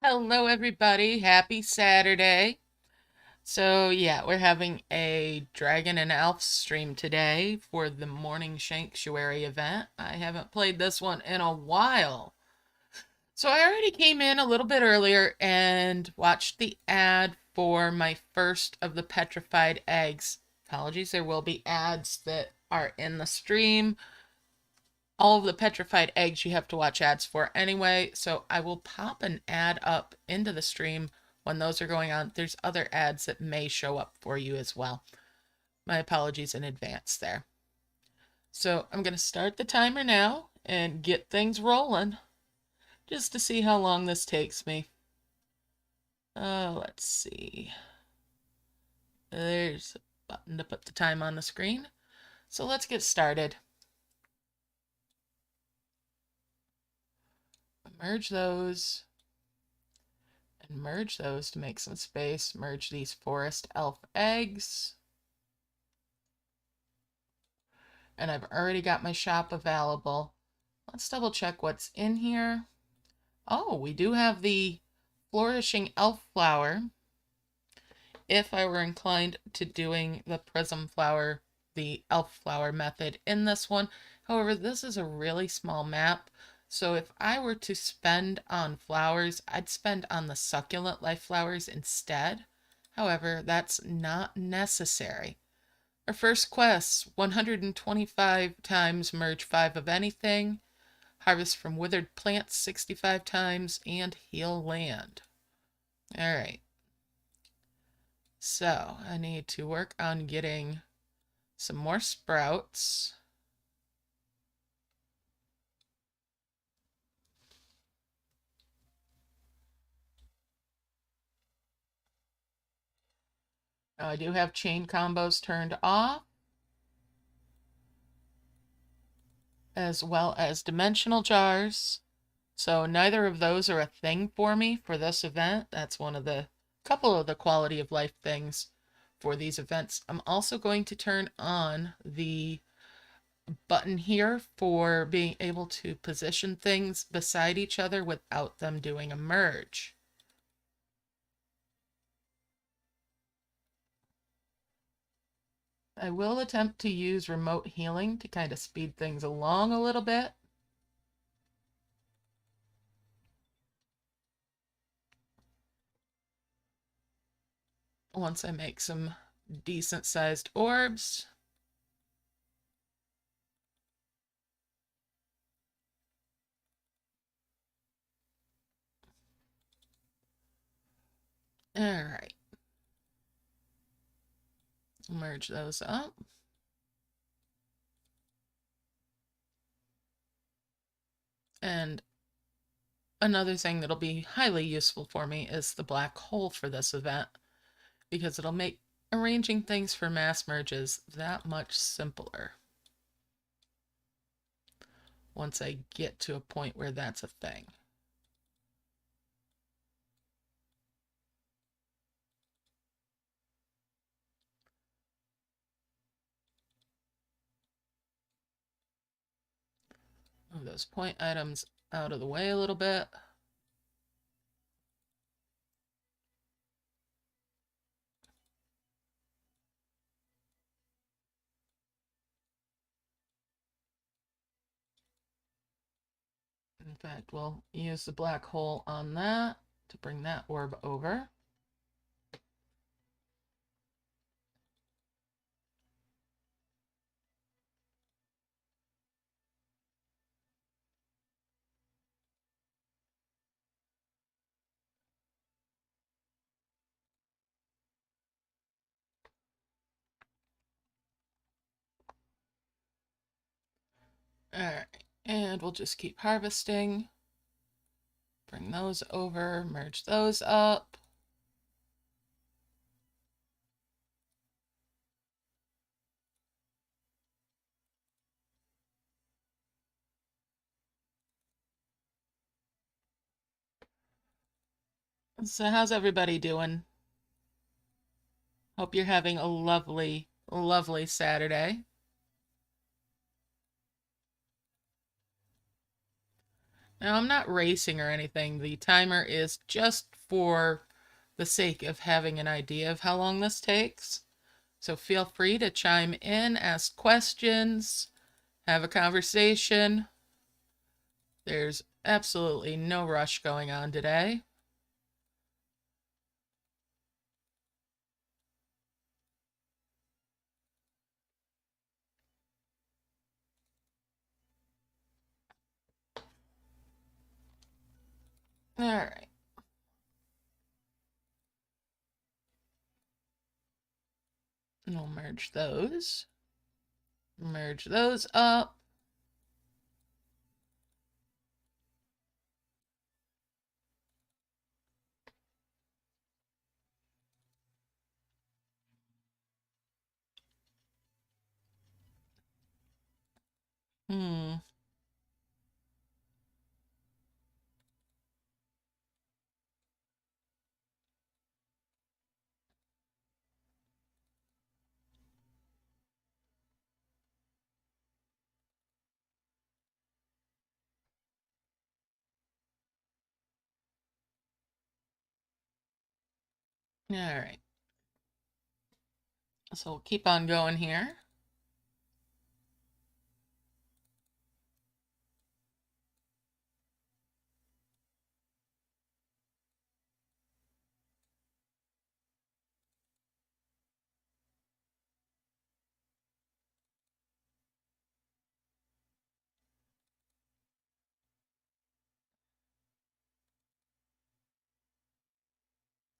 Hello, everybody. Happy Saturday. So, yeah, we're having a Dragon and Elf stream today for the Morning Sanctuary event. I haven't played this one in a while. So, I already came in a little bit earlier and watched the ad for my first of the petrified eggs. Apologies, there will be ads that are in the stream. All of the petrified eggs you have to watch ads for anyway, so I will pop an ad up into the stream when those are going on. There's other ads that may show up for you as well. My apologies in advance there. So I'm going to start the timer now and get things rolling just to see how long this takes me. Let's see. There's a button to put the time on the screen. So let's get started. Merge those. And merge those to make some space. Merge these forest elf eggs. And I've already got my shop available. Let's double check what's in here. Oh, we do have the flourishing elf flower. If I were inclined to doing the prism flower, the elf flower method in this one. However, this is a really small map. So if I were to spend on flowers, I'd spend on the succulent life flowers instead. However, that's not necessary. Our first quest, 125 times merge 5 of anything, harvest from withered plants 65 times, and heal land. All right. So I need to work on getting some more sprouts. Now I do have chain combos turned off, as well as dimensional jars. So neither of those are a thing for me for this event. That's one of the couple of the quality of life things for these events. I'm also going to turn on the button here for being able to position things beside each other without them doing a merge. I will attempt to use remote healing to kind of speed things along a little bit. Once I make some decent sized orbs. All right. Merge those up. And another thing that'll be highly useful for me is the black hole for this event, because it'll make arranging things for mass merges that much simpler once I get to a point where that's a thing. Move those point items out of the way a little bit. In fact, we'll use the black hole on that to bring that orb over. All right, and we'll just keep harvesting. Bring those over, merge those up. So how's everybody doing? Hope you're having a lovely, lovely Saturday. Now, I'm not racing or anything. The timer is just for the sake of having an idea of how long this takes. So feel free to chime in, ask questions, have a conversation. There's absolutely no rush going on today. All right. And we'll merge those. Merge those up. Hmm. All right. So we'll keep on going here.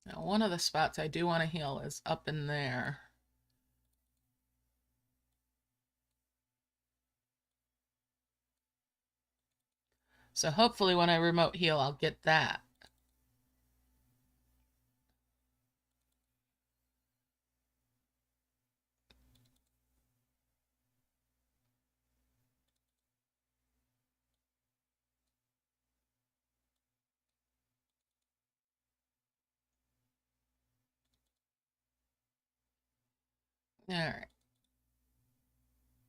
Now, one of the spots I do want to heal is up in there. So hopefully when I remote heal, I'll get that. All right.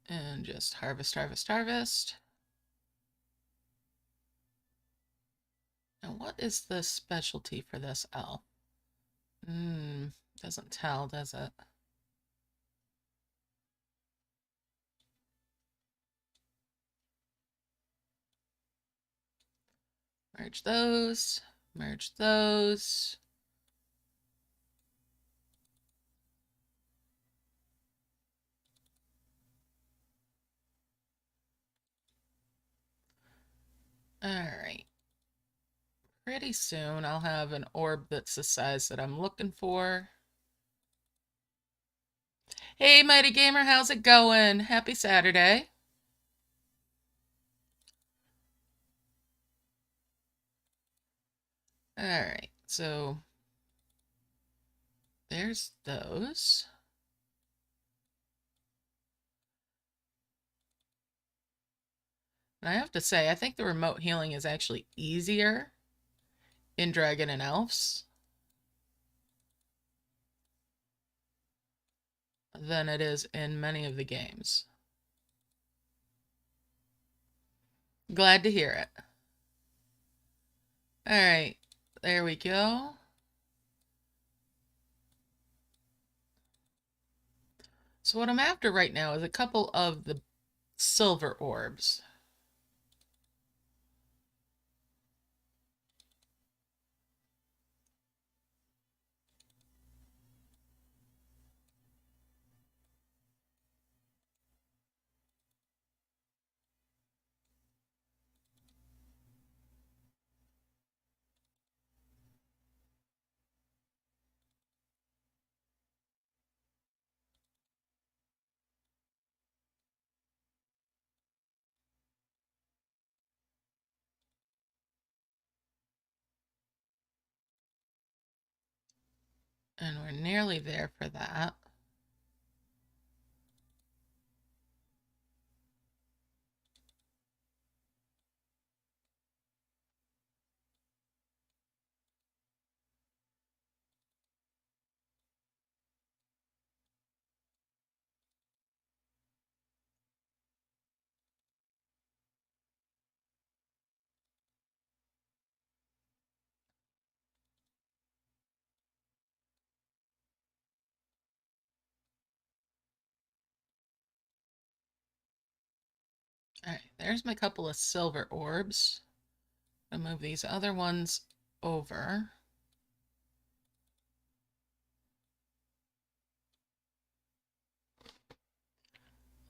And just harvest, harvest, harvest. Now, what is the specialty for this elf? Doesn't tell, does it? Merge those, merge those. All right. Pretty soon I'll have an orb that's the size that I'm looking for. Hey, Mighty Gamer, how's it going? Happy Saturday. All right, so there's those. And I have to say, I think the remote healing is actually easier in Dragon and Elves than it is in many of the games. Glad to hear it. All right, there we go. So what I'm after right now is a couple of the silver orbs. And we're nearly there for that. Alright, there's my couple of silver orbs. I'll move these other ones over.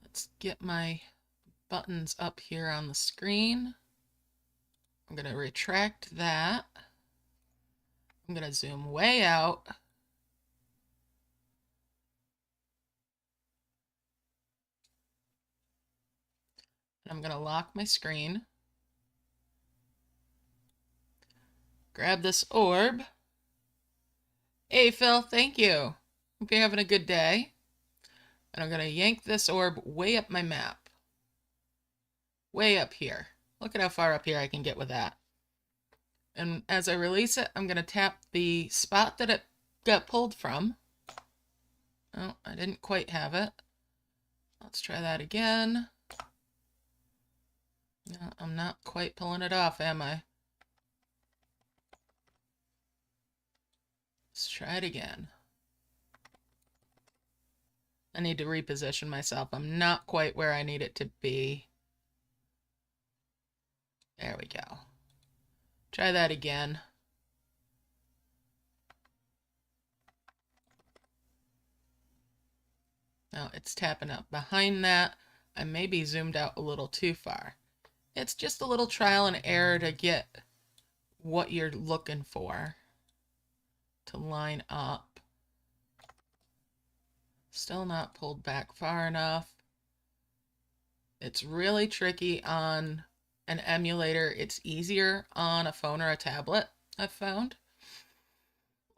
Let's get my buttons up here on the screen. I'm going to retract that. I'm going to zoom way out. And I'm going to lock my screen. Grab this orb. Hey, Phil, thank you. Hope you're having a good day. And I'm going to yank this orb way up my map. Way up here. Look at how far up here I can get with that. And as I release it, I'm going to tap the spot that it got pulled from. Oh, I didn't quite have it. Let's try that again. No, I'm not quite pulling it off, am I? Let's try it again. I need to reposition myself. I'm not quite where I need it to be. There we go. Try that again. Now it's tapping up behind that. I may be zoomed out a little too far. It's just a little trial and error to get what you're looking for to line up. Still not pulled back far enough. It's really tricky on an emulator. It's easier on a phone or a tablet, I've found.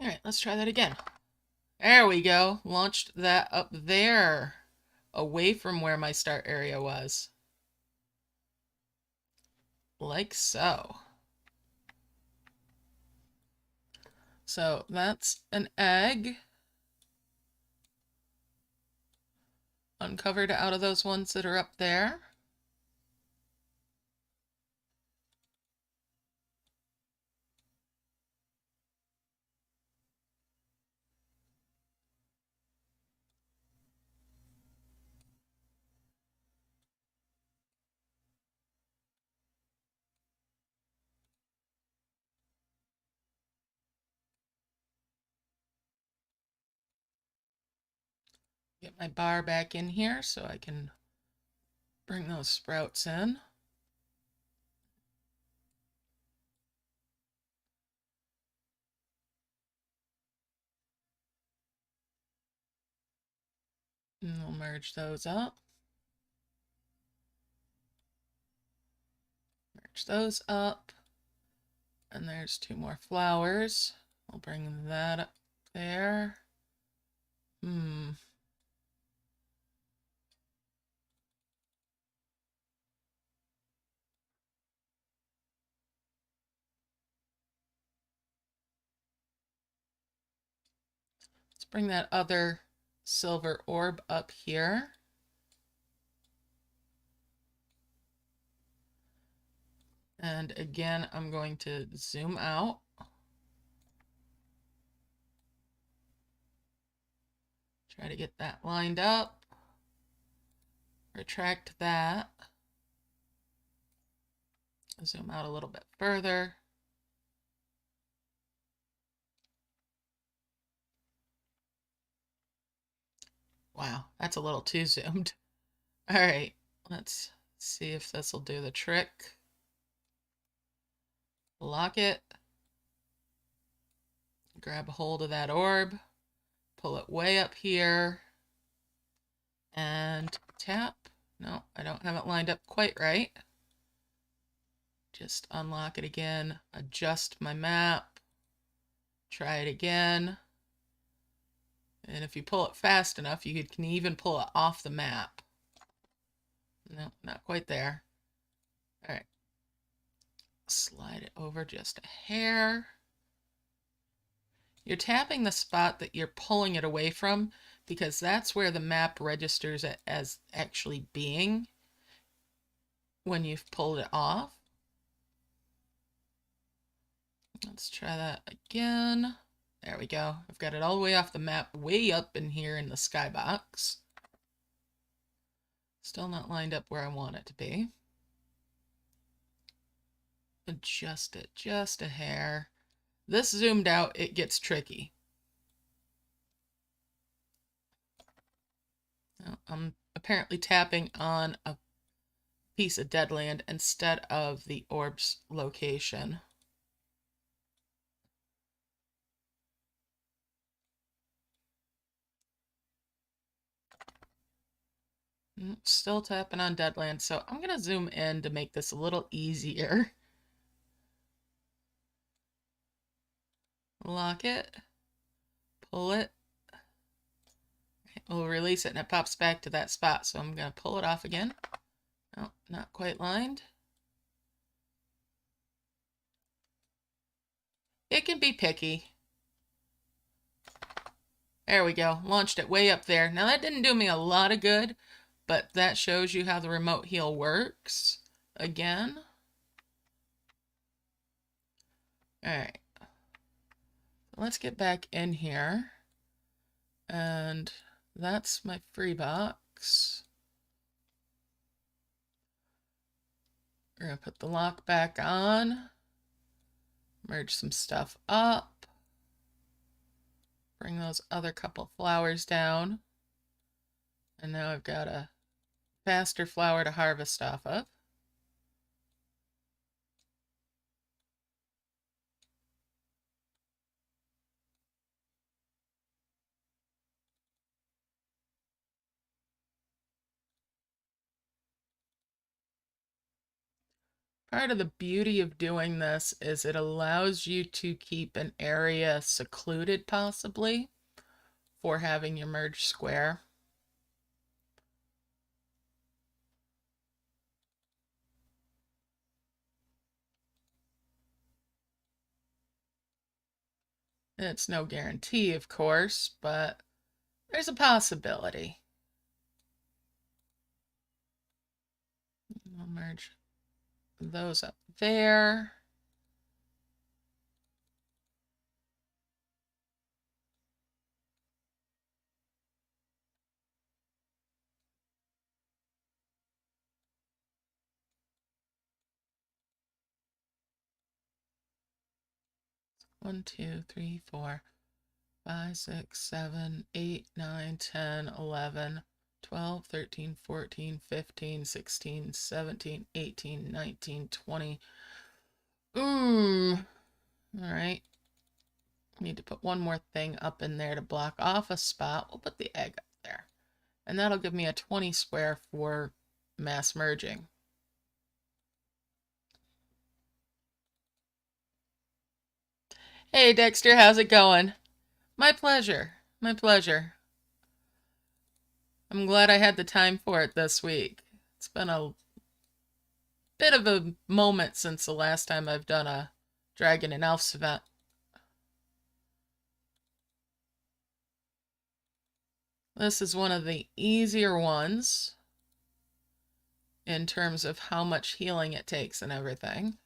All right, let's try that again. There we go. Launched that up there, away from where my start area was. Like so. So that's an egg. Uncovered out of those ones that are up there. Get my bar back in here so I can bring those sprouts in. And we'll merge those up. Merge those up. And there's 2 more flowers. I'll bring that up there. Let's bring that other silver orb up here. And again, I'm going to zoom out. Try to get that lined up. Retract that. Zoom out a little bit further. Wow, that's a little too zoomed. All right, let's see if this will do the trick. Lock it. Grab a hold of that orb. Pull it way up here. And tap. No, I don't have it lined up quite right. Just unlock it again. Adjust my map. Try it again. And if you pull it fast enough, you can even pull it off the map. No, not quite there. All right. Slide it over just a hair. You're tapping the spot that you're pulling it away from because that's where the map registers it as actually being when you've pulled it off. Let's try that again. There we go. I've got it all the way off the map, way up in here in the skybox. Still not lined up where I want it to be. adjust it just a hair. This zoomed out, it gets tricky. Now, I'm apparently tapping on a piece of dead land instead of the orb's location. Still tapping on dead land, so I'm going to zoom in to make this a little easier. Lock it, pull it, we'll release it and it pops back to that spot, so I'm going to pull it off again. Oh, not quite lined. It can be picky. There we go, launched it way up there. Now that didn't do me a lot of good, but that shows you how the remote heal works. Again. Alright. Let's get back in here. And that's my free box. We're going to put the lock back on. Merge some stuff up. Bring those other couple flowers down. And now I've got a faster flower to harvest off of. Part of the beauty of doing this is it allows you to keep an area secluded, possibly, for having your merge square. It's no guarantee, of course, but there's a possibility. I'll merge those up there. One, 2, 3, 4, 5, 6, 7, 8, 9, 10, 11, 12, 13, 14, 15, 16, 17, 18, 19, 20. All right. Need to put one more thing up in there to block off a spot. We'll put the egg up there. And that'll give me a 20 square for mass merging. Hey, Dexter, how's it going? My pleasure. My pleasure. I'm glad I had the time for it this week. It's been a bit of a moment since the last time I've done a Dragon and Elves event. This is one of the easier ones in terms of how much healing it takes and everything.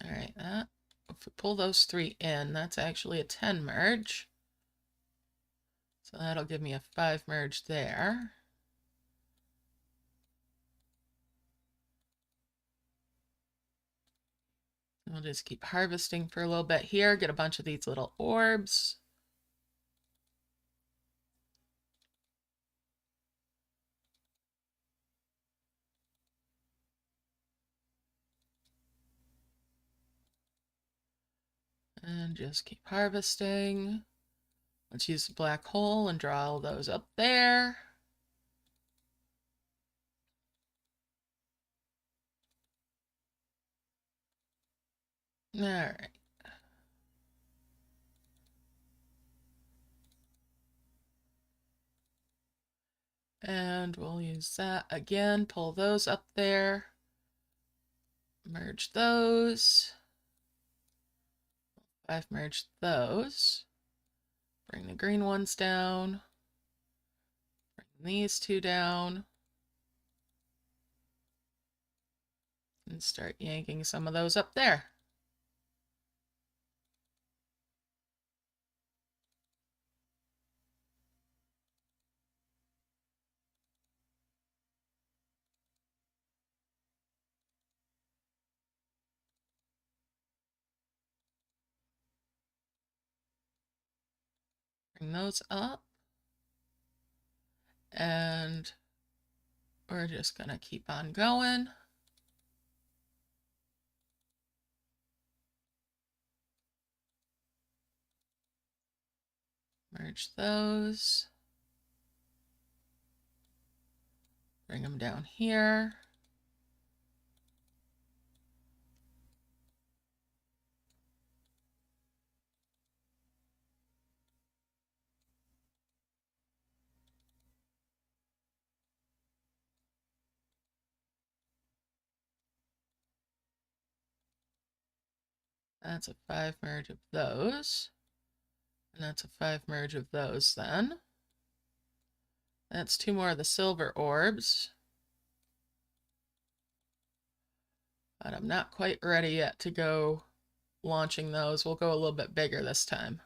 All right, if we pull those 3 in, that's actually a 10 merge. So that'll give me a 5 merge there. We'll just keep harvesting for a little bit here, get a bunch of these little orbs. And just keep harvesting. Let's use the black hole and draw all those up there. All right. And we'll use that again, pull those up there. Merge those. I've merged those. Bring the green ones down. Bring these 2 down. And start yanking some of those up there. Bring those up. And we're just going to keep on going. Merge those. Bring them down here. That's a 5 merge of those. And that's a 5 merge of those then. That's 2 more of the silver orbs. But I'm not quite ready yet to go launching those. We'll go a little bit bigger this time.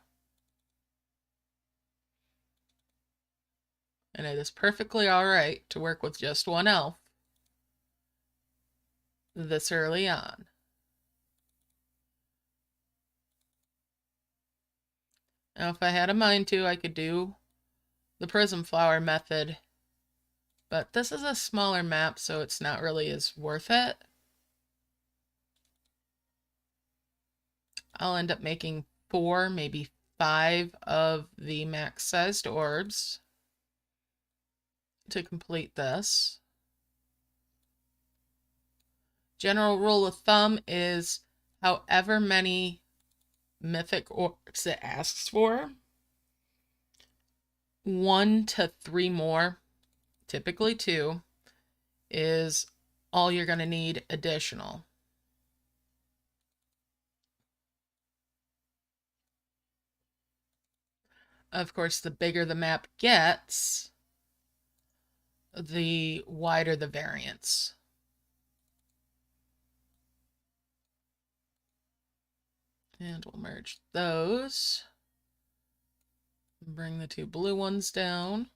And it is perfectly alright to work with just one elf this early on. Now, if I had a mind to, I could do the prism flower method, but this is a smaller map, so it's not really as worth it. I'll end up making 4, maybe 5 of the max-sized orbs to complete this. General rule of thumb is however many mythic orbs it asks for, 1 to 3 more, typically 2, is all you're going to need additional. Of course, the bigger the map gets, the wider the variance. And we'll merge those. Bring the 2 blue ones down.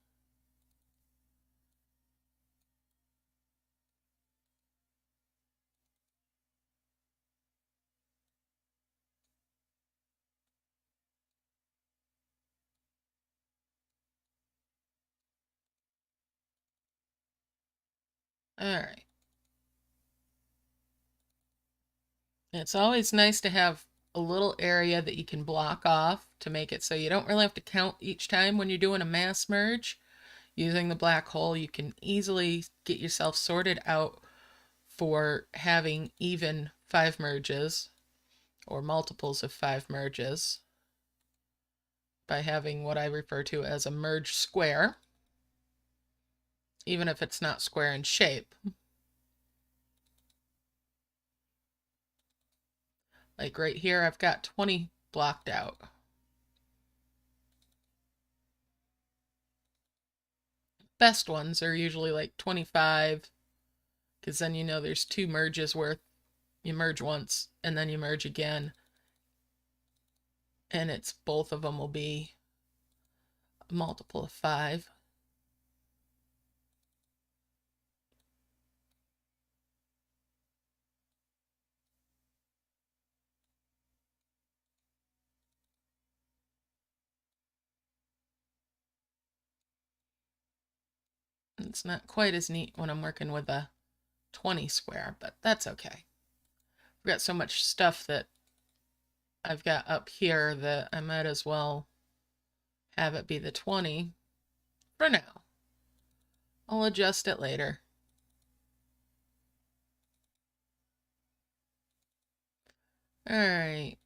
All right. It's always nice to have a little area that you can block off to make it so you don't really have to count each time when you're doing a mass merge. Using the black hole, you can easily get yourself sorted out for having even 5 merges or multiples of 5 merges by having what I refer to as a merge square, even if it's not square in shape. Like right here, I've got 20 blocked out. Best ones are usually like 25, because then you know there's 2 merges worth. You merge once, and then you merge again, and it's both of them will be a multiple of 5. It's not quite as neat when I'm working with a 20 square, but that's okay. I've got so much stuff that I've got up here that I might as well have it be the 20 for now. I'll adjust it later. All right.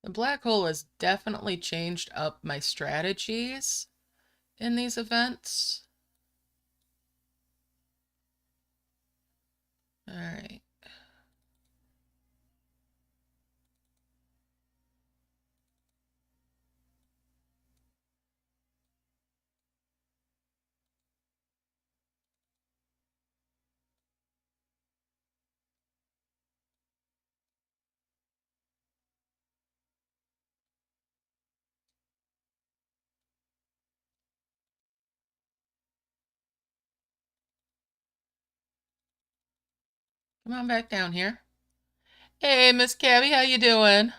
The black hole has definitely changed up my strategies in these events. All right. Come on back down here. Hey, Miss Cabby, how you doing?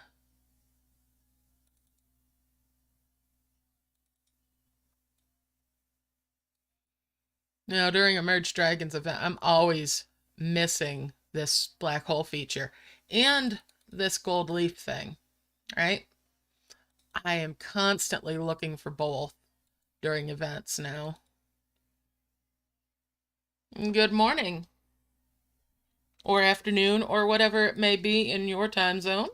Now, during a Merge Dragons event, I'm always missing this black hole feature and this gold leaf thing, right? I am constantly looking for both during events now. Good morning, or afternoon, or whatever it may be in your time zone.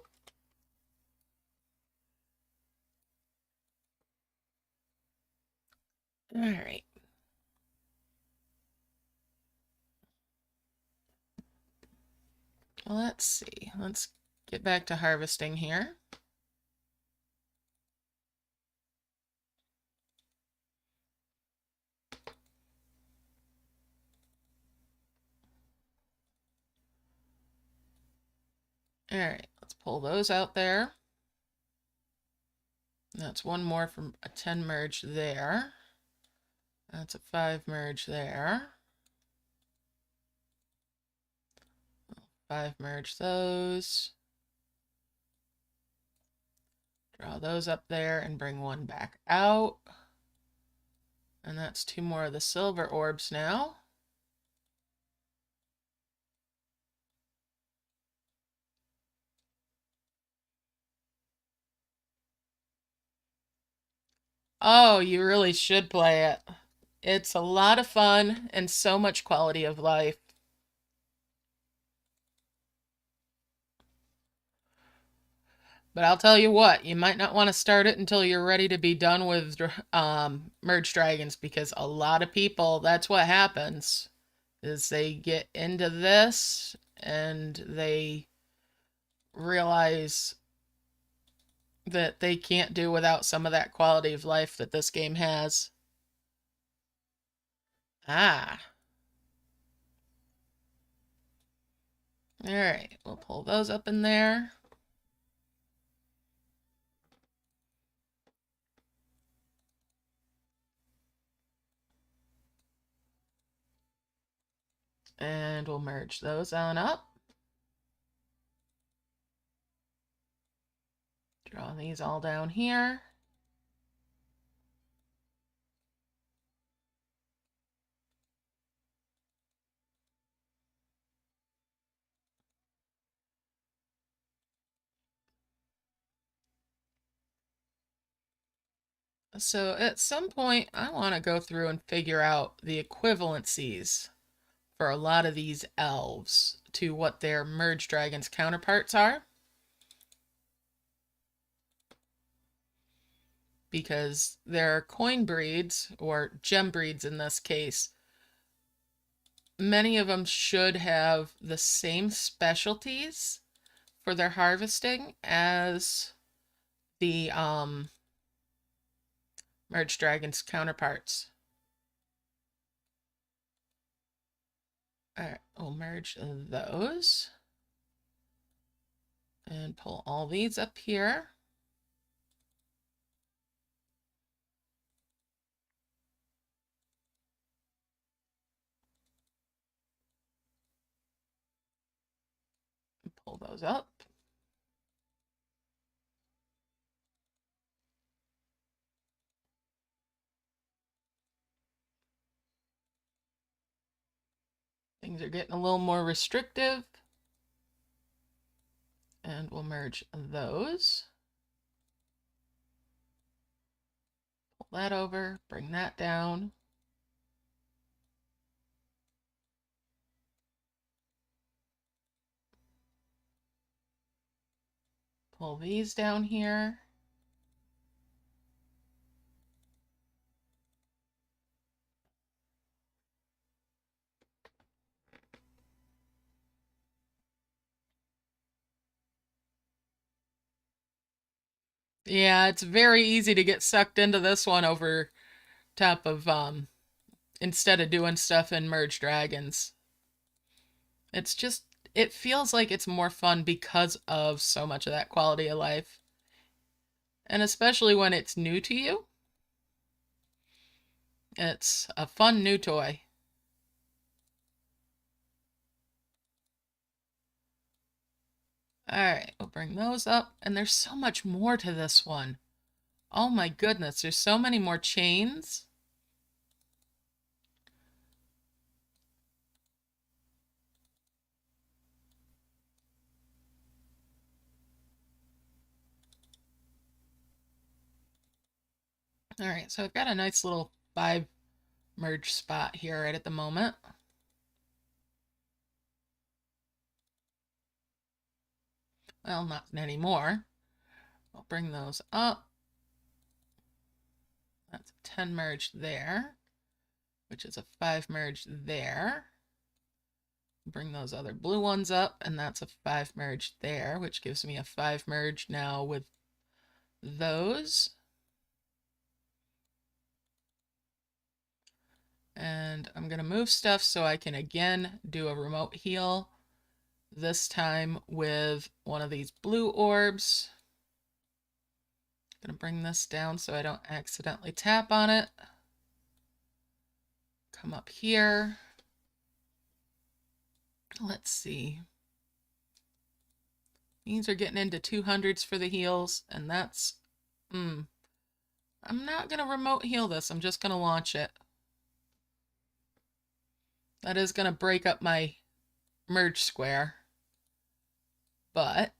All right. Let's see. Let's get back to harvesting here. All right, let's pull those out there. That's one more from a 10 merge there. That's a 5 merge there. 5 merge those. Draw those up there and bring one back out. And that's 2 more of the silver orbs now. Oh, you really should play it. It's a lot of fun and so much quality of life. But I'll tell you what, you might not want to start it until you're ready to be done with Merge Dragons, because a lot of people, that's what happens, is they get into this and they realize that they can't do without some of that quality of life that this game has. Ah. All right, we'll pull those up in there. And we'll merge those on up. Draw these all down here. So at some point, I want to go through and figure out the equivalencies for a lot of these elves to what their Merge Dragons counterparts are. Because their coin breeds, or gem breeds in this case, many of them should have the same specialties for their harvesting as the Merge Dragons counterparts. All right, we'll merge those and pull all these up here. Pull those up. Things are getting a little more restrictive. And we'll merge those. Pull that over, bring that down. Pull these down here. Yeah, it's very easy to get sucked into this one over top of, instead of doing stuff in Merge Dragons. It's just, it feels like it's more fun because of so much of that quality of life. And especially when it's new to you. It's a fun new toy. All right, we'll bring those up. And there's so much more to this one. Oh my goodness, there's so many more chains. All right, so I've got a nice little 5 merge spot here right at the moment. Well, not anymore. I'll bring those up. That's a 10 merge there, which is a 5 merge there. Bring those other blue ones up, and that's a 5 merge there, which gives me a 5 merge now with those. And I'm going to move stuff so I can again do a remote heal, this time with one of these blue orbs. I'm going to bring this down so I don't accidentally tap on it. Come up here. Let's see. These are getting into 200s for the heals, and that's... I'm not going to remote heal this. I'm just going to launch it. That is going to break up my merge square, but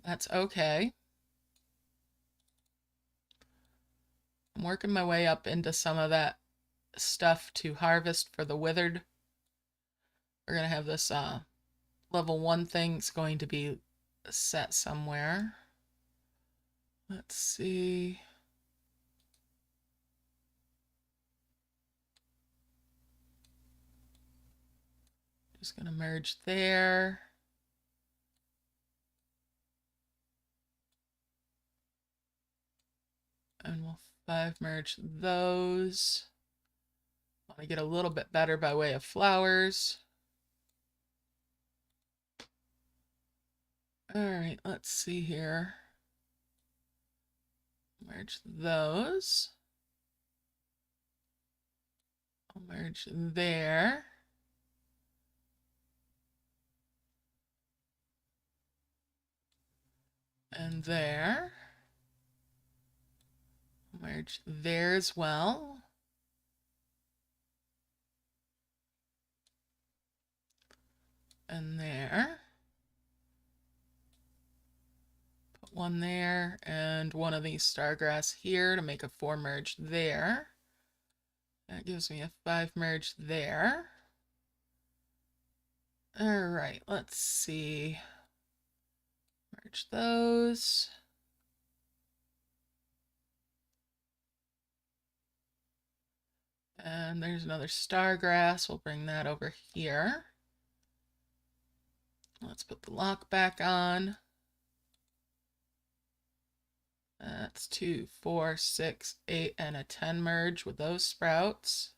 that's okay. I'm working my way up into some of that stuff to harvest for the withered. We're going to have this level 1 thing's going to be set somewhere. Let's see. Just going to merge there. And we'll 5 merge those. I want to get a little bit better by way of flowers. All right, let's see here. Merge those. I'll merge there. And there. Merge there as well. And there. Put one there and one of these stargrass here to make a 4 merge there. That gives me a 5 merge there. All right, let's see. Merge those. And there's another stargrass. We'll bring that over here. Let's put the lock back on. That's 2, 4, 6, 8, and a 10 merge with those sprouts.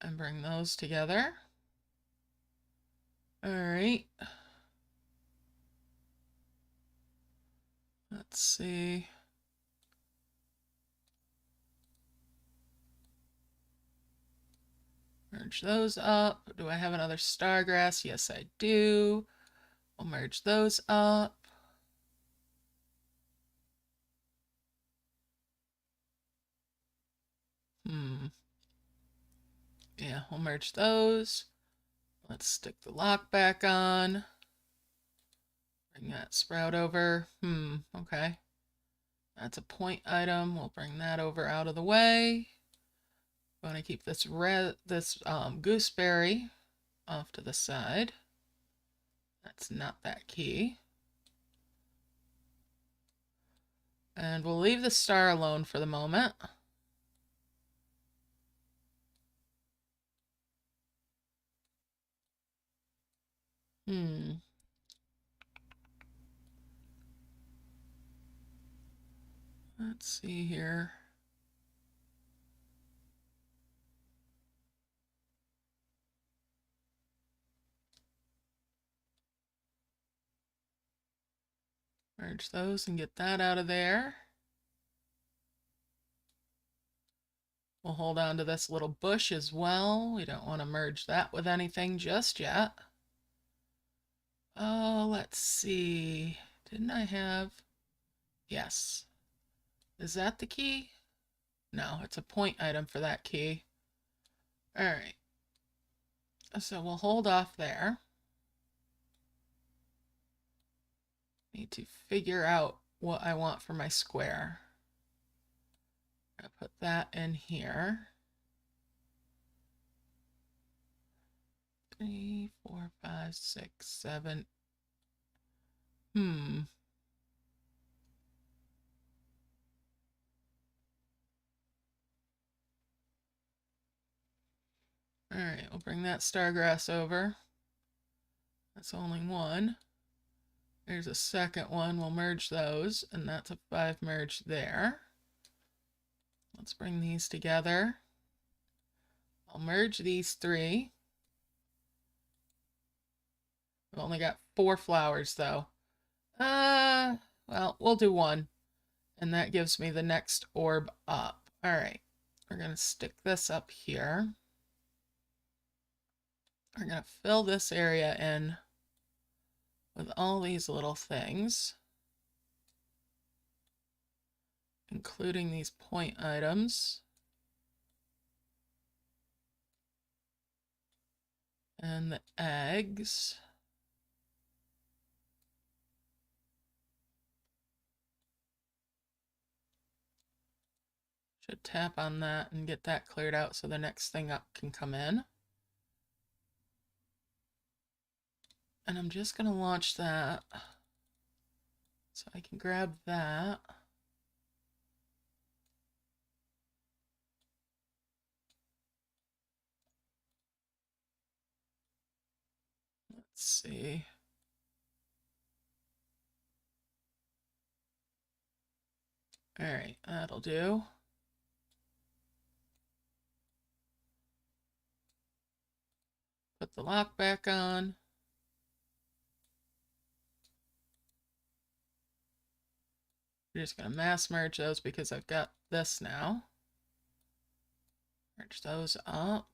And bring those together. All right. Let's see. Merge those up. Do I have another stargrass? Yes, I do. I'll merge those up. Yeah, we'll merge those. Let's stick the lock back on. Bring that sprout over. Okay. That's a point item. We'll bring that over out of the way. We want to keep this gooseberry off to the side. That's not that key. And we'll leave the star alone for the moment. Let's see here. Merge those and get that out of there. We'll hold on to this little bush as well. We don't want to merge that with anything just yet. Oh, let's see. Didn't I have... Yes. Is that the key? No, it's a point item for that key. All right. So we'll hold off there. Need to figure out what I want for my square. I'll put that in here. 3, 4, 5, 6, 7. All right, we'll bring that stargrass over. That's only one. There's a second one. We'll merge those, and that's a 5 merge there. Let's bring these together. I'll merge these 3. I've only got 4 flowers, though. Well, we'll do 1, and that gives me the next orb up. All right, we're going to stick this up here. We're going to fill this area in with all these little things, including these point items. And the eggs. Should tap on that and get that cleared out so the next thing up can come in. And I'm just going to launch that so I can grab that. Let's see. All right, that'll do. Put the lock back on. We're just going to mass merge those because I've got this now. Merge those up.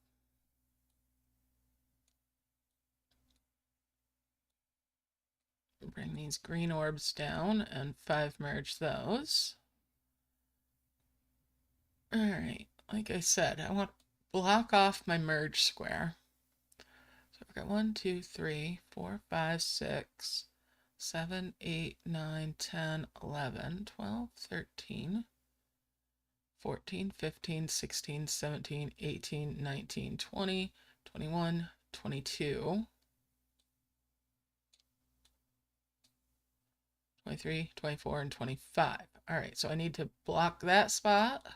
Bring these green orbs down and 5 merge those. All right, like I said, I want to block off my merge square. So I've got 1, 2, 3, 4, 5, 6, 7, 8, 9, 10, 11, 12, 13, 14, 15, 16, 17, 18, 19, 20, 21, 22, 23, 24, and 25. All right, so I need to block that spot.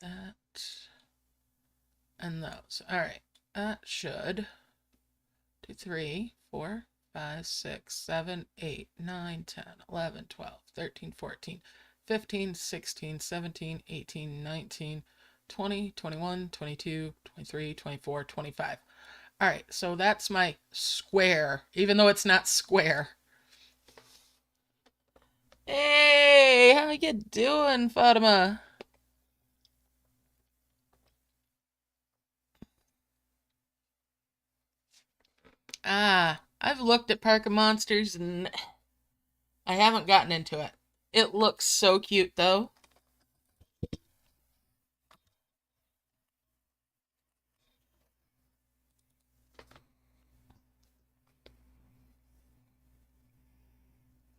That and those. All right, that should 2, 3, 4, 5, 6, 7, 8, 9, 10, 11, 12, 13, 14, 15, 16, 17, 18, 19, 20, 21, 22, 23, 24, 25. All right, so that's my square, even though it's not square. Hey, how you doing, Fatima? I've looked at Park of Monsters and I haven't gotten into it. It looks so cute, though.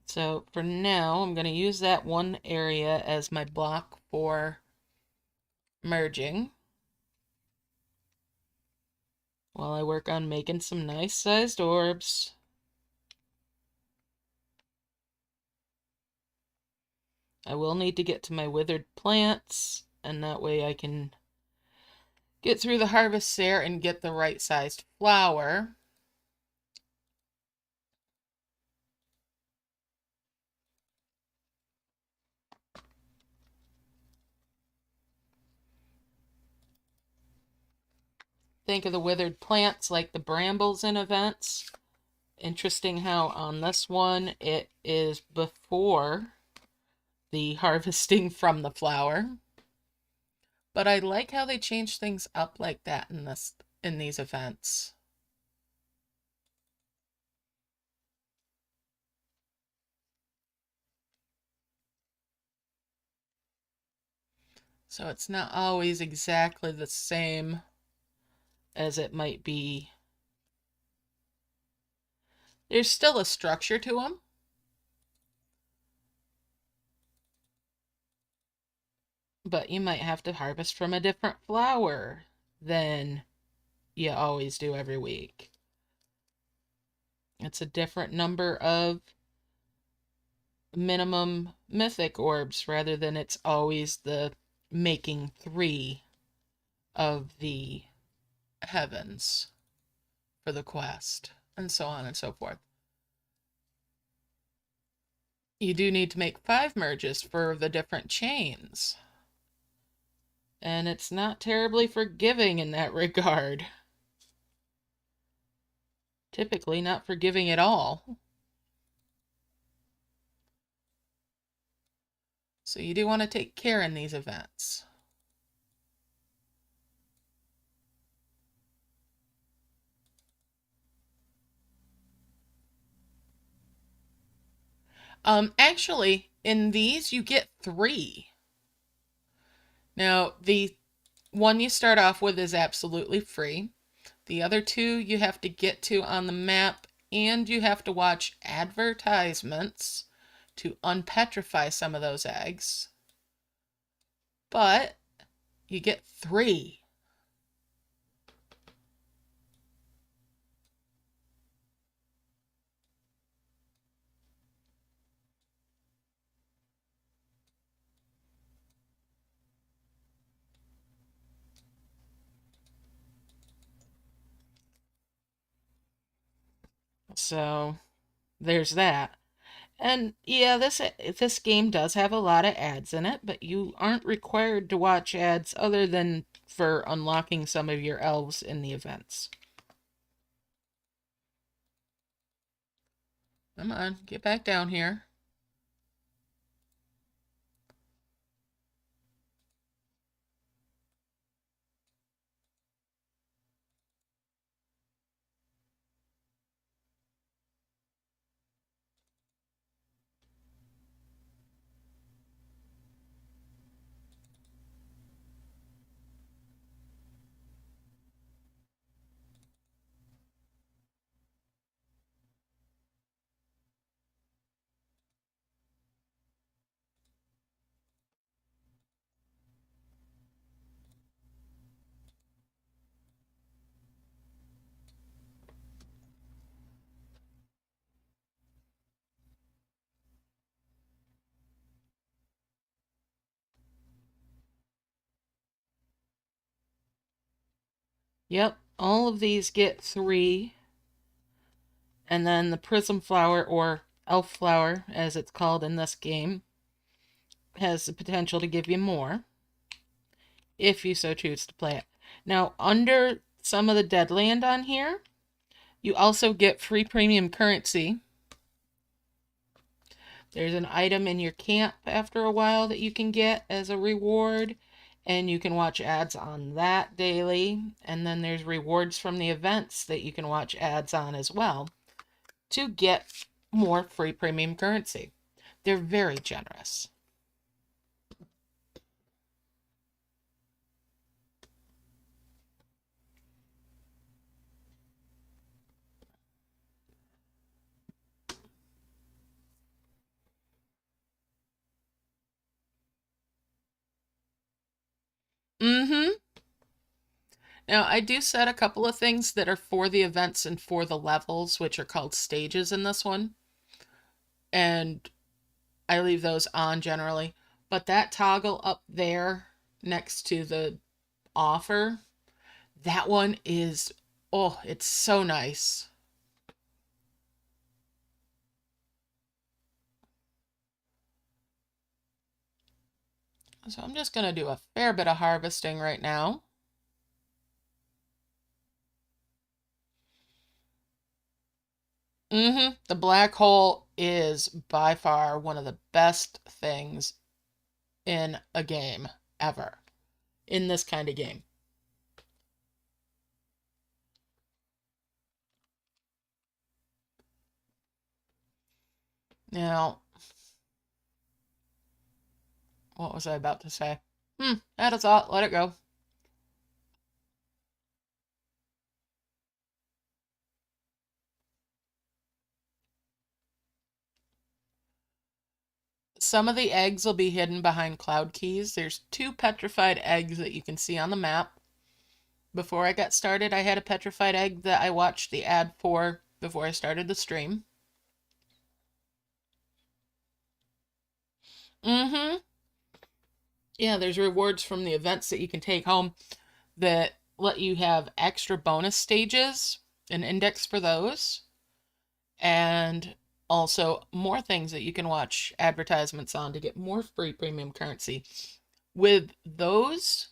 So for now, I'm going to use that one area as my block for merging while I work on making some nice sized orbs. I will need to get to my withered plants, and that way I can get through the harvest there and get the right sized flower. Think of the withered plants like the brambles in events. Interesting how on this one it is before the harvesting from the flower. But I like how they change things up like that in these events. So it's not always exactly the same as it might be. There's still a structure to them. But you might have to harvest from a different flower than you always do every week. It's a different number of minimum mythic orbs rather than it's always the making 3 of the heavens for the quest, and so on and so forth. You do need to make 5 merges for the different chains. And it's not terribly forgiving in that regard. Typically not forgiving at all. So you do want to take care in these events. Actually, in these you get 3. Now, the one you start off with is absolutely free. The other 2 you have to get to on the map, and you have to watch advertisements to unpetrify some of those eggs. But you get 3. So there's that. And yeah, this game does have a lot of ads in it, but you aren't required to watch ads other than for unlocking some of your elves in the events. Come on, get back down here. Yep, all of these get 3. And then the prism flower, or elf flower as it's called in this game, has the potential to give you more if you so choose to play it. Now, under some of the Deadland on here, you also get free premium currency. There's an item in your camp after a while that you can get as a reward, and you can watch ads on that daily. And then there's rewards from the events that you can watch ads on as well to get more free premium currency. They're very generous. Mm-hmm. Now, I do set a couple of things that are for the events and for the levels, which are called stages in this one. And I leave those on generally. But that toggle up there next to the offer, that one is, oh, it's so nice. So I'm just going to do a fair bit of harvesting right now. The black hole is by far one of the best things in a game ever. In this kind of game. Now, what was I about to say? That is all. Let it go. Some of the eggs will be hidden behind cloud keys. There's 2 petrified eggs that you can see on the map. Before I got started, I had a petrified egg that I watched the ad for before I started the stream. Yeah, there's rewards from the events that you can take home that let you have extra bonus stages, an index for those, and also more things that you can watch advertisements on to get more free premium currency. With those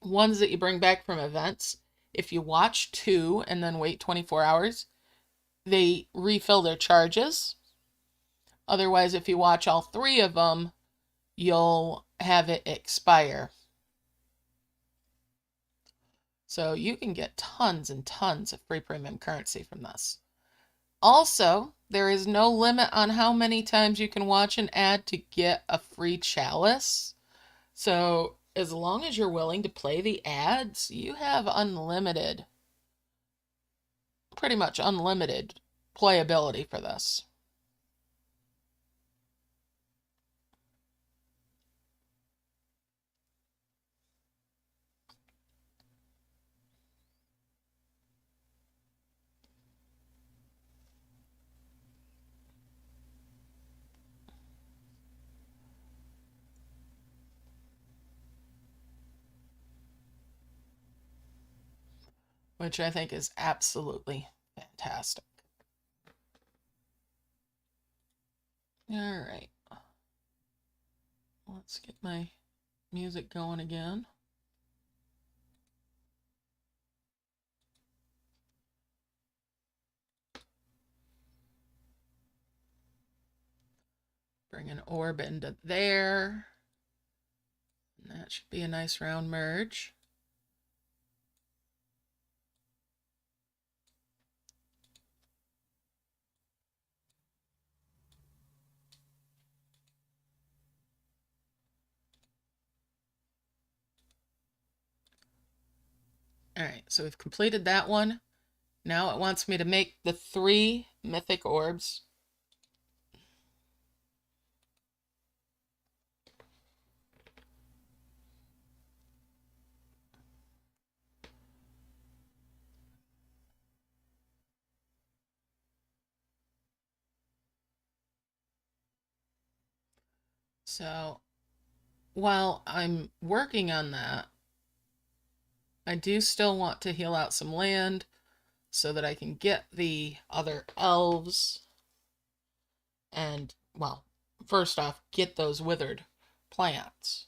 ones that you bring back from events, if you watch 2 and then wait 24 hours, they refill their charges. Otherwise, if you watch all 3 of them, you'll have it expire. So you can get tons and tons of free premium currency from this. Also, there is no limit on how many times you can watch an ad to get a free chalice. So as long as you're willing to play the ads, you have unlimited, pretty much unlimited playability for this. Which I think is absolutely fantastic. All right. Let's get my music going again. Bring an orb into there. And that should be a nice round merge. All right, so we've completed that one. Now it wants me to make the 3 mythic orbs. So while I'm working on that, I do still want to heal out some land so that I can get the other elves and, well, first off, get those withered plants.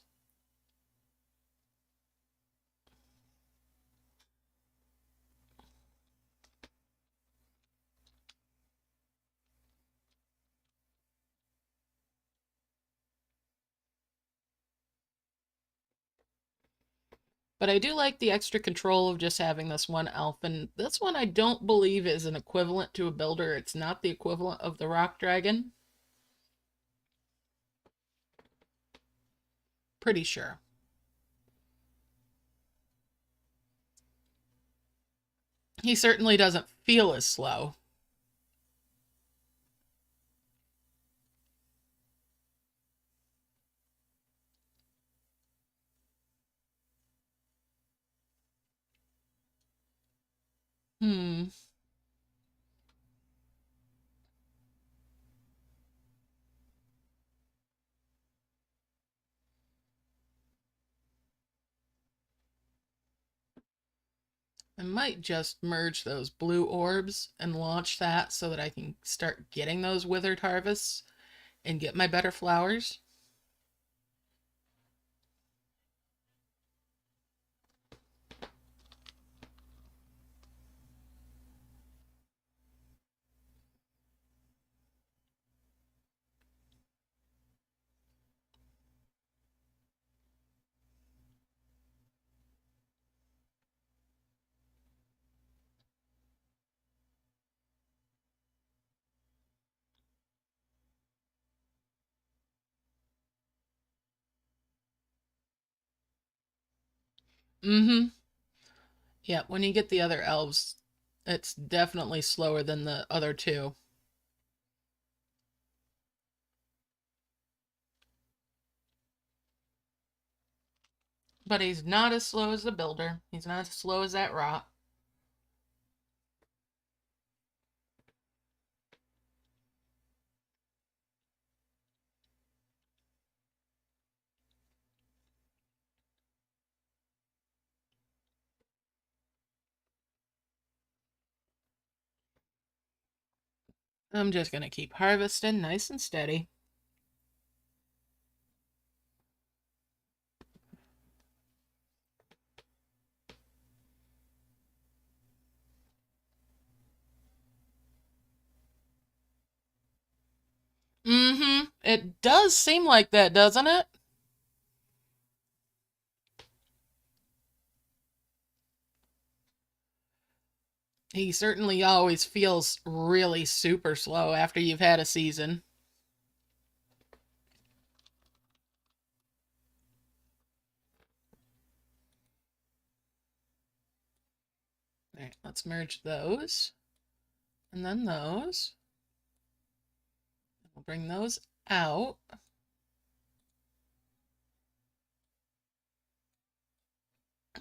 But I do like the extra control of just having this one elf, and this one I don't believe is an equivalent to a builder. It's not the equivalent of the rock dragon. Pretty sure. He certainly doesn't feel as slow. Hmm. I might just merge those blue orbs and launch that so that I can start getting those withered harvests and get my better flowers. Mm-hmm. Yeah, when you get the other elves, it's definitely slower than the other two. But he's not as slow as the builder. He's not as slow as that rot. I'm just gonna keep harvesting nice and steady. Mm-hmm. It does seem like that, doesn't it? He certainly always feels really super slow after you've had a season. All right, let's merge those. And then those. We'll bring those out.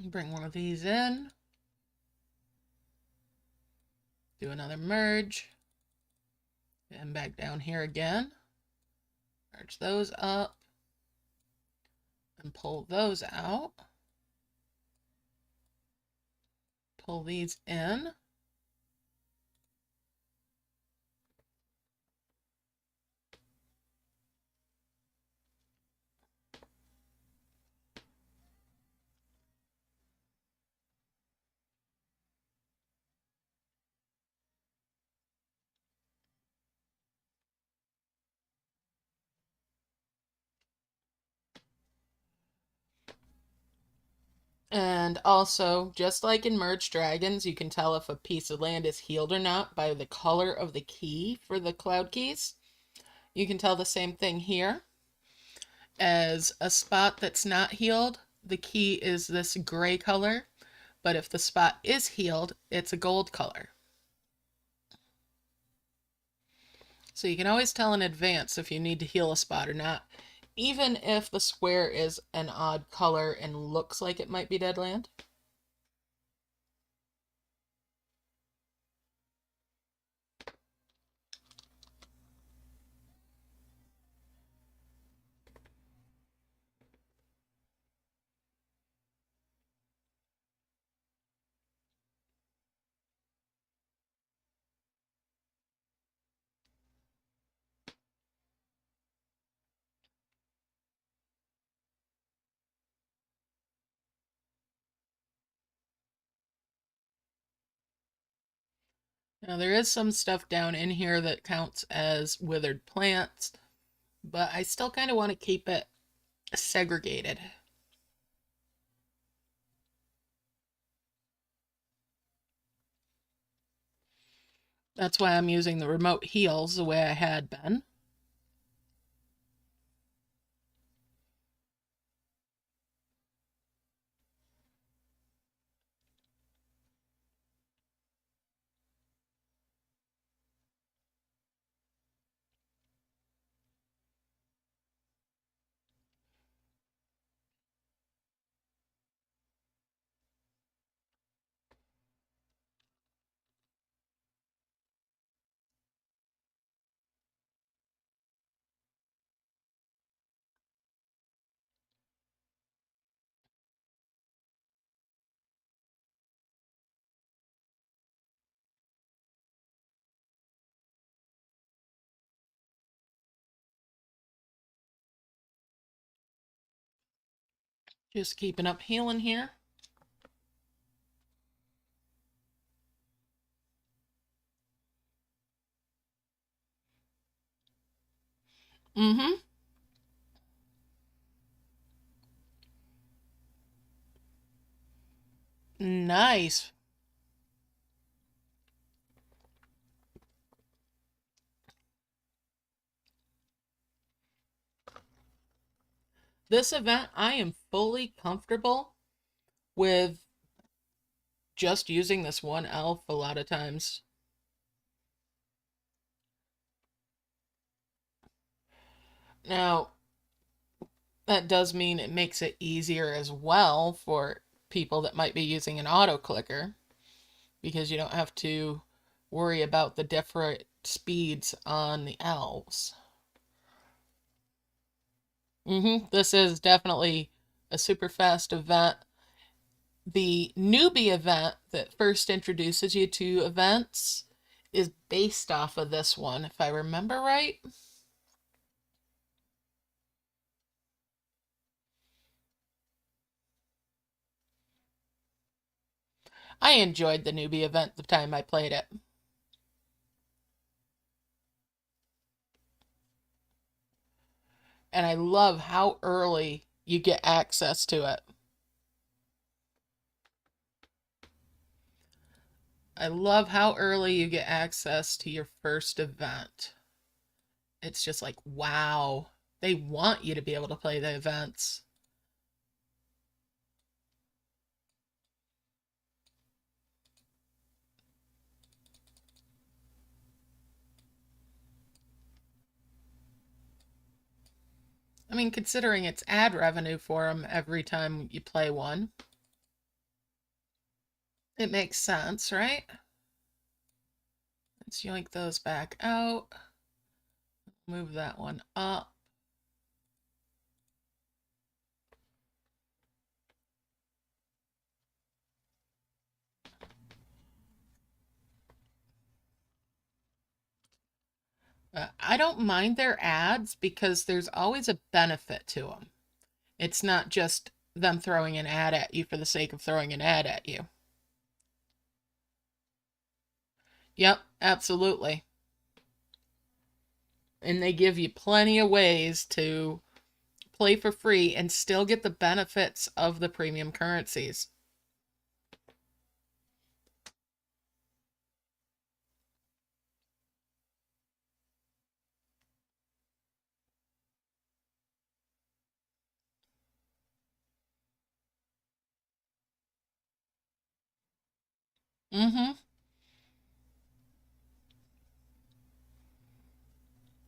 Bring one of these in. Do another merge. And back down here again. Merge those up. And pull those out. Pull these in. And also, just like in Merged Dragons, you can tell if a piece of land is healed or not by the color of the key for the cloud keys. You can tell the same thing here. As a spot that's not healed, the key is this gray color, but if the spot is healed, it's a gold color. So you can always tell in advance if you need to heal a spot or not, even if the square is an odd color and looks like it might be dead land. Now there is some stuff down in here that counts as withered plants, but I still kind of want to keep it segregated. That's why I'm using the remote heals the way I had been. Just keeping up healing here. Mm-hmm. Nice. This event, I am fully comfortable with just using this one elf a lot of times. Now, that does mean it makes it easier as well for people that might be using an auto clicker, because you don't have to worry about the different speeds on the elves. This is definitely a super fast event. The newbie event that first introduces you to events is based off of this one, if I remember right. I enjoyed the newbie event the time I played it. And I love how early you get access to it. I love how early you get access to your first event. It's just like, wow. They want you to be able to play the events. I mean, considering it's ad revenue for them every time you play one, it makes sense, right? Let's yoink those back out. Move that one up. I don't mind their ads because there's always a benefit to them. It's not just them throwing an ad at you for the sake of throwing an ad at you. Yep, absolutely. And they give you plenty of ways to play for free and still get the benefits of the premium currencies. Mm-hmm.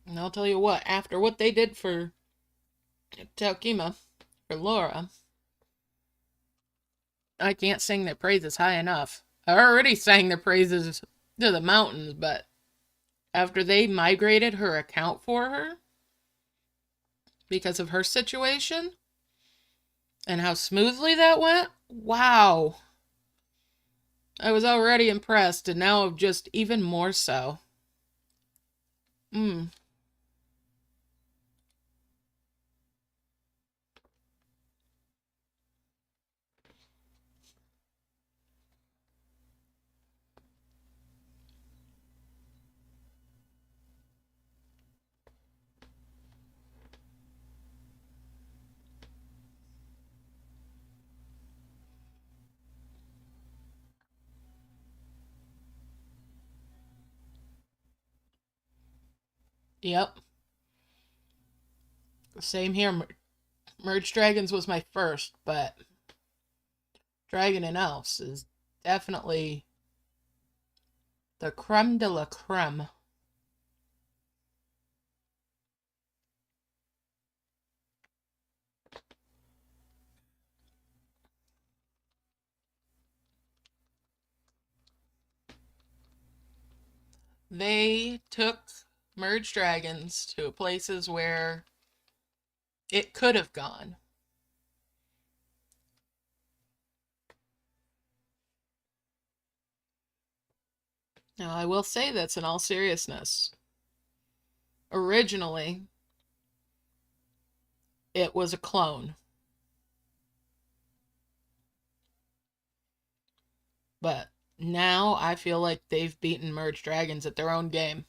And I'll tell you what, after what they did for Taokima, for Laura, I can't sing their praises high enough. I already sang their praises to the mountains, but after they migrated her account for her because of her situation and how smoothly that went, wow. I was already impressed, and now I'm just even more so. Mm. Yep. Same here. Merge Dragons was my first, but Dragon and Elves is definitely the creme de la creme. They took Merge Dragons to places where it could have gone. Now, I will say this in all seriousness. Originally, it was a clone. But now I feel like they've beaten Merge Dragons at their own game.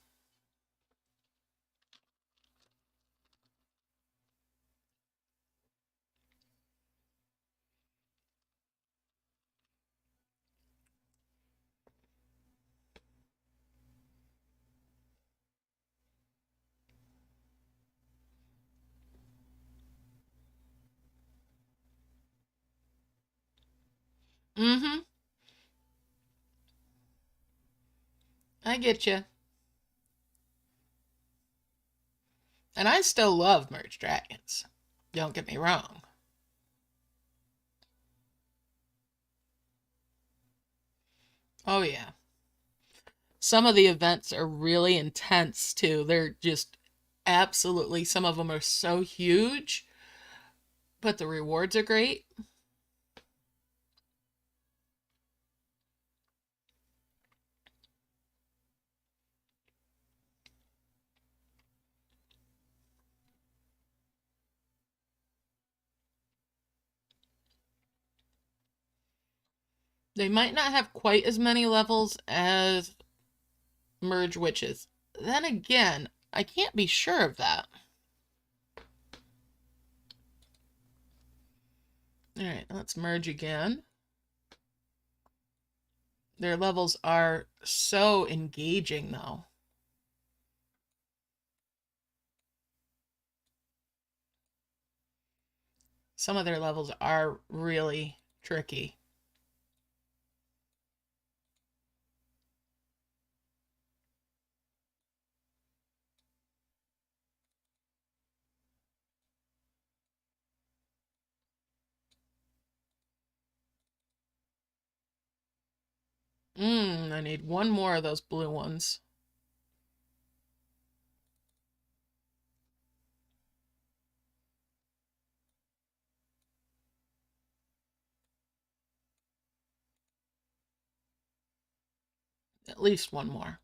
Mm-hmm. I get you. And I still love merged dragons. Don't get me wrong. Oh, yeah. Some of the events are really intense, too. They're just absolutely, some of them are so huge, but the rewards are great. They might not have quite as many levels as merge witches. Then again, I can't be sure of that. Alright, let's merge again. Their levels are so engaging, though. Some of their levels are really tricky. I need one more of those blue ones. At least one more.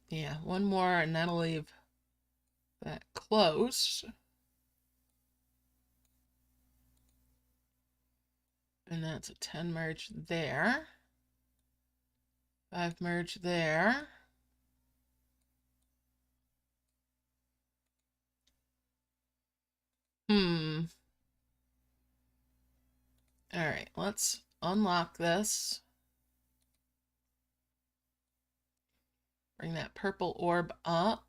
Yeah, one more, and that'll leave that close. And that's a 10 merge there. 5 merge there. Alright, let's unlock this. Bring that purple orb up.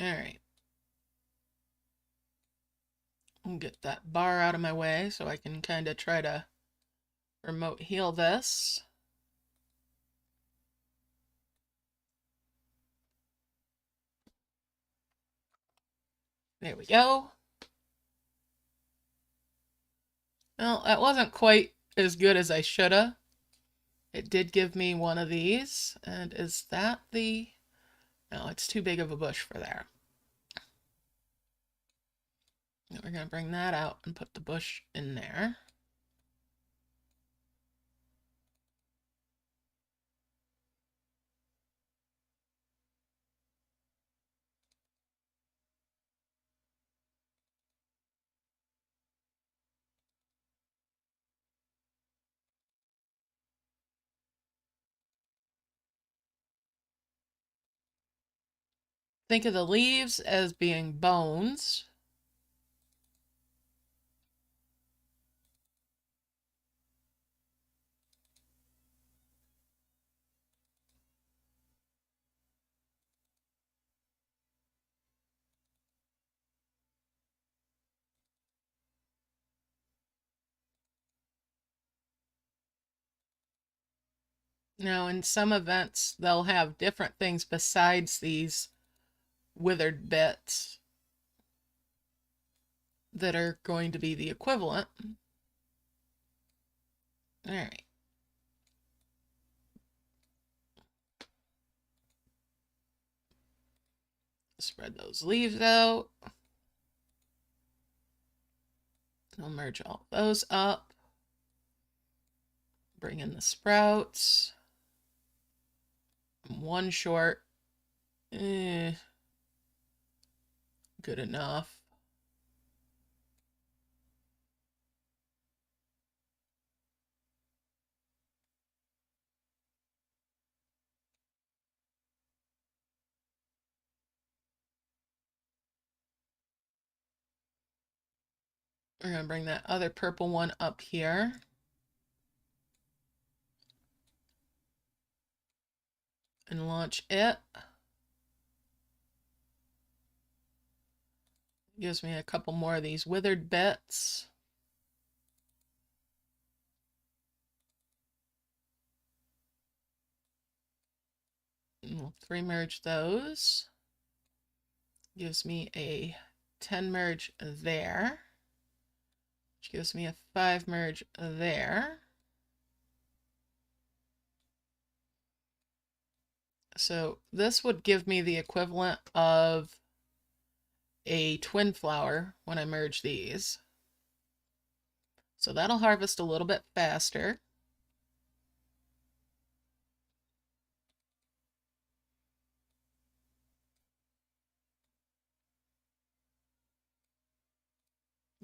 Alright. I'll get that bar out of my way so I can kind of try to remote heal this. There we go. Well, that wasn't quite as good as I shoulda. It did give me one of these. And is that the... No, it's too big of a bush for there. Now we're going to bring that out and put the bush in there. Think of the leaves as being bones. Now, in some events, they'll have different things besides these withered bits that are going to be the equivalent. All right. Spread those leaves out. I'll merge all those up. Bring in the sprouts. One short. Good enough. We're going to bring that other purple one up here. And launch it. Gives me a couple more of these withered bits. And we'll 3 merge those. Gives me a 10 merge there. Which gives me a 5 merge there. So this would give me the equivalent of a twin flower when I merge these. So that'll harvest a little bit faster.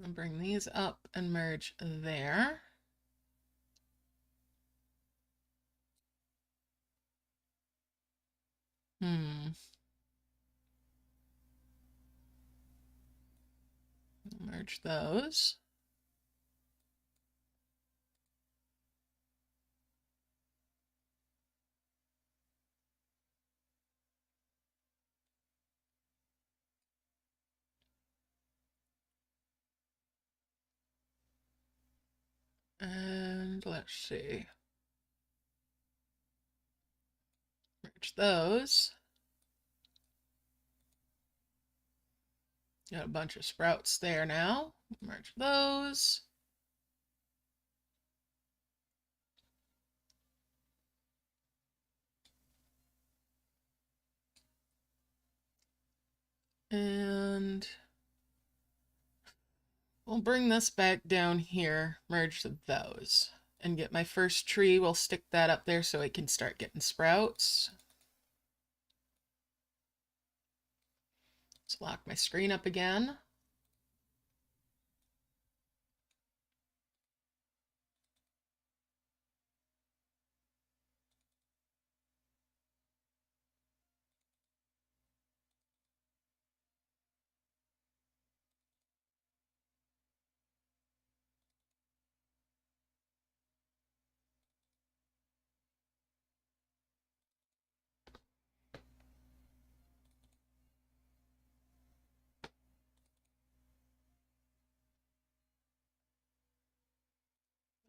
I'll bring these up and merge there. Merge those. And let's see. Merge those. Got a bunch of sprouts there now. Merge those. And we'll bring this back down here, merge those, and get my first tree. We'll stick that up there so it can start getting sprouts. Let's lock my screen up again.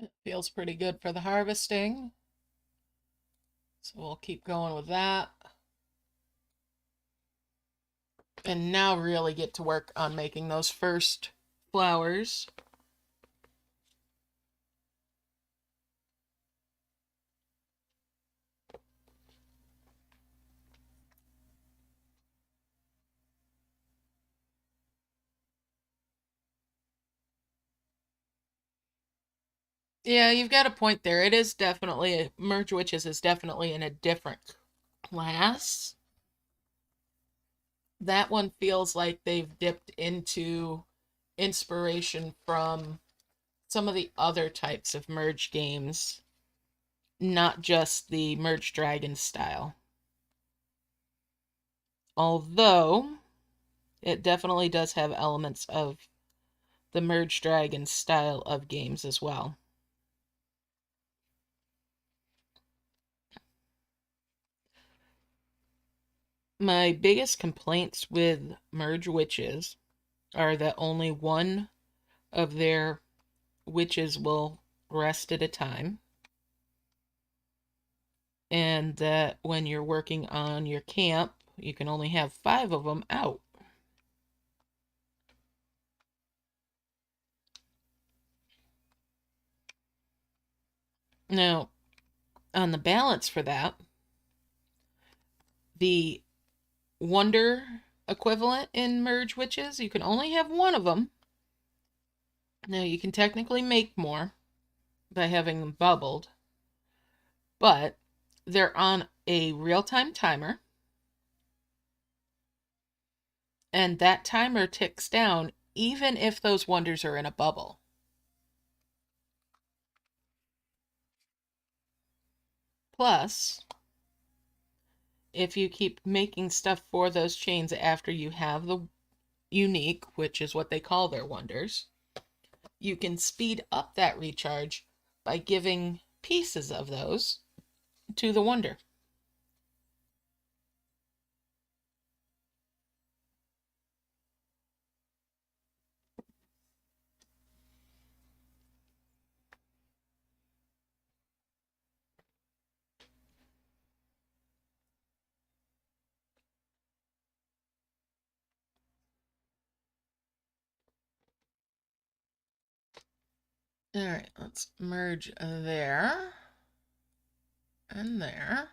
It feels pretty good for the harvesting. So we'll keep going with that. And now really get to work on making those first flowers. Yeah, you've got a point there. It is definitely, Merge Witches is definitely in a different class. That one feels like they've dipped into inspiration from some of the other types of merge games, not just the Merge Dragon style. Although, it definitely does have elements of the Merge Dragon style of games as well. My biggest complaints with Merge Witches are that only one of their witches will rest at a time, and that when you're working on your camp, you can only have 5 of them out. Now, on the balance for that, the Wonder equivalent in Merge Witches, you can only have 1 of them. Now, you can technically make more by having them bubbled, but they're on a real-time timer, and that timer ticks down even if those wonders are in a bubble. Plus, if you keep making stuff for those chains after you have the unique, which is what they call their wonders, you can speed up that recharge by giving pieces of those to the wonder. All right, let's merge there and there.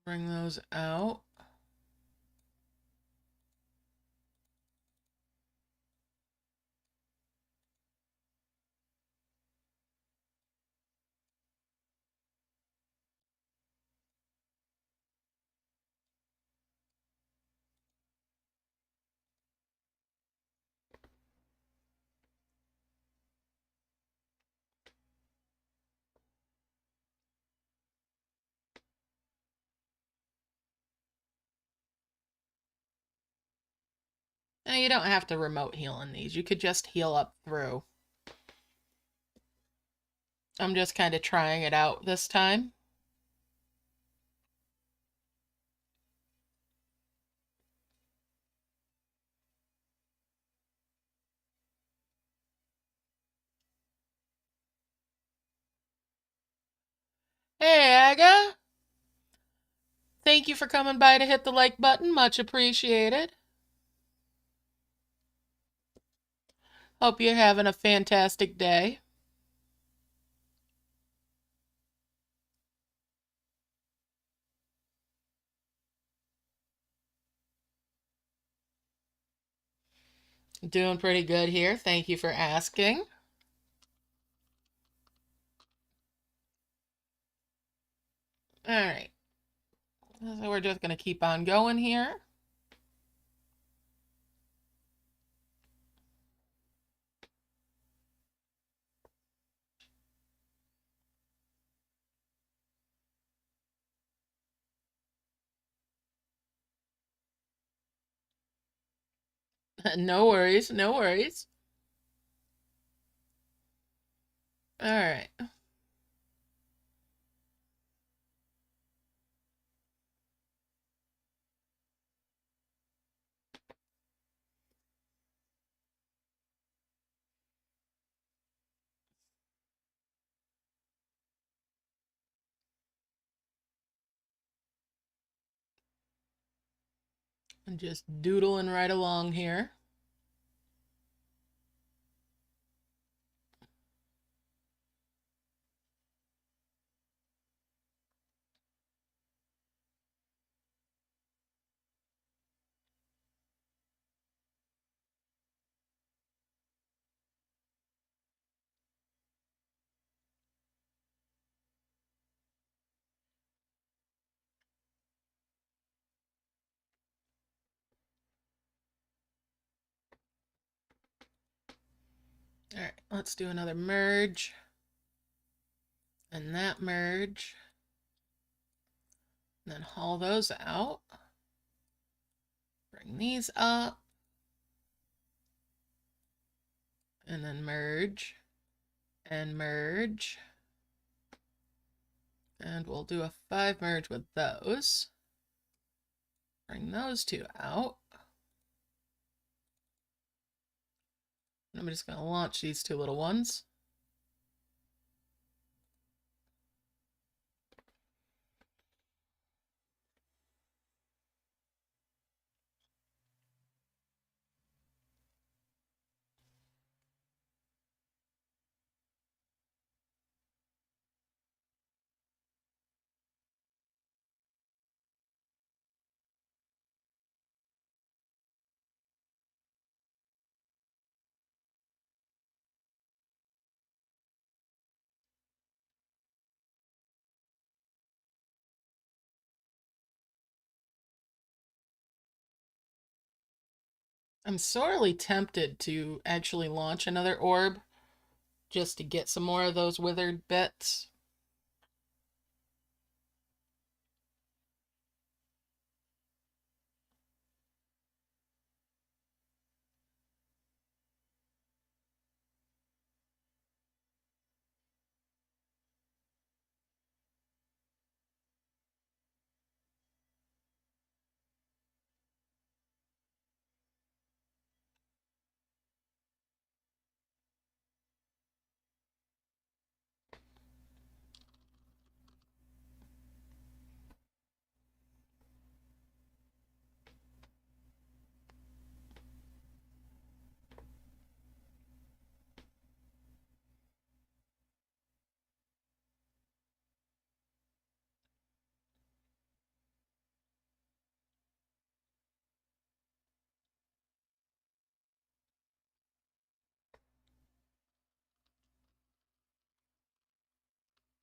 Bring those out. Now, you don't have to remote heal in these. You could just heal up through. I'm just kind of trying it out this time. Hey, Aga! Thank you for coming by to hit the like button. Much appreciated. Hope you're having a fantastic day. Doing pretty good here. Thank you for asking. All right. So we're just going to keep on going here. No worries, no worries. All right. I'm just doodling right along here. All right, let's do another merge. And that merge. And then haul those out. Bring these up. And then merge. And merge. And we'll do a 5 merge with those. Bring those two out. And I'm just going to launch these two little ones. I'm sorely tempted to actually launch another orb just to get some more of those withered bits.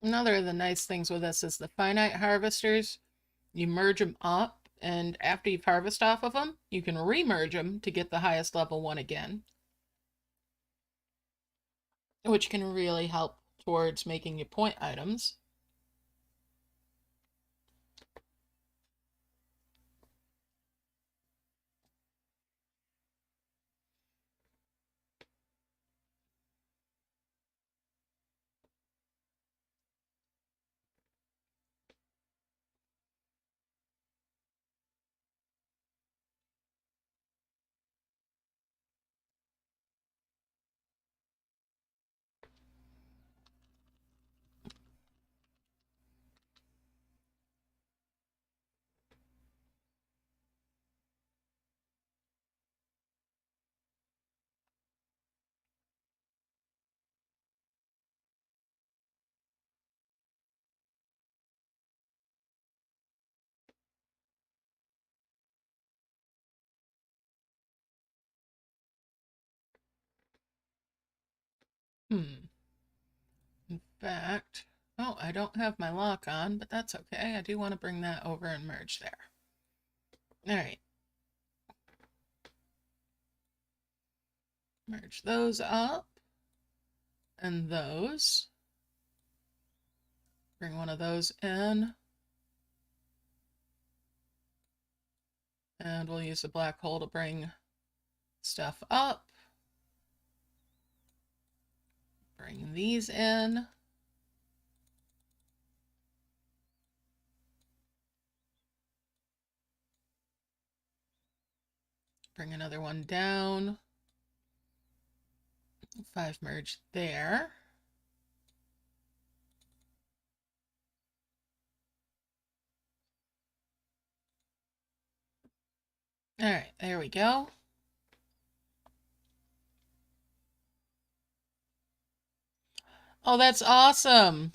Another of the nice things with this is the finite harvesters. You merge them up, and after you've harvested off of them, you can remerge them to get the highest level one again, which can really help towards making your point items. In fact, oh, I don't have my lock on, but that's okay. I do want to bring that over and merge there. All right. Merge those up. And those. Bring one of those in. And we'll use the black hole to bring stuff up. Bring these in. Bring another one down. 5 merge there. All right, there we go. Oh, that's awesome.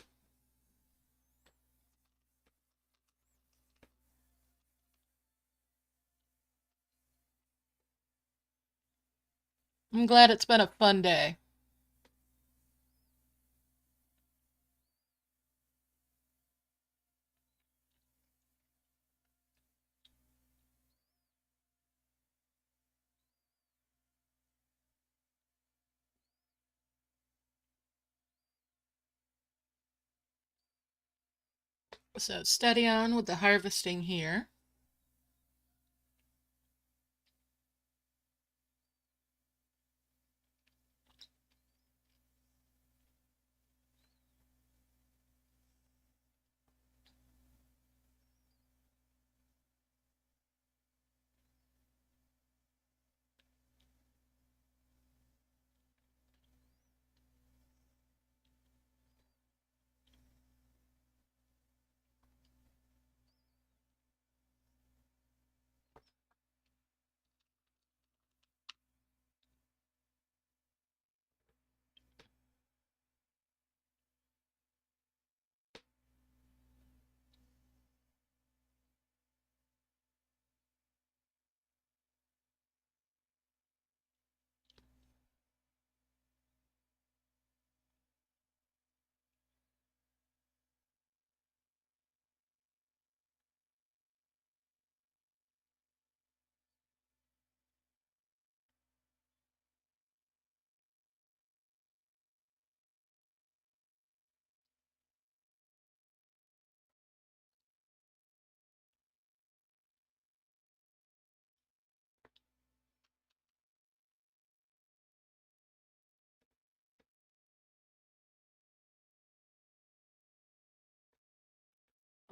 I'm glad it's been a fun day. So steady on with the harvesting here.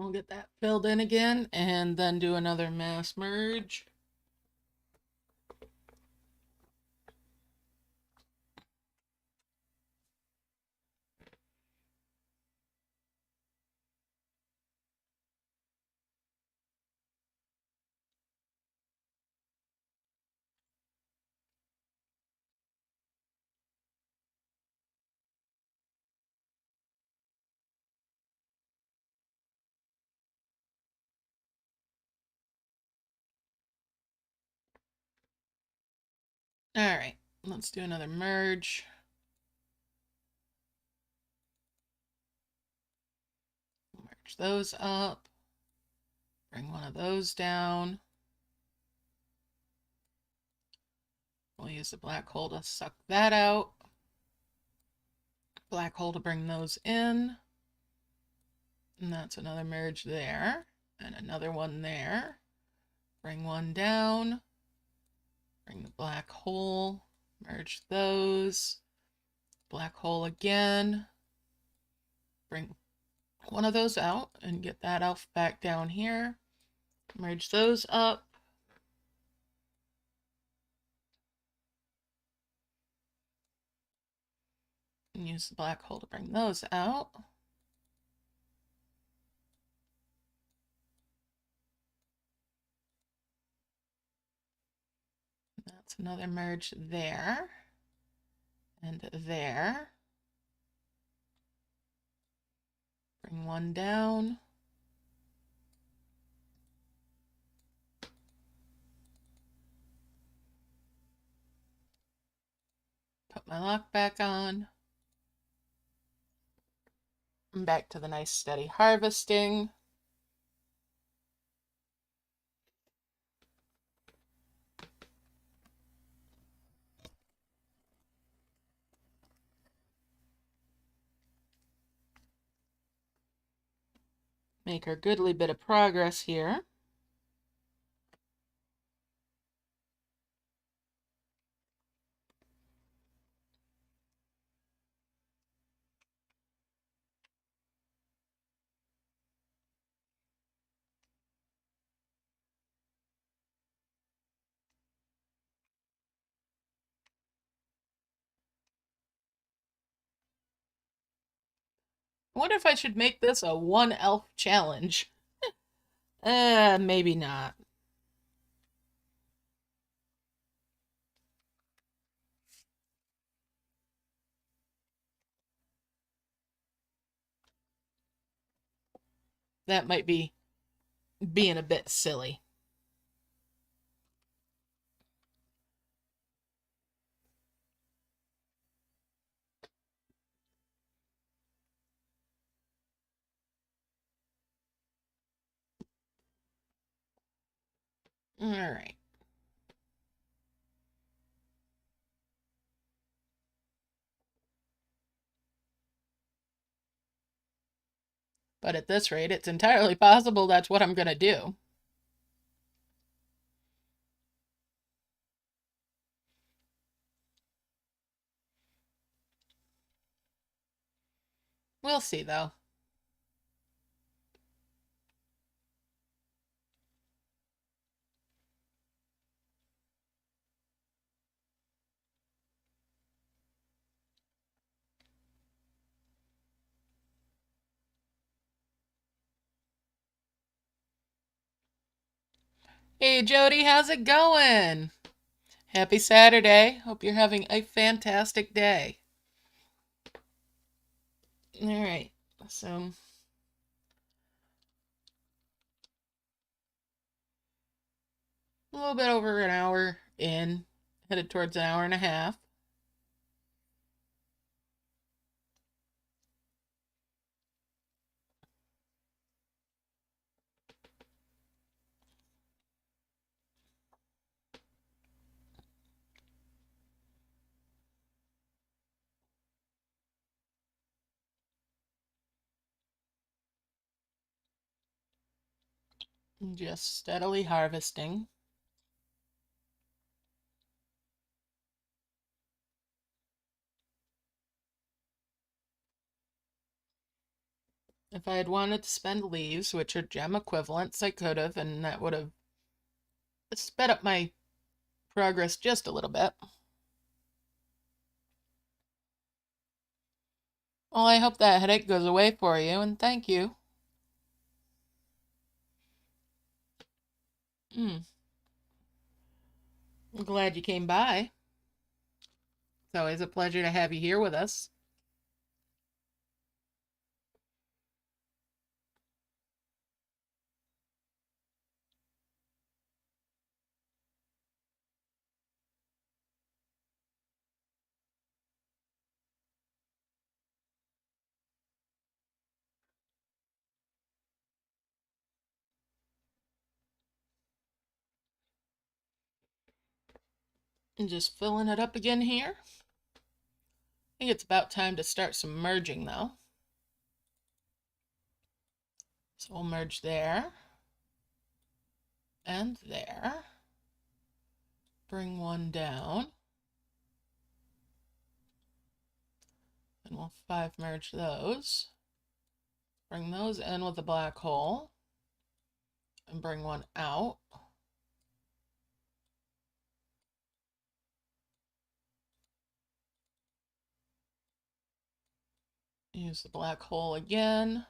I'll get that filled in again and then do another mass merge. All right, let's do another merge. Merge those up. Bring one of those down. We'll use the black hole to suck that out. Black hole to bring those in. And that's another merge there. And another one there. Bring one down. Bring the black hole. Merge those. Black hole again. Bring one of those out and get that elf back down here. Merge those up. And use the black hole to bring those out. That's another merge there. And there. Bring one down. Put my lock back on. And back to the nice steady harvesting. Make our goodly bit of progress here. I wonder if I should make this a one elf challenge. Maybe not. That might be being a bit silly. All right. But at this rate, it's entirely possible that's what I'm going to do. We'll see, though. Hey, Jody, how's it going? Happy Saturday. Hope you're having a fantastic day. All right, so a little bit over an hour in, headed towards an hour and a half. Just steadily harvesting. If I had wanted to spend leaves, which are gem equivalents, I could have, and that would have sped up my progress just a little bit. Well, I hope that headache goes away for you, and thank you. I'm glad you came by. It's always a pleasure to have you here with us. And just filling it up again here. I think it's about time to start some merging though. So we'll merge there. And there. Bring one down. And we'll 5 merge those. Bring those in with the black hole. And bring one out. Use the black hole again.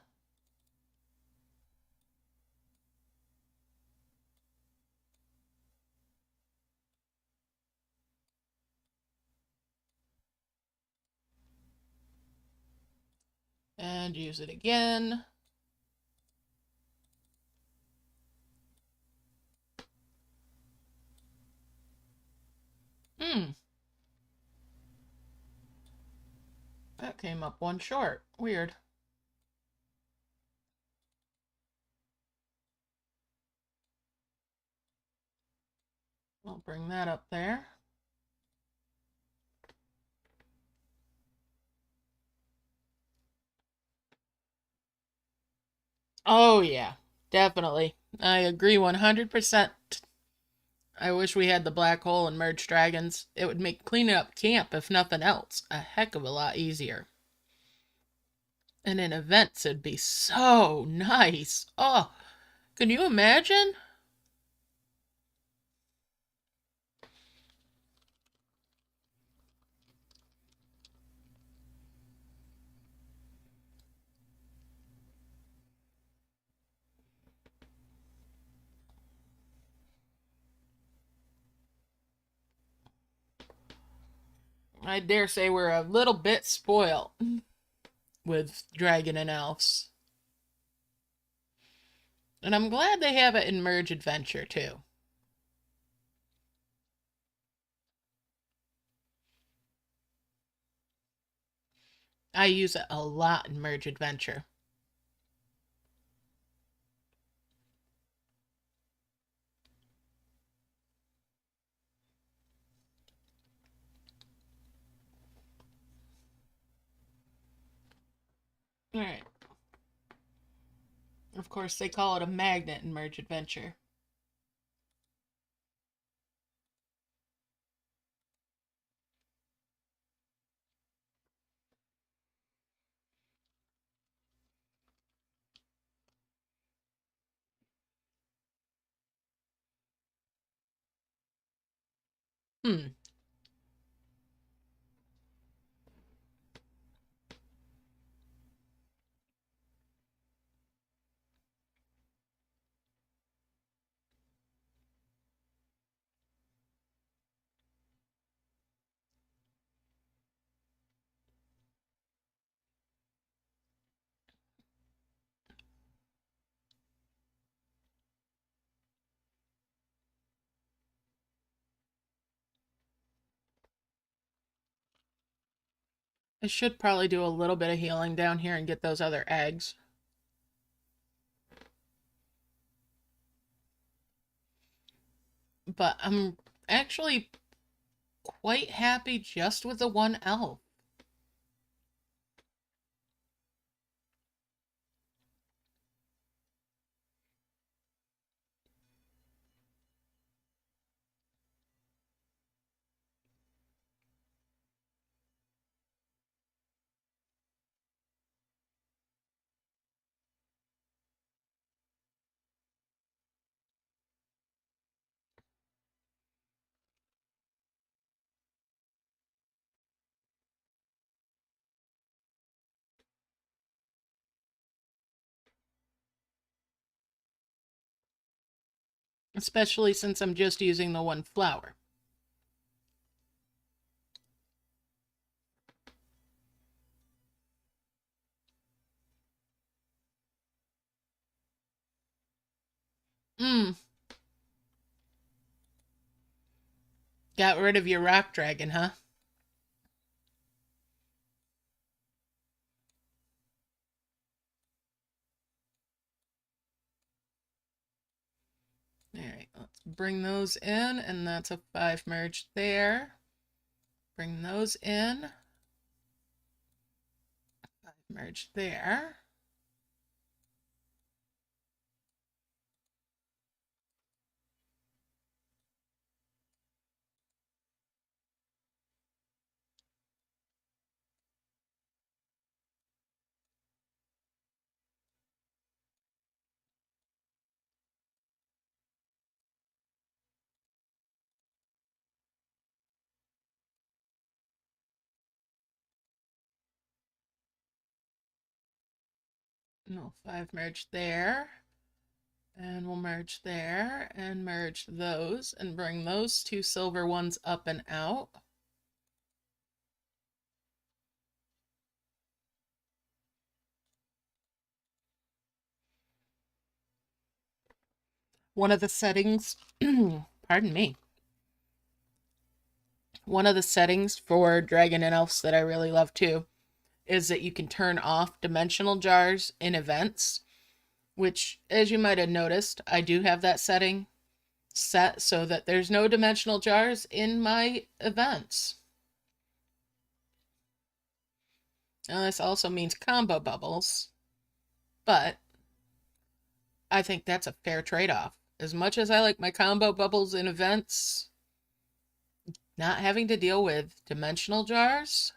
And use it again. That came up one short. Weird. I'll bring that up there. Oh yeah, definitely. I agree 100%. I wish we had the black hole and merged dragons. It would make cleaning up camp, if nothing else, a heck of a lot easier. And in events, it'd be so nice. Oh, can you imagine? I dare say we're a little bit spoiled with dragon and elves. And I'm glad they have it in Merge Adventure, too. I use it a lot in Merge Adventure. Alright. Of course, they call it a magnet in Merge Adventure. I should probably do a little bit of healing down here and get those other eggs. But I'm actually quite happy just with the one elf. Especially since I'm just using the one flower. Got rid of your rock dragon, huh? Alright, let's bring those in, and that's a 5 merge there. Bring those in. 5 merge there. No, 5 merge there. And we'll merge there and merge those and bring those 2 silver ones up and out. One of the settings, pardon me, one of the settings for Dragon and Elves that I really love too is that you can turn off dimensional jars in events, which, as you might have noticed, I do have that setting set so that there's no dimensional jars in my events. Now, this also means combo bubbles, but I think that's a fair trade-off. As much as I like my combo bubbles in events, not having to deal with dimensional jars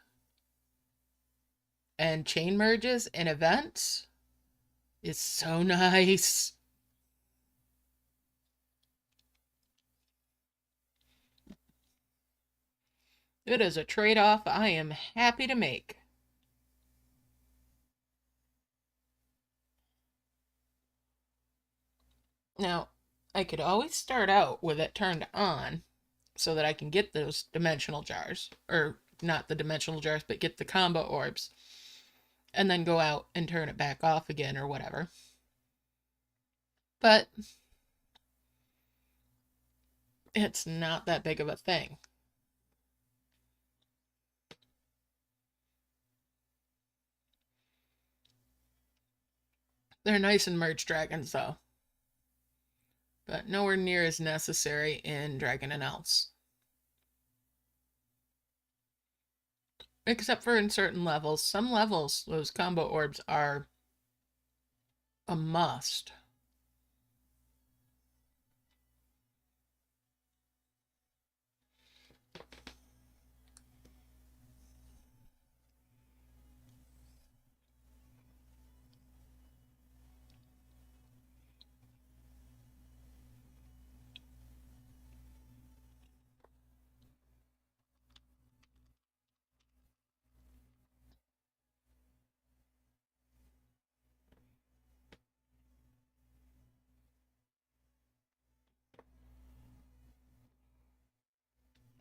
and chain merges in events is so nice. It is a trade-off I am happy to make. Now, I could always start out with it turned on so that I can get those dimensional jars, or not the dimensional jars, but get the combo orbs, and then go out and turn it back off again or whatever. But it's not that big of a thing. They're nice in merge dragons, though, but nowhere near as necessary in Dragon and Elves. Except for in certain levels. Some levels, those combo orbs are a must.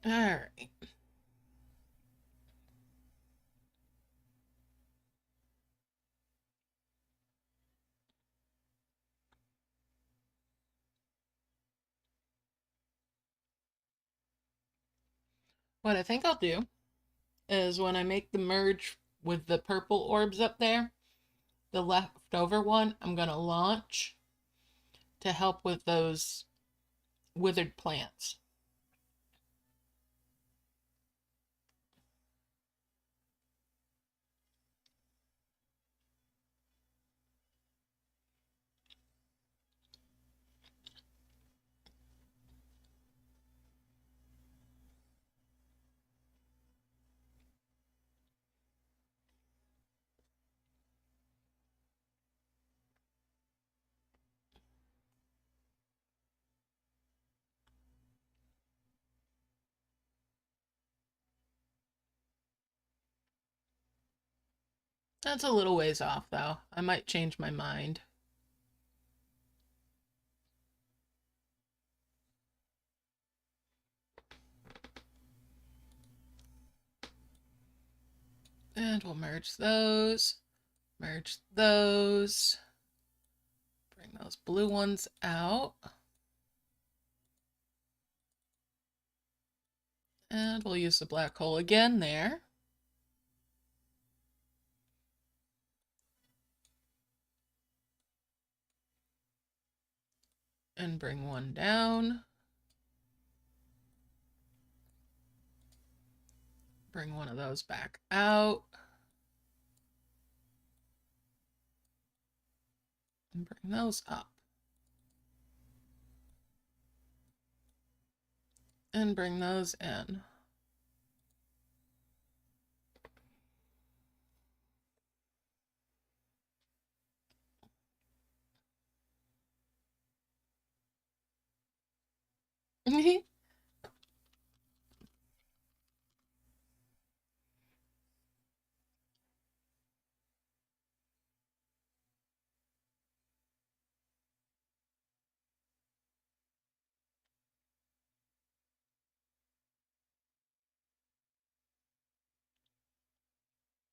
Alright. What I think I'll do is when I make the merge with the purple orbs up there, the leftover one I'm going to launch to help with those withered plants. That's a little ways off, though. I might change my mind. And we'll merge those. Merge those. Bring those blue ones out. And we'll use the black hole again there. And bring one down. Bring one of those back out. And bring those up. And bring those in.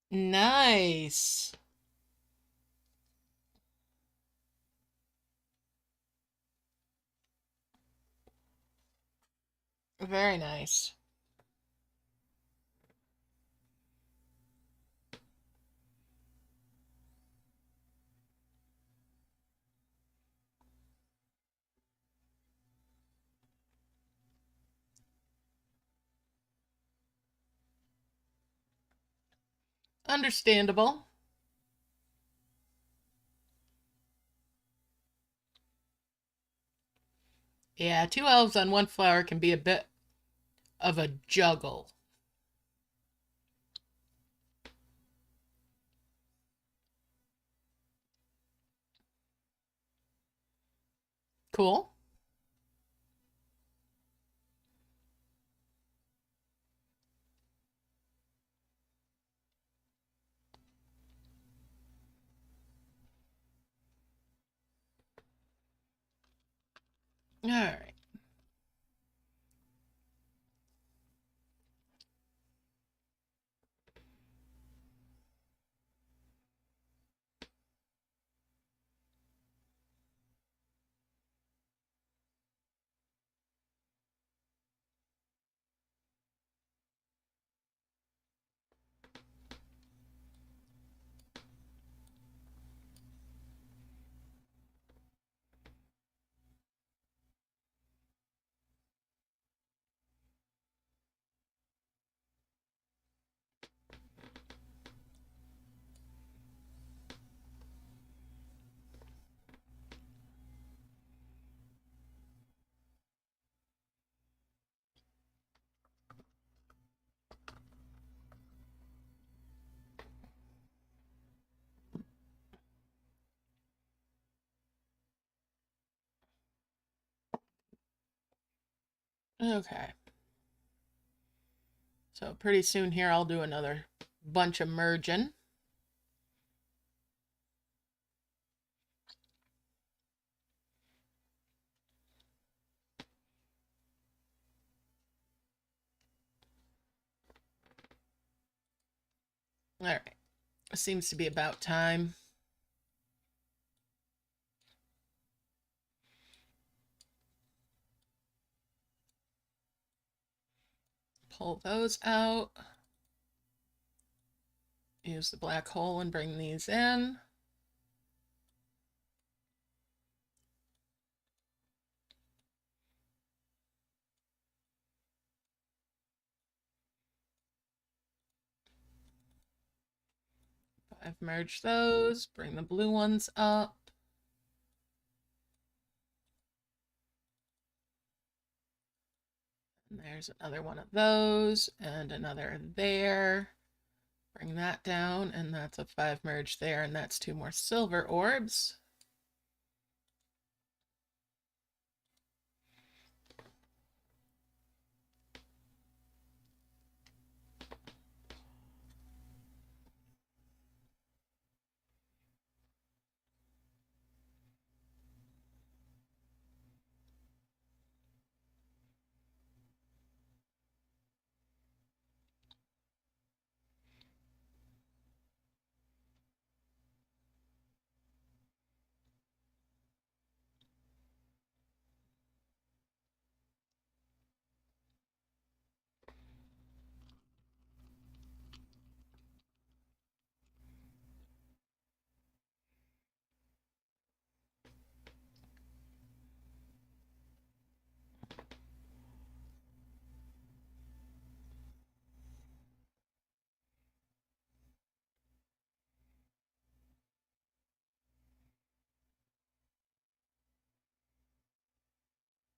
Nice. Very nice. Understandable. Yeah, 2 elves on 1 flower can be a bit of a juggle. Cool. All right. Okay. So pretty soon here I'll do another bunch of merging. All right. Seems to be about time. Pull those out. Use the black hole and bring these in. I've merged those. Bring the blue ones up. And there's another one of those and another there. Bring that down, and that's a 5 merge there, and that's 2 more silver orbs.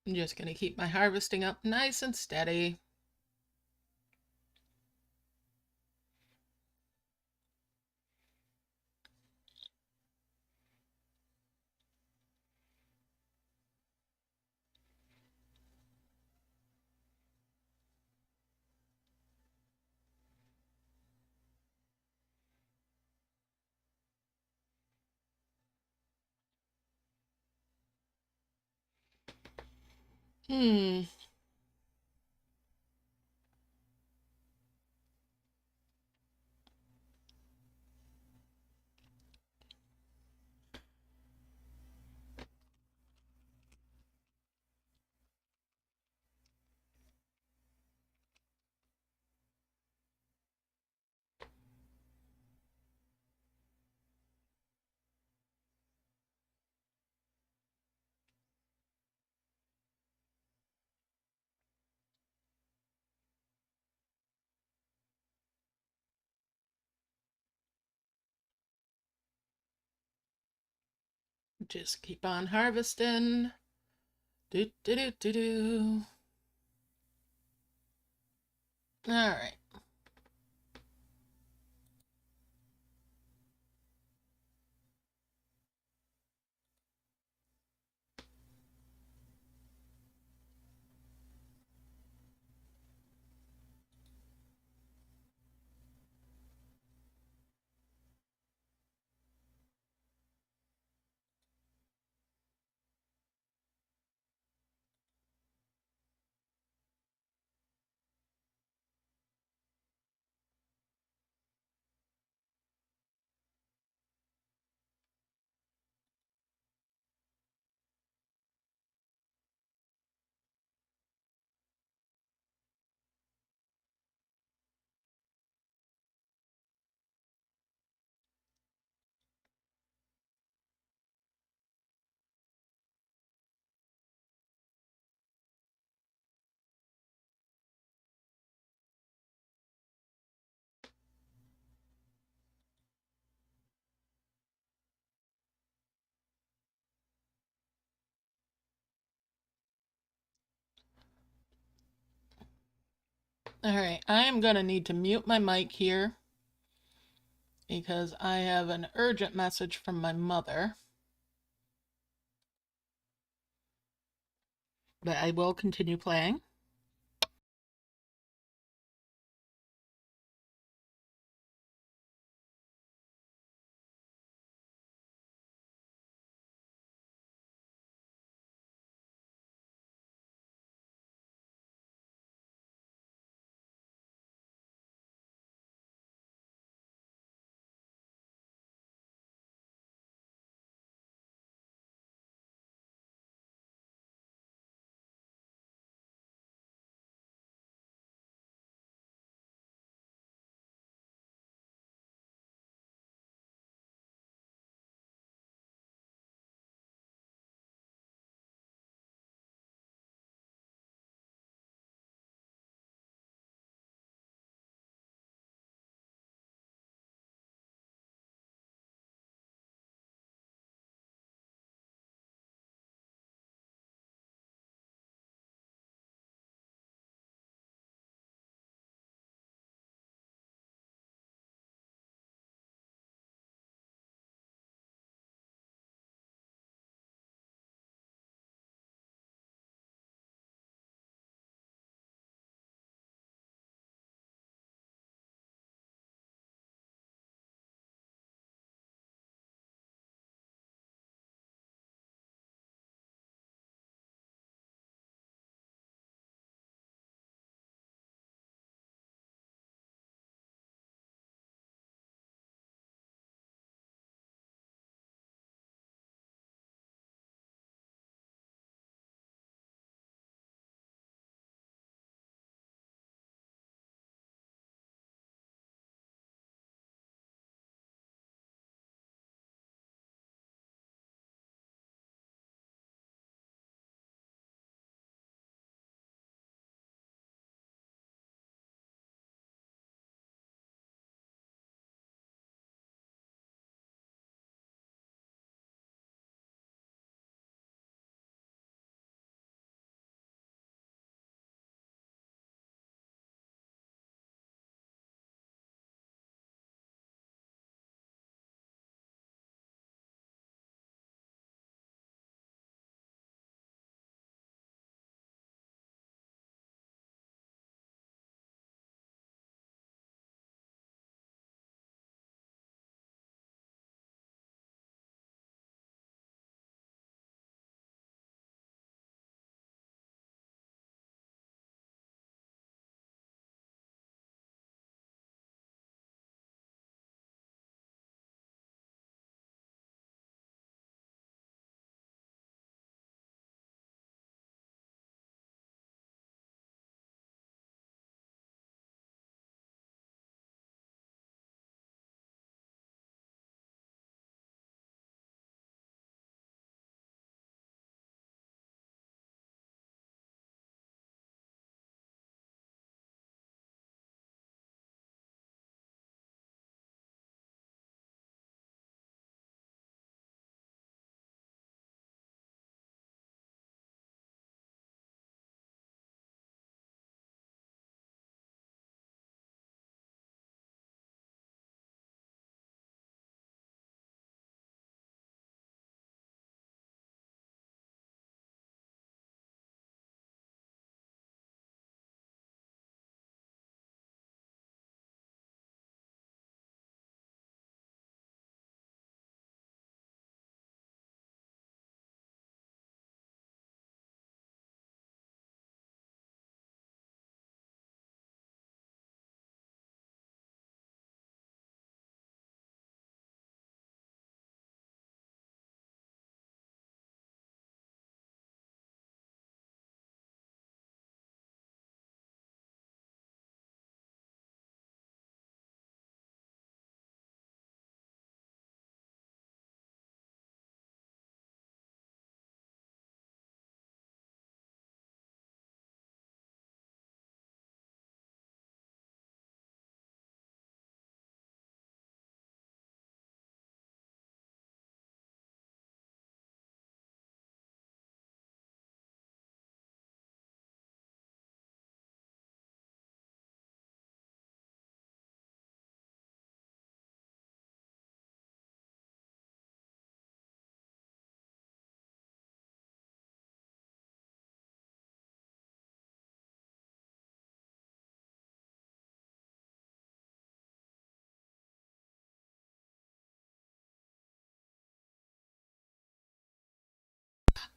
I'm just going to keep my harvesting up nice and steady. Hmm. Just keep on harvesting. Do do do do do. All right. All right. I am going to need to mute my mic here because I have an urgent message from my mother. But I will continue playing.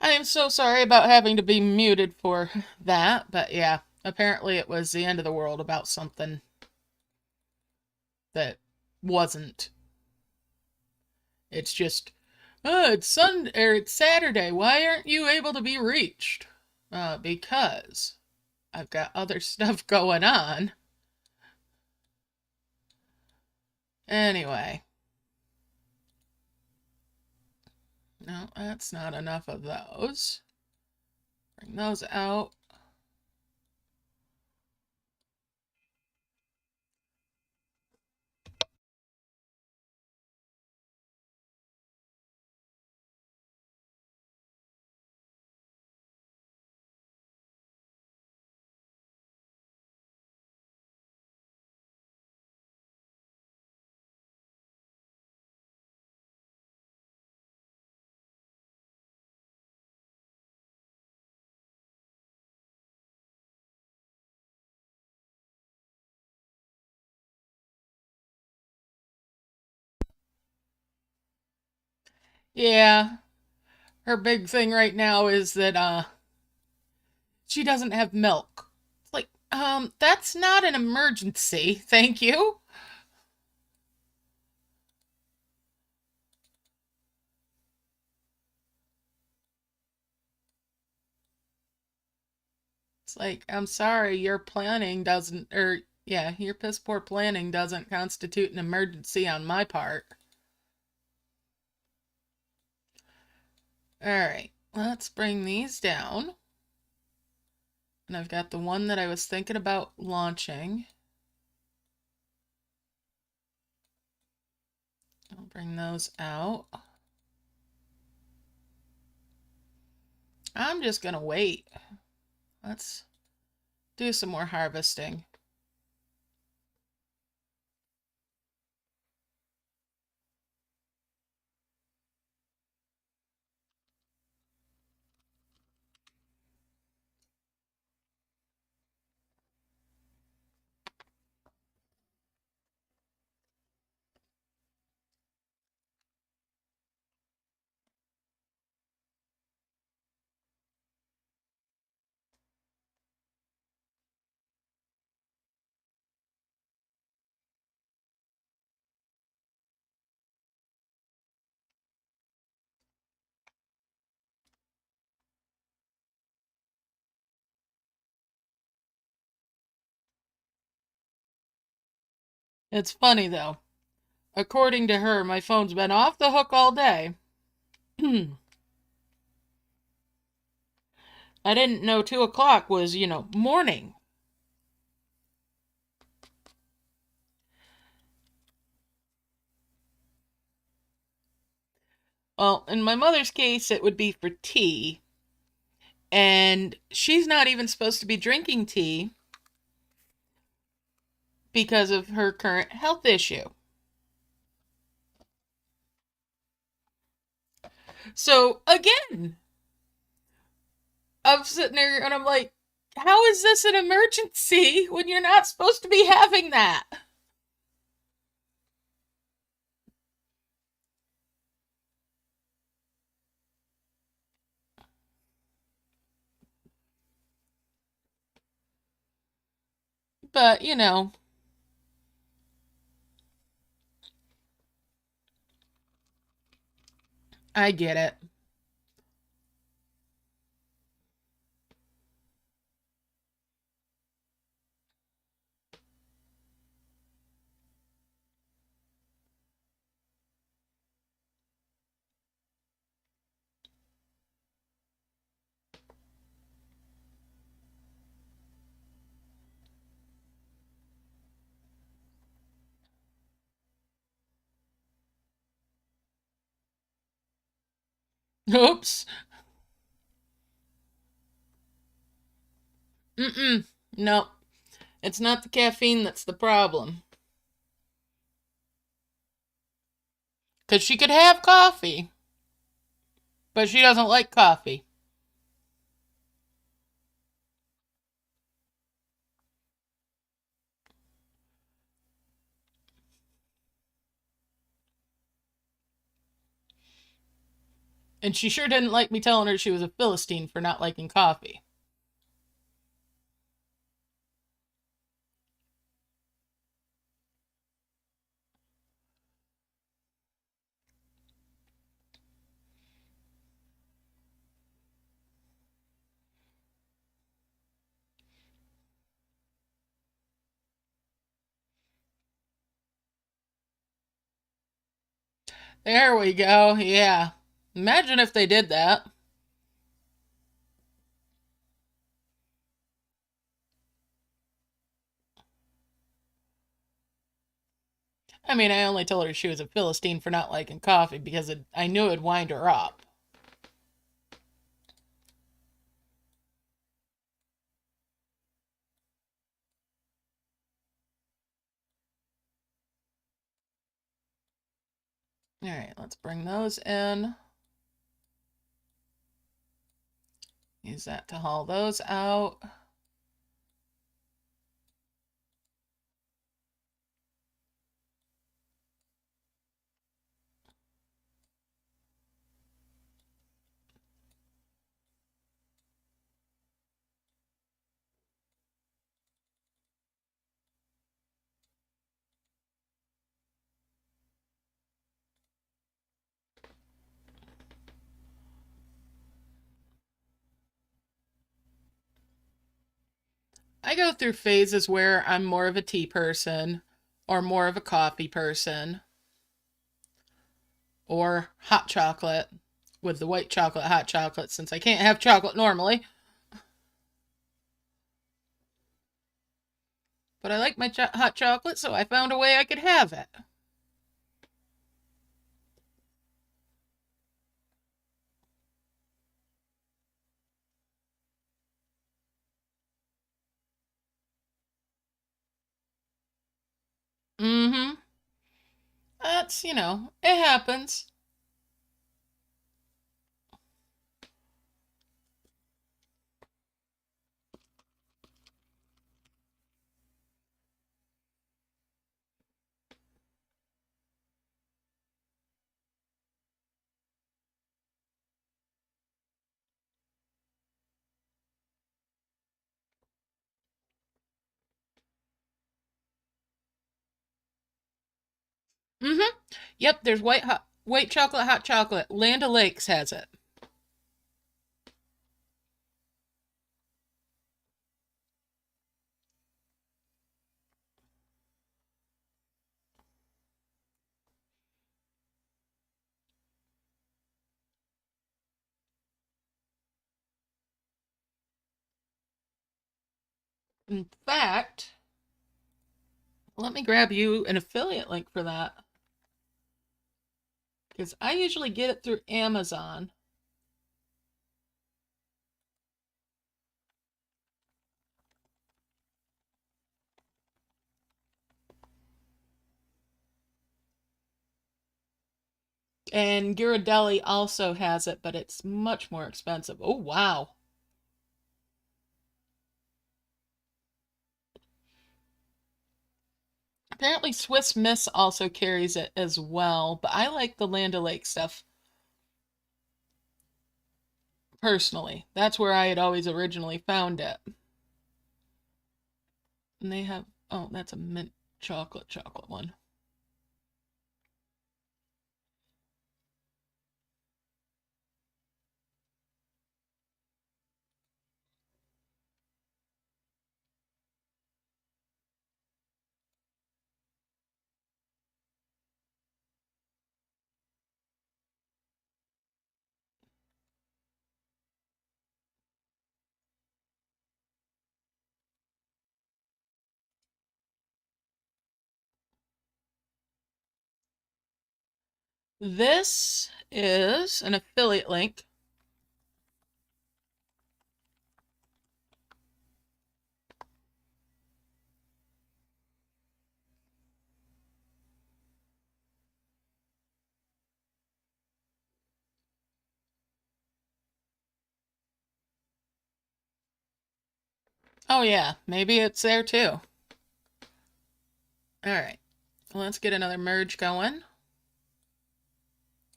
I am so sorry about having to be muted for that, but yeah, apparently it was the end of the world about something that wasn't. It's just, oh, it's Sunday or it's Saturday. Why aren't you able to be reached? Because I've got other stuff going on. Anyway, no, that's not enough of those. Bring those out. Yeah, her big thing right now is that she doesn't have milk. It's like, that's not an emergency, thank you. It's like, I'm sorry, your planning doesn't, or yeah, your piss poor planning doesn't constitute an emergency on my part. Alright, let's bring these down. And I've got the one that I was thinking about launching. I'll bring those out. I'm just gonna wait. Let's do some more harvesting. It's funny though. According to her, my phone's been off the hook all day. I didn't know 2 o'clock was, morning. Well, in my mother's case, it would be for tea. And she's not even supposed to be drinking tea because of her current health issue. So, again, I'm sitting there and I'm like, how is this an emergency when you're not supposed to be having that? But, I get it. Oops. Mm-mm. No, it's not the caffeine that's the problem. Because she could have coffee, but she doesn't like coffee. And she sure didn't like me telling her she was a Philistine for not liking coffee. There we go. Yeah. Imagine if they did that. I mean, I only told her she was a Philistine for not liking coffee because I knew it'd wind her up. All right, let's bring those in. Use that to haul those out. I go through phases where I'm more of a tea person or more of a coffee person or hot chocolate with the white chocolate hot chocolate since I can't have chocolate normally. But I like my hot chocolate, so I found a way I could have it. Mm-hmm. That's, it happens. Mm-hmm. Yep, there's white chocolate, hot chocolate. Land O'Lakes has it. In fact, let me grab you an affiliate link for that. Because I usually get it through Amazon. And Ghirardelli also has it, but it's much more expensive. Oh, wow. Apparently Swiss Miss also carries it as well, but I like the Land O'Lakes stuff personally. That's where I had always originally found it. And they have, oh, that's a mint chocolate one. This is an affiliate link. Oh, yeah, maybe it's there too. All right, let's get another merge going.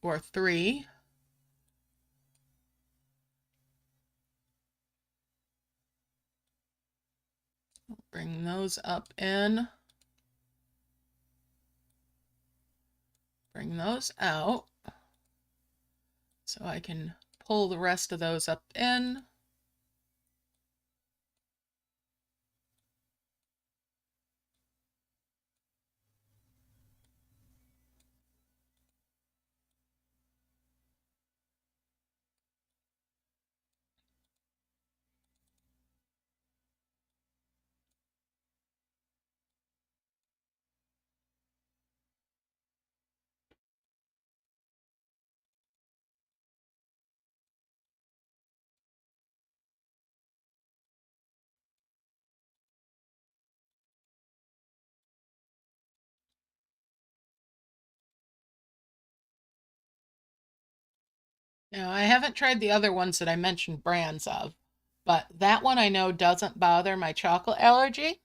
Or three. Bring those up in. Bring those out. So I can pull the rest of those up in. Now, I haven't tried the other ones that I mentioned brands of, but that one I know doesn't bother my chocolate allergy.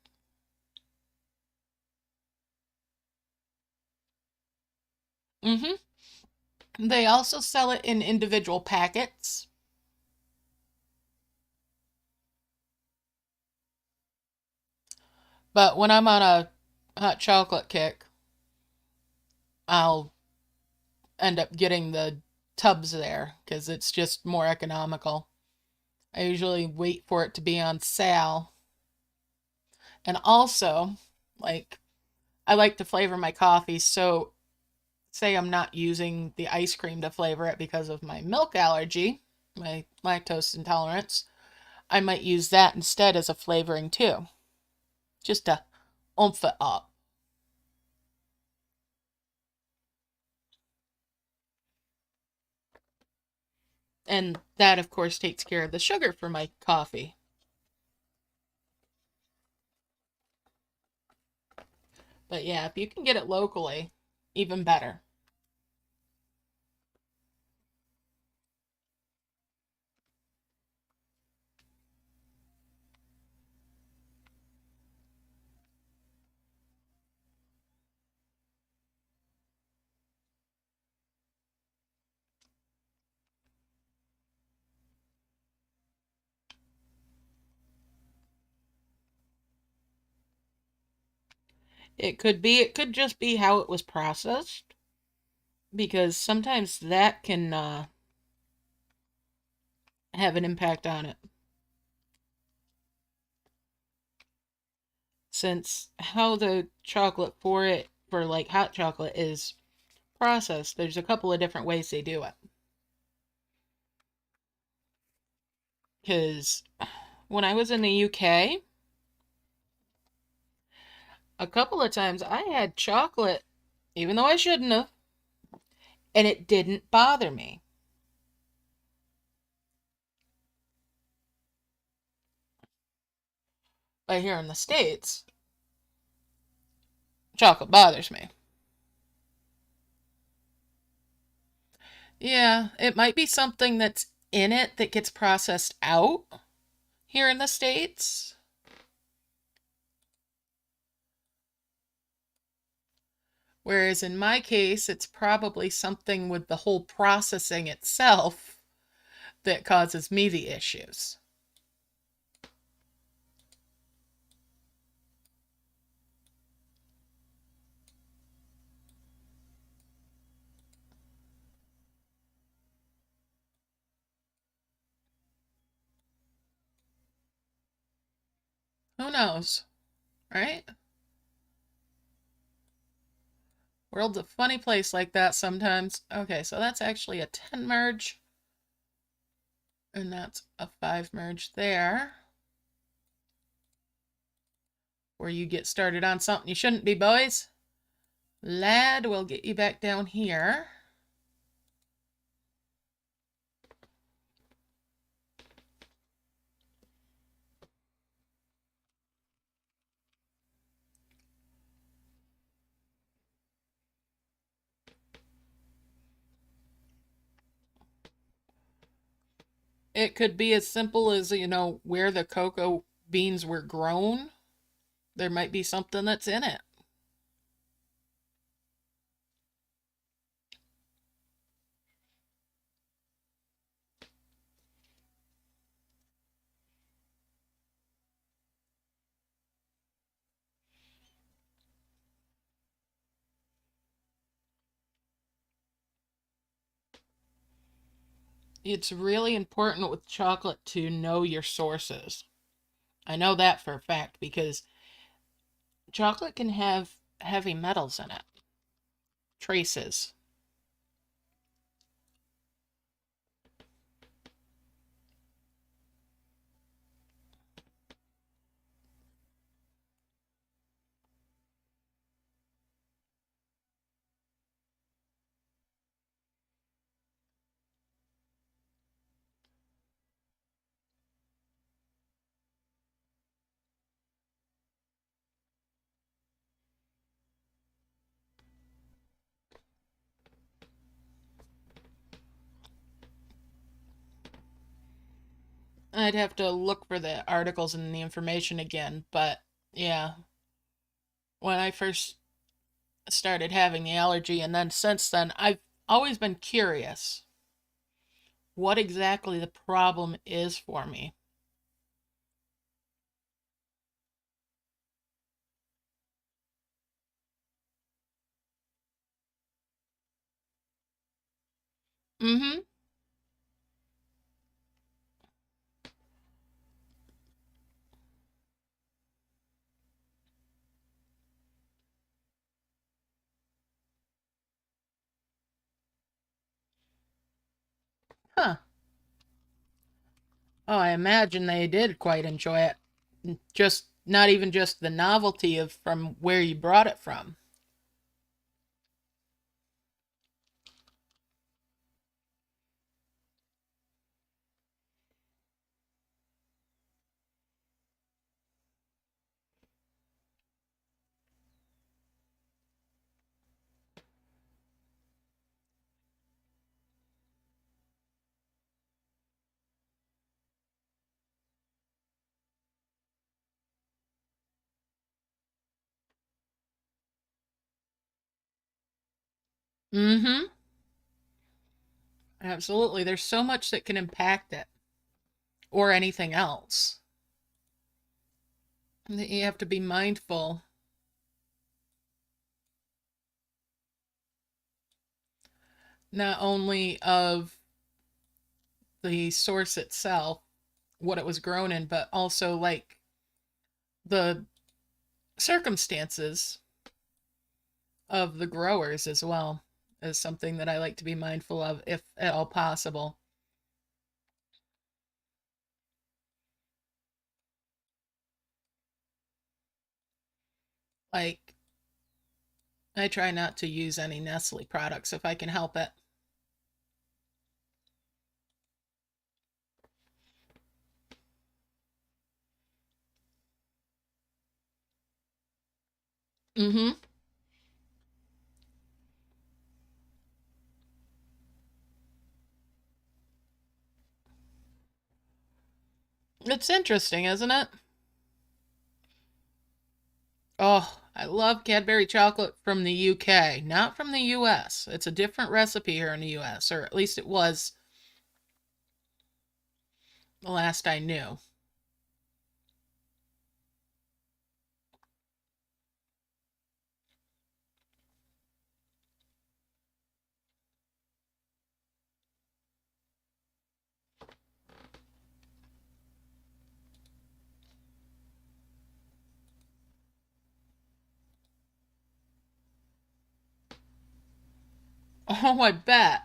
They also sell it in individual packets. But when I'm on a hot chocolate kick, I'll end up getting the tubs there because it's just more economical. I usually wait for it to be on sale. And also, like, I like to flavor my coffee, so say I'm not using the ice cream to flavor it because of my milk allergy, my lactose intolerance, I might use that instead as a flavoring too, just to oomph it up. And that, of course, takes care of the sugar for my coffee. But yeah, if you can get it locally, even better. It could just be how it was processed, because sometimes that can have an impact on it. Since how the chocolate for it, for like hot chocolate, is processed, there's a couple of different ways they do it. Because when I was in the UK, a couple of times I had chocolate, even though I shouldn't have, and it didn't bother me. But here in the States, chocolate bothers me. Yeah, it might be something that's in it that gets processed out here in the States. Whereas in my case, it's probably something with the whole processing itself that causes me the issues. Who knows, right? World's a funny place like that sometimes. Okay, so that's actually a 10 merge. And that's a 5 merge there. Where you get started on something you shouldn't be, boys. Lad, we'll get you back down here. It could be as simple as, where the cocoa beans were grown. There might be something that's in it. It's really important with chocolate to know your sources. I know that for a fact because chocolate can have heavy metals in it, traces. I'd have to look for the articles and the information again, but yeah, when I first started having the allergy, and then since then, I've always been curious what exactly the problem is for me. Mm-hmm. Huh. Oh, I imagine they did quite enjoy it. Just not even just the novelty of from where you brought it from. Mm-hmm. Absolutely. There's so much that can impact it or anything else that you have to be mindful not only of the source itself, what it was grown in, but also like the circumstances of the growers as well is something that I like to be mindful of if at all possible. Like I try not to use any Nestle products if I can help it. Mm-hmm. It's interesting, isn't it? Oh, I love Cadbury chocolate from the UK, not from the US. It's a different recipe here in the US, or at least it was the last I knew. Oh, I bet.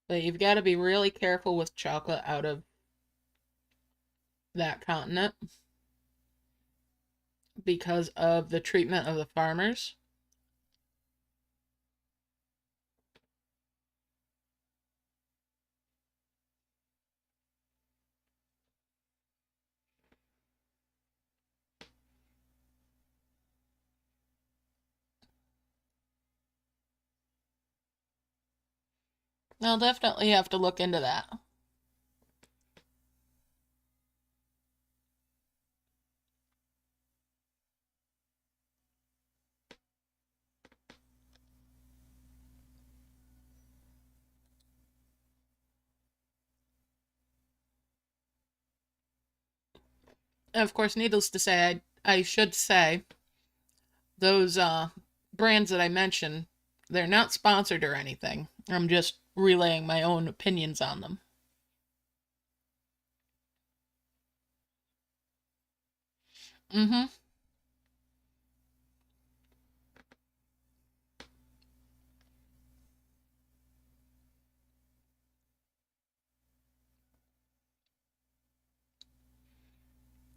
But you've got to be really careful with chocolate out of that continent because of the treatment of the farmers. I'll definitely have to look into that. Of course, needless to say, I should say those brands that I mentioned, they're not sponsored or anything. I'm just relaying my own opinions on them. Mm-hmm.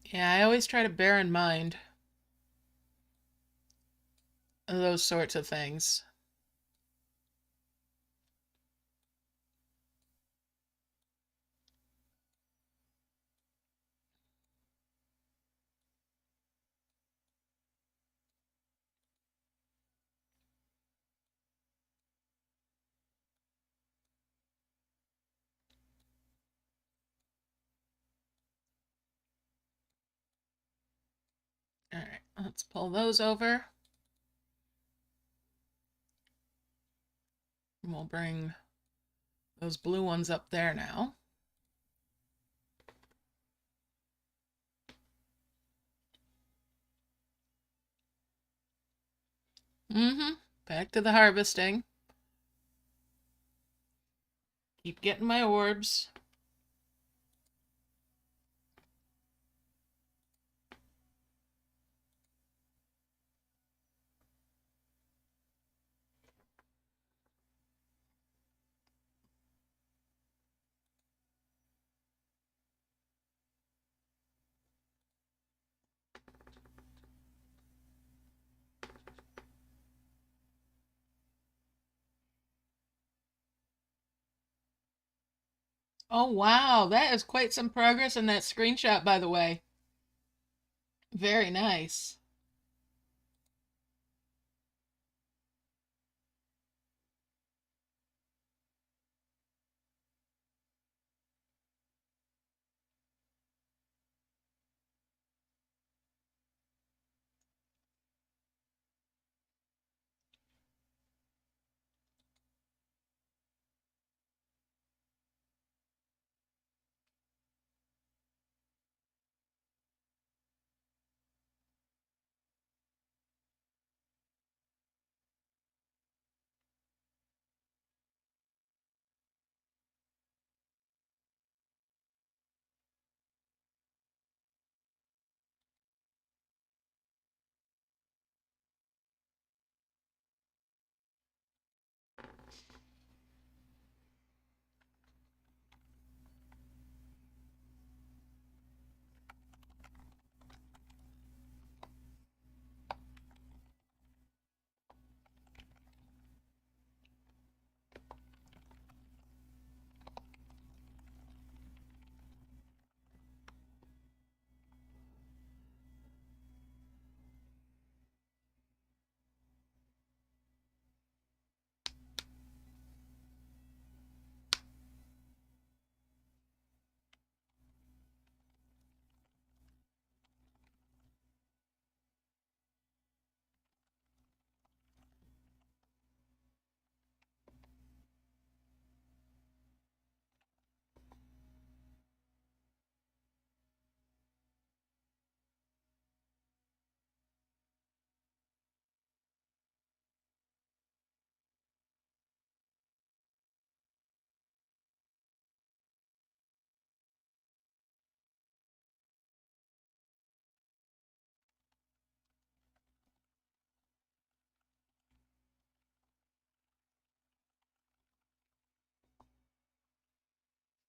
Yeah, I always try to bear in mind those sorts of things. All right, let's pull those over. And we'll bring those blue ones up there now. Mm-hmm. Back to the harvesting. Keep getting my orbs. Oh, wow. That is quite some progress in that screenshot, by the way. Very nice.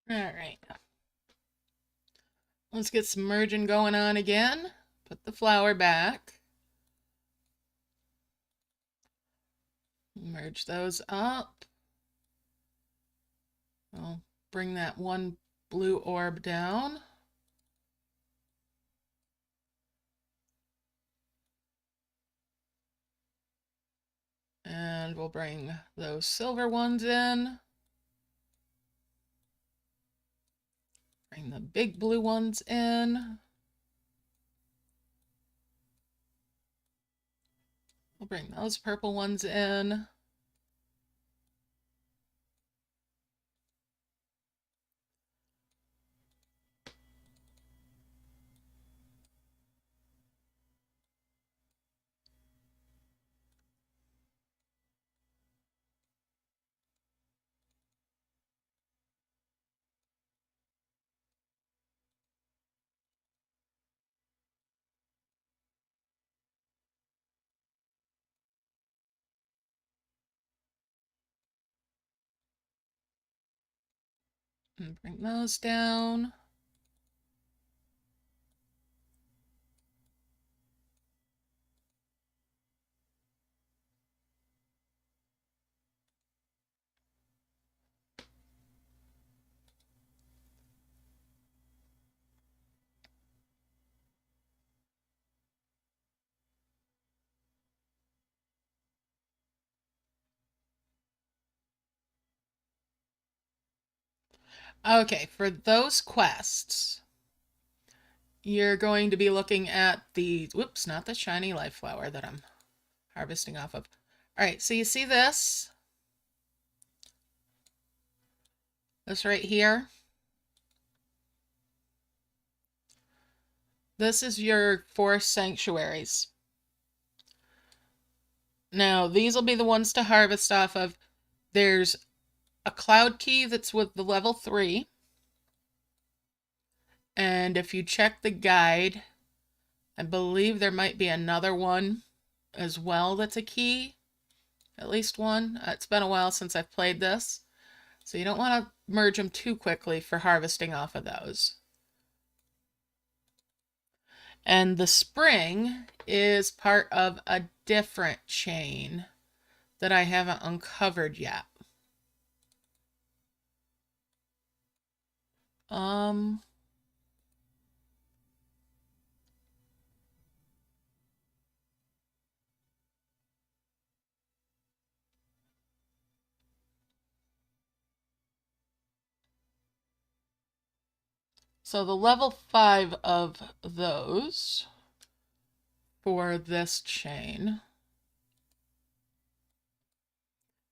All right. Let's get some merging going on again. Put the flower back. Merge those up. I'll bring that one blue orb down. And we'll bring those silver ones in. Bring the big blue ones in. We'll bring those purple ones in. And bring those down. Okay, for those quests, you're going to be looking at the, whoops, not the shiny life flower that I'm harvesting off of. All right, so you see this? This right here? This is your forest sanctuaries. Now, these will be the ones to harvest off of. There's a cloud key that's with the level 3. And if you check the guide, I believe there might be another one as well that's a key. At least one. It's been a while since I've played this. So you don't want to merge them too quickly for harvesting off of those. And the spring is part of a different chain that I haven't uncovered yet. So the level 5 of those for this chain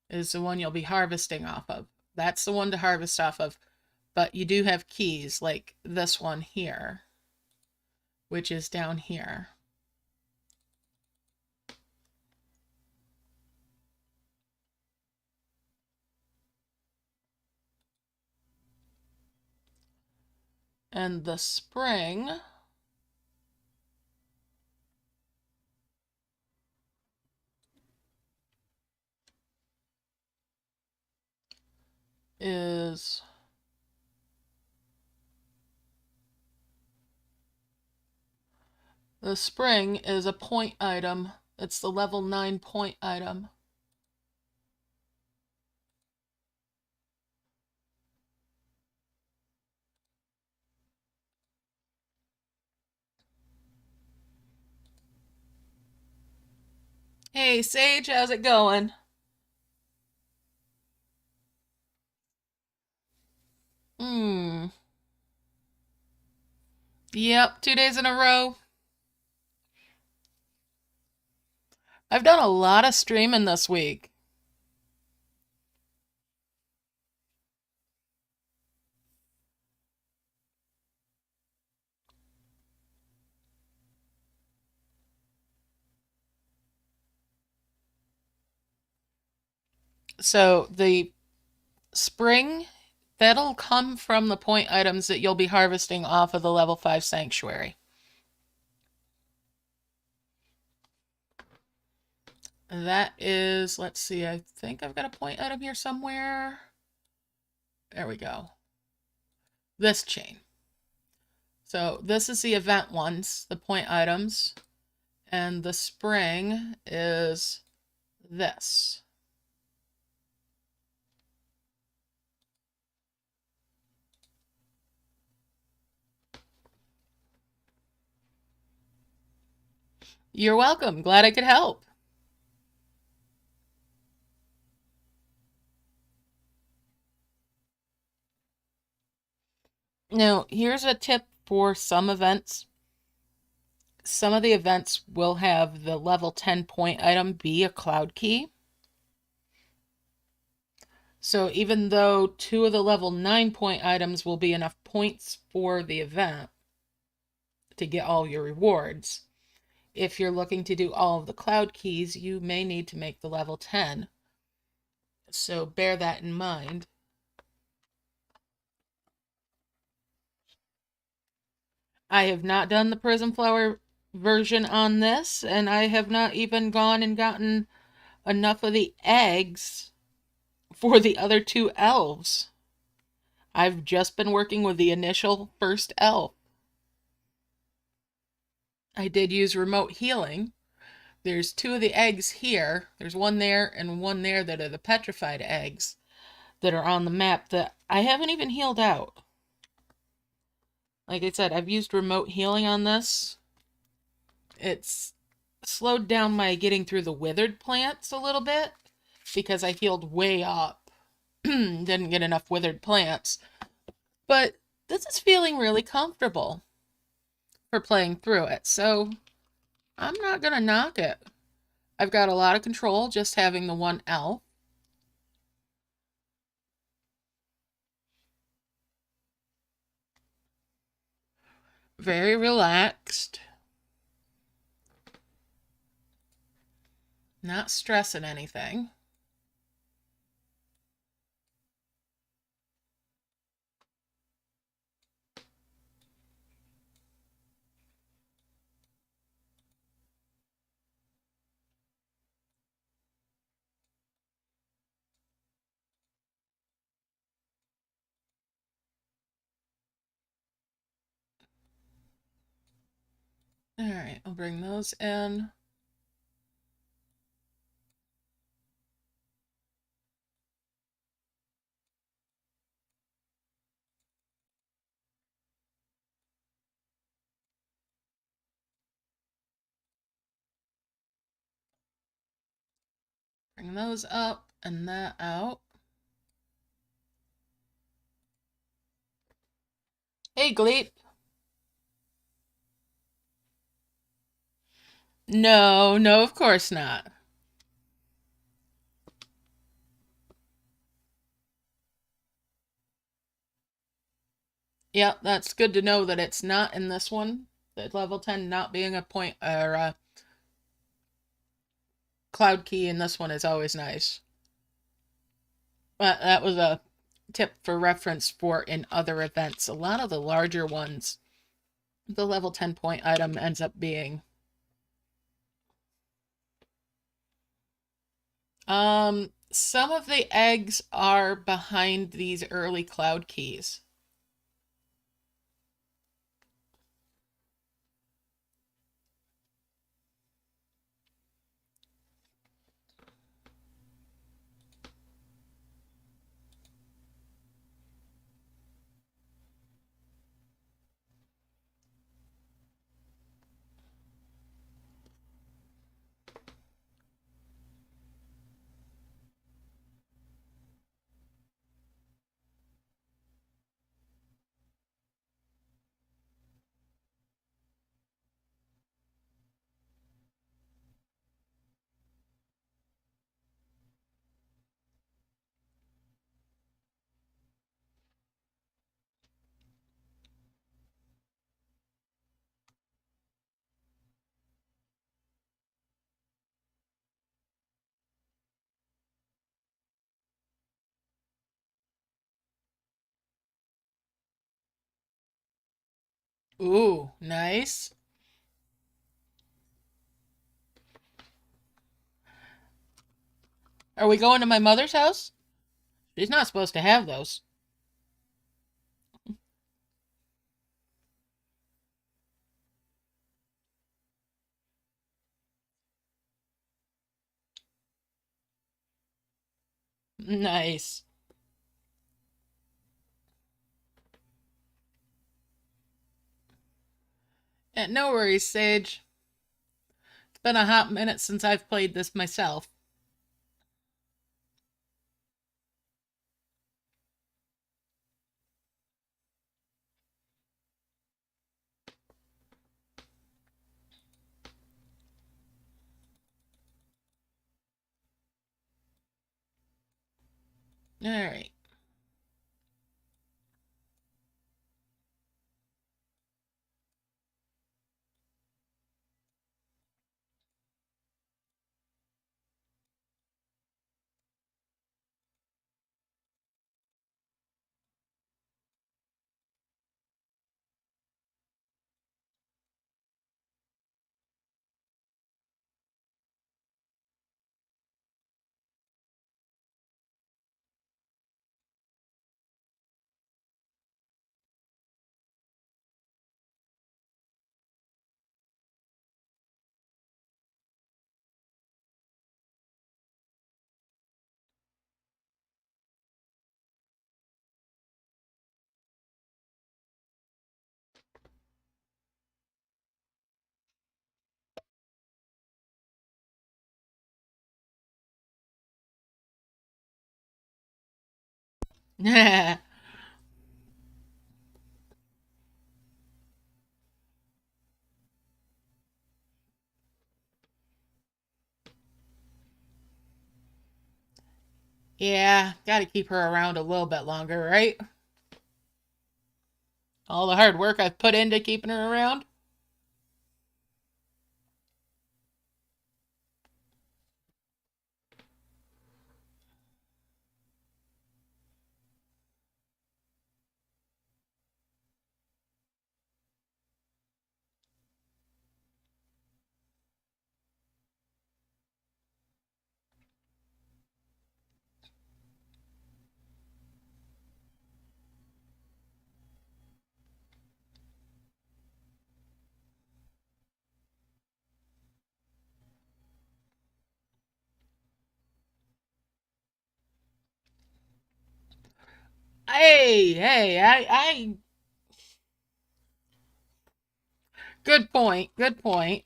is the one you'll be harvesting off of. That's the one to harvest off of. But you do have keys like this one here, which is down here. And the spring is a point item. It's the level 9 point item. Hey, Sage, how's it going? Yep, 2 days in a row. I've done a lot of streaming this week. So the spring, that'll come from the point items that you'll be harvesting off of the level 5 sanctuary. That is, let's see, I think I've got a point item here somewhere. There we go. This chain. So this is the event ones, the point items. And the spring is this. You're welcome. Glad I could help. Now, here's a tip for some events. Some of the events will have the level 10 point item be a cloud key. So even though 2 of the level 9 point items will be enough points for the event to get all your rewards, if you're looking to do all of the cloud keys, you may need to make the level 10. So bear that in mind. I have not done the Prism Flower version on this, and I have not even gone and gotten enough of the eggs for the other 2 elves. I've just been working with the initial first elf. I did use remote healing. There's two of the eggs here. There's one there and one there that are the petrified eggs that are on the map that I haven't even healed out. Like I said, I've used remote healing on this. It's slowed down my getting through the withered plants a little bit because I healed way up. Didn't get enough withered plants. But this is feeling really comfortable for playing through it, so I'm not gonna knock it. I've got a lot of control just having the one elf. Very relaxed. Not stressing anything. Alright, I'll bring those in. Bring those up and that out. Hey, Gleep. No, no, of course not. Yeah, that's good to know that it's not in this one. That level 10 not being a point or a cloud key in this one is always nice. But that was a tip for reference for in other events. A lot of the larger ones, the level 10 point item ends up being. Some of the eggs are behind these early cloud keys. Ooh, nice. Are we going to my mother's house? She's not supposed to have those. Nice. No worries, Sage. It's been a hot minute since I've played this myself. Alright. Yeah, gotta keep her around a little bit longer, right? All the hard work I've put into keeping her around. Hey, good point, good point.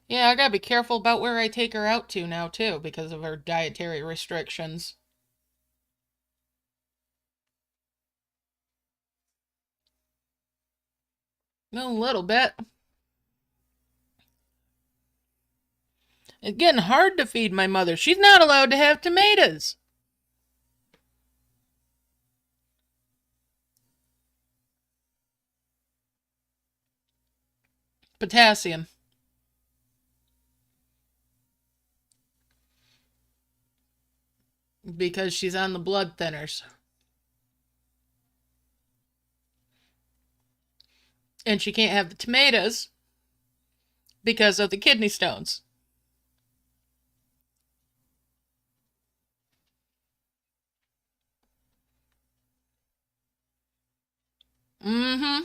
Yeah, I gotta be careful about where I take her out to now, too, because of her dietary restrictions. A little bit. It's getting hard to feed my mother. She's not allowed to have tomatoes. Potassium, because she's on the blood thinners. And she can't have the tomatoes because of the kidney stones. Mm-hmm.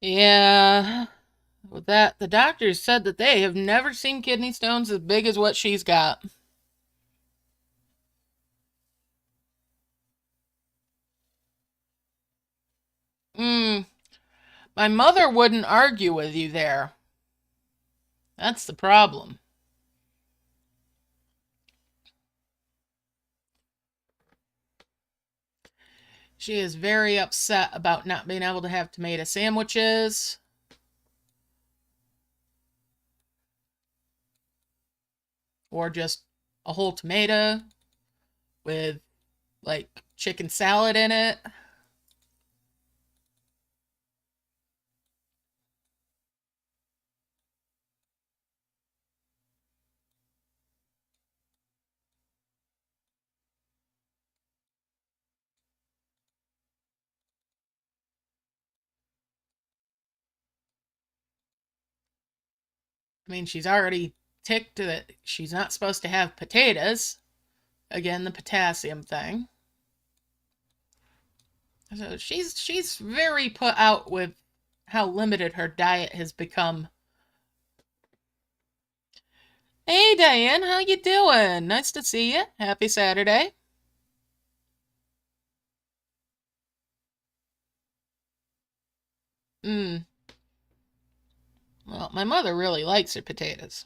Yeah. With that, the doctors said that they have never seen kidney stones as big as what she's got. Mm. My mother wouldn't argue with you there. That's the problem. She is very upset about not being able to have tomato sandwiches or just a whole tomato with like chicken salad in it. I mean, she's already ticked that she's not supposed to have potatoes. Again, the potassium thing. So she's very put out with how limited her diet has become. Hey Diane, how you doing? Nice to see you. Happy Saturday. Mm. Well, my mother really likes her potatoes.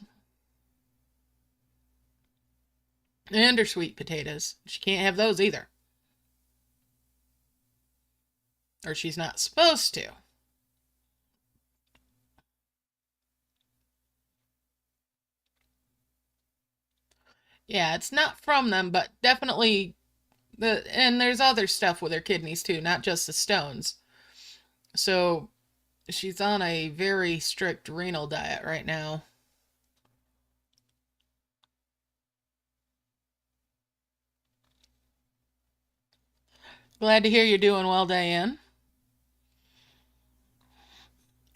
And her sweet potatoes. She can't have those either. Or she's not supposed to. Yeah, it's not from them, but definitely and there's other stuff with her kidneys too, not just the stones. So she's on a very strict renal diet right now. Glad to hear you're doing well, Diane.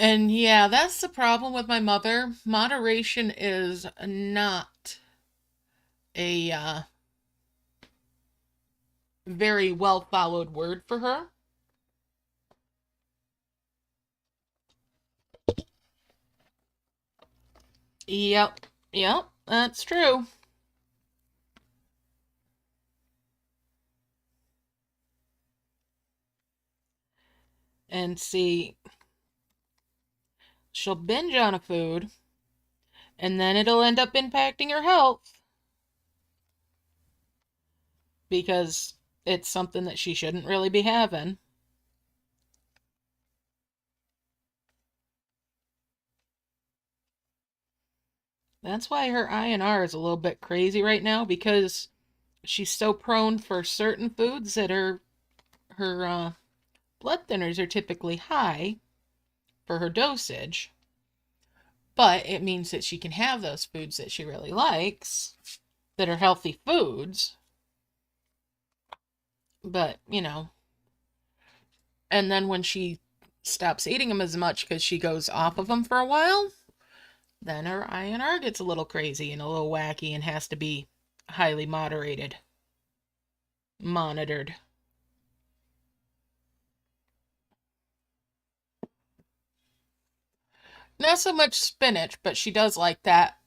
And yeah, that's the problem with my mother. Moderation is not a very well followed word for her. Yep, yep. That's true. And see, she'll binge on a food, and then it'll end up impacting her health because it's something that she shouldn't really be having. That's why her INR is a little bit crazy right now, because she's so prone for certain foods that her blood thinners are typically high for her dosage. But it means that she can have those foods that she really likes, that are healthy foods. But, and then when she stops eating them as much because she goes off of them for a while, then her INR gets a little crazy and a little wacky and has to be highly monitored. Not so much spinach, but she does like that.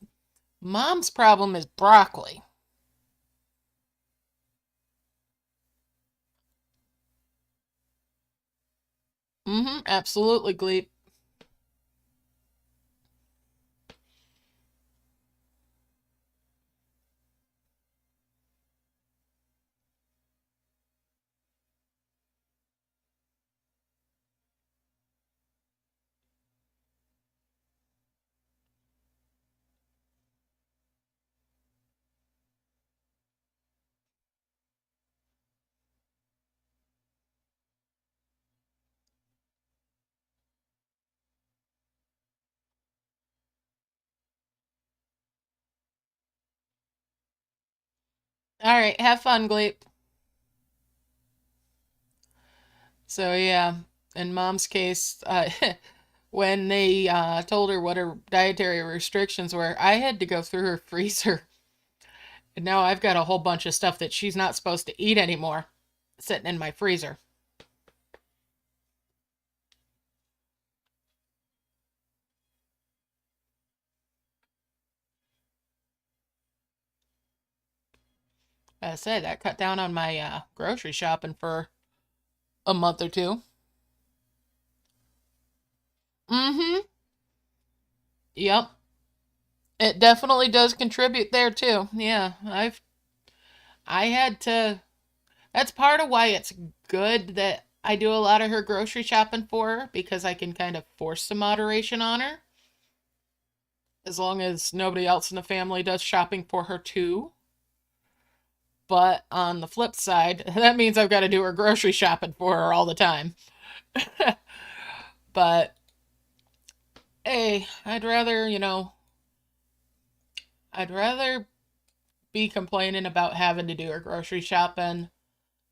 Mom's problem is broccoli. Absolutely, Gleep. All right, have fun, Gleep. So yeah, in Mom's case, when they told her what her dietary restrictions were, I had to go through her freezer. And now I've got a whole bunch of stuff that she's not supposed to eat anymore sitting in my freezer. I say that cut down on my grocery shopping for a month or two. Mm-hmm. Yep. It definitely does contribute there too. Yeah, I had to. That's part of why it's good that I do a lot of her grocery shopping for her, because I can kind of force some moderation on her, as long as nobody else in the family does shopping for her too. But on the flip side, that means I've got to do her grocery shopping for her all the time. But hey, I'd rather be complaining about having to do her grocery shopping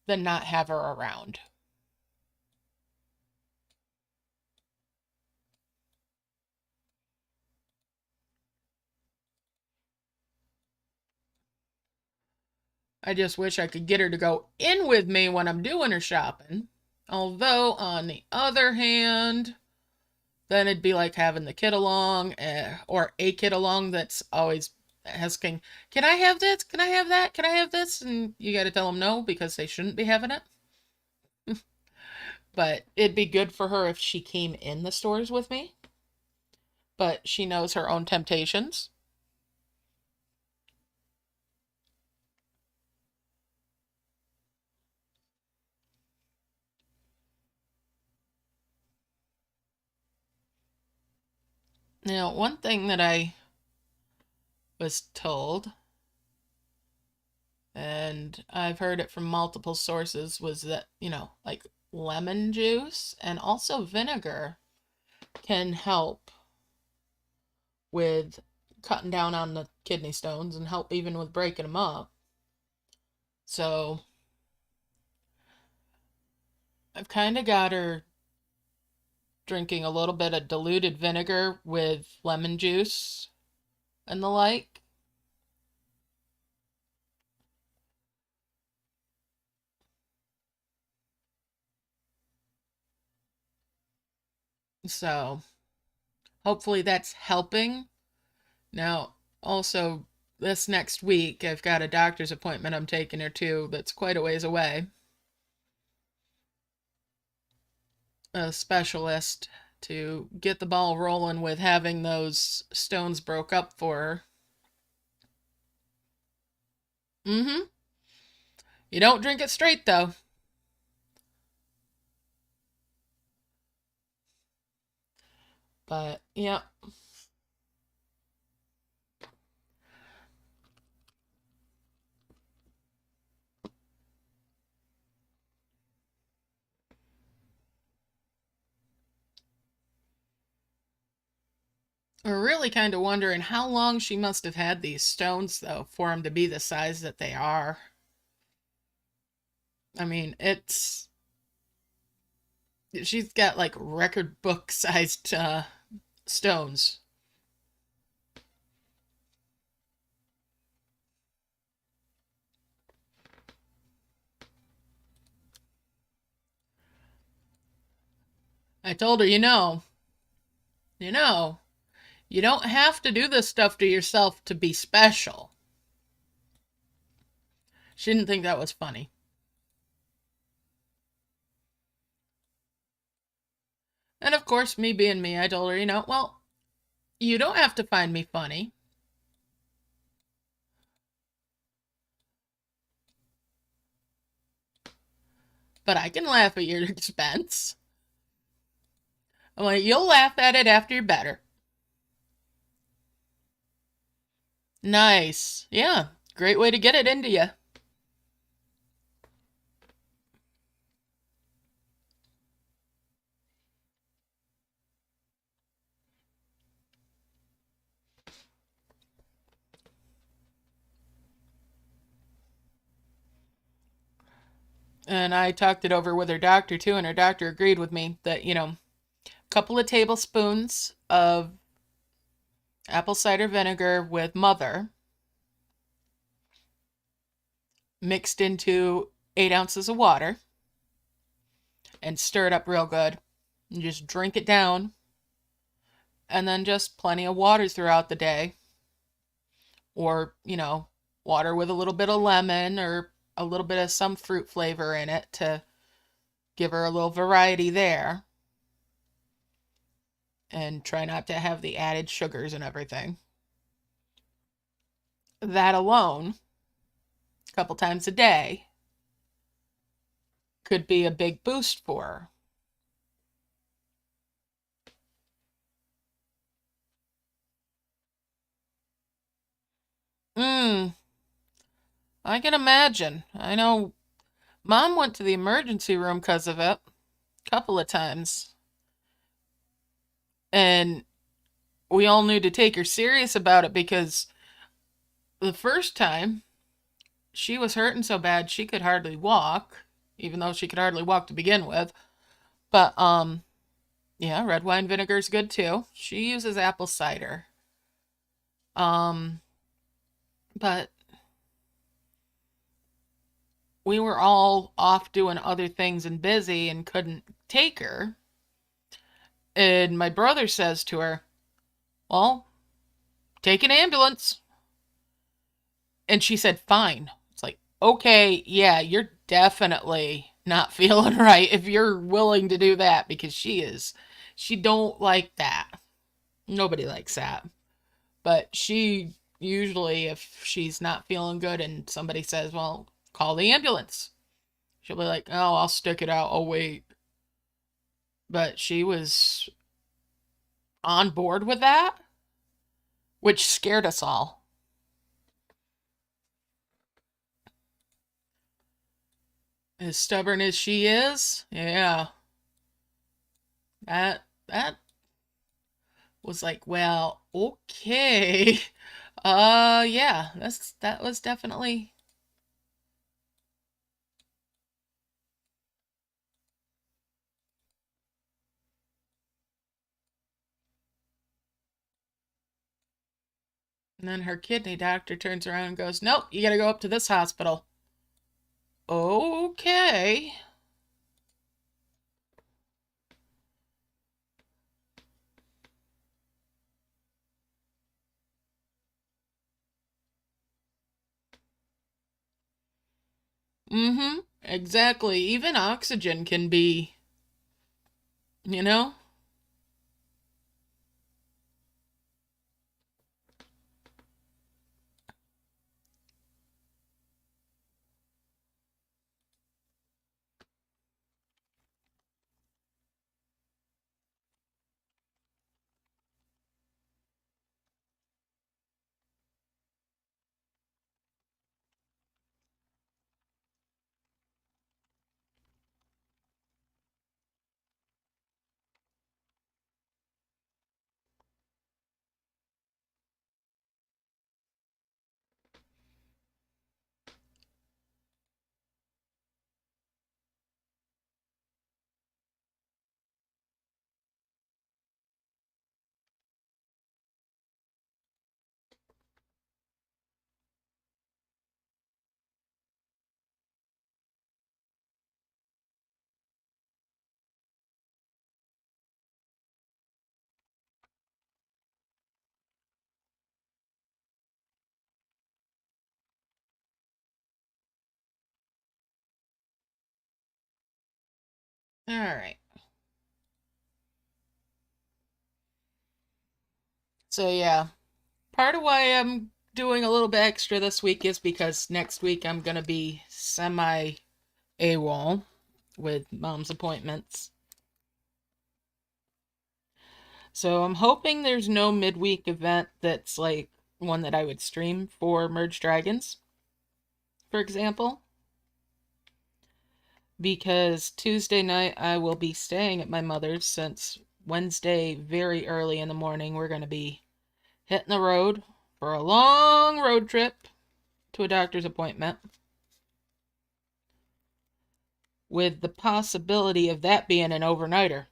than not have her around. I just wish I could get her to go in with me when I'm doing her shopping. Although, on the other hand, then it'd be like having the kid along, or a kid along that's always asking, "Can I have this? Can I have that? Can I have this?" And you got to tell them no, because they shouldn't be having it. But it'd be good for her if she came in the stores with me. But she knows her own temptations. Now, one thing that I was told, and I've heard it from multiple sources, was that, like lemon juice and also vinegar can help with cutting down on the kidney stones and help even with breaking them up. So I've kind of got her drinking a little bit of diluted vinegar with lemon juice and the like. So hopefully that's helping. Now, also, this next week, I've got a doctor's appointment I'm taking her to that's quite a ways away. A specialist to get the ball rolling with having those stones broke up for her. Mm-hmm. You don't drink it straight, though. But, yeah. We're really kind of wondering how long she must have had these stones, though, for them to be the size that they are. I mean, she's got like record book sized stones. I told her, you know, you don't have to do this stuff to yourself to be special. She didn't think that was funny. And of course, me being me, I told her, well, you don't have to find me funny. But I can laugh at your expense. I'm like, you'll laugh at it after you're better. Nice. Yeah, great way to get it into you. And I talked it over with her doctor too, and her doctor agreed with me that, a couple of tablespoons of apple cider vinegar with mother mixed into 8 ounces of water and stir it up real good. And just drink it down. And then just plenty of water throughout the day. Or, water with a little bit of lemon or a little bit of some fruit flavor in it to give her a little variety there. And try not to have the added sugars and everything. That alone, a couple times a day, could be a big boost for her. I can imagine. I know Mom went to the emergency room because of it a couple of times. And we all knew to take her serious about it because the first time she was hurting so bad she could hardly walk, even though she could hardly walk to begin with. But yeah, red wine vinegar is good too. She uses apple cider. Um but we were all off doing other things and busy and couldn't take her. And my brother says to her, "Well, take an ambulance." And she said, "Fine." It's like, okay, yeah, you're definitely not feeling right if you're willing to do that because she don't like that. Nobody likes that. But she usually, if she's not feeling good and somebody says, "Well, call the ambulance," she'll be like, "Oh, I'll stick it out. Oh, wait." But she was on board with that, which scared us all. As stubborn as she is, yeah, that was like, well, okay. Yeah, that was definitely. And then her kidney doctor turns around and goes, "Nope, you gotta go up to this hospital." Okay. Mm-hmm. Exactly. Even oxygen can be, you know? All right. So, yeah. Part of why I'm doing a little bit extra this week is because next week I'm going to be semi AWOL with mom's appointments. So I'm hoping there's no midweek event that's like one that I would stream for Merge Dragons, for example. Because Tuesday night I will be staying at my mother's since Wednesday, very early in the morning, we're going to be hitting the road for a long road trip to a doctor's appointment, with the possibility of that being an overnighter.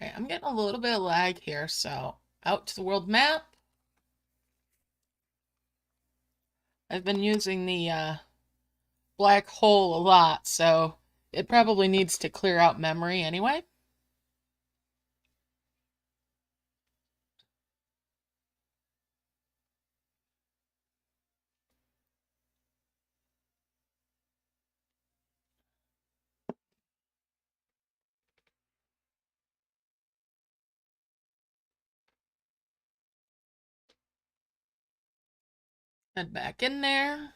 Okay, I'm getting a little bit of lag here, so out to the world map. I've been using the black hole a lot, so it probably needs to clear out memory anyway. Head back in there.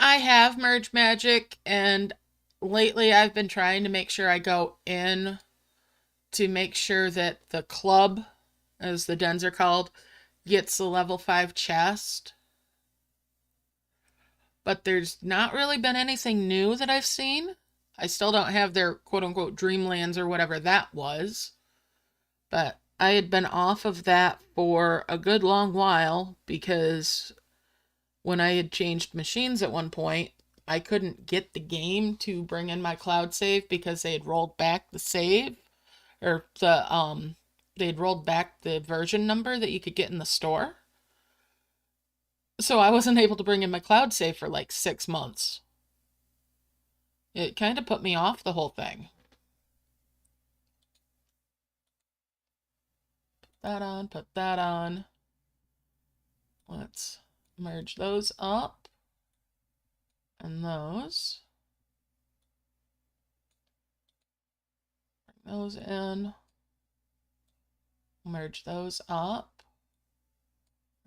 I have merge magic, and lately I've been trying to make sure I go in to make sure that the club, as the dens are called, gets the level 5 chest. But there's not really been anything new that I've seen. I still don't have their quote unquote dreamlands or whatever that was. But I had been off of that for a good long while because when I had changed machines at one point, I couldn't get the game to bring in my cloud save because they had rolled back the save, or they'd rolled back the version number that you could get in the store. So I wasn't able to bring in my cloud save for like 6 months. It kind of put me off the whole thing. Put that on, put that on. Let's merge those up. And those. Bring those in. Merge those up.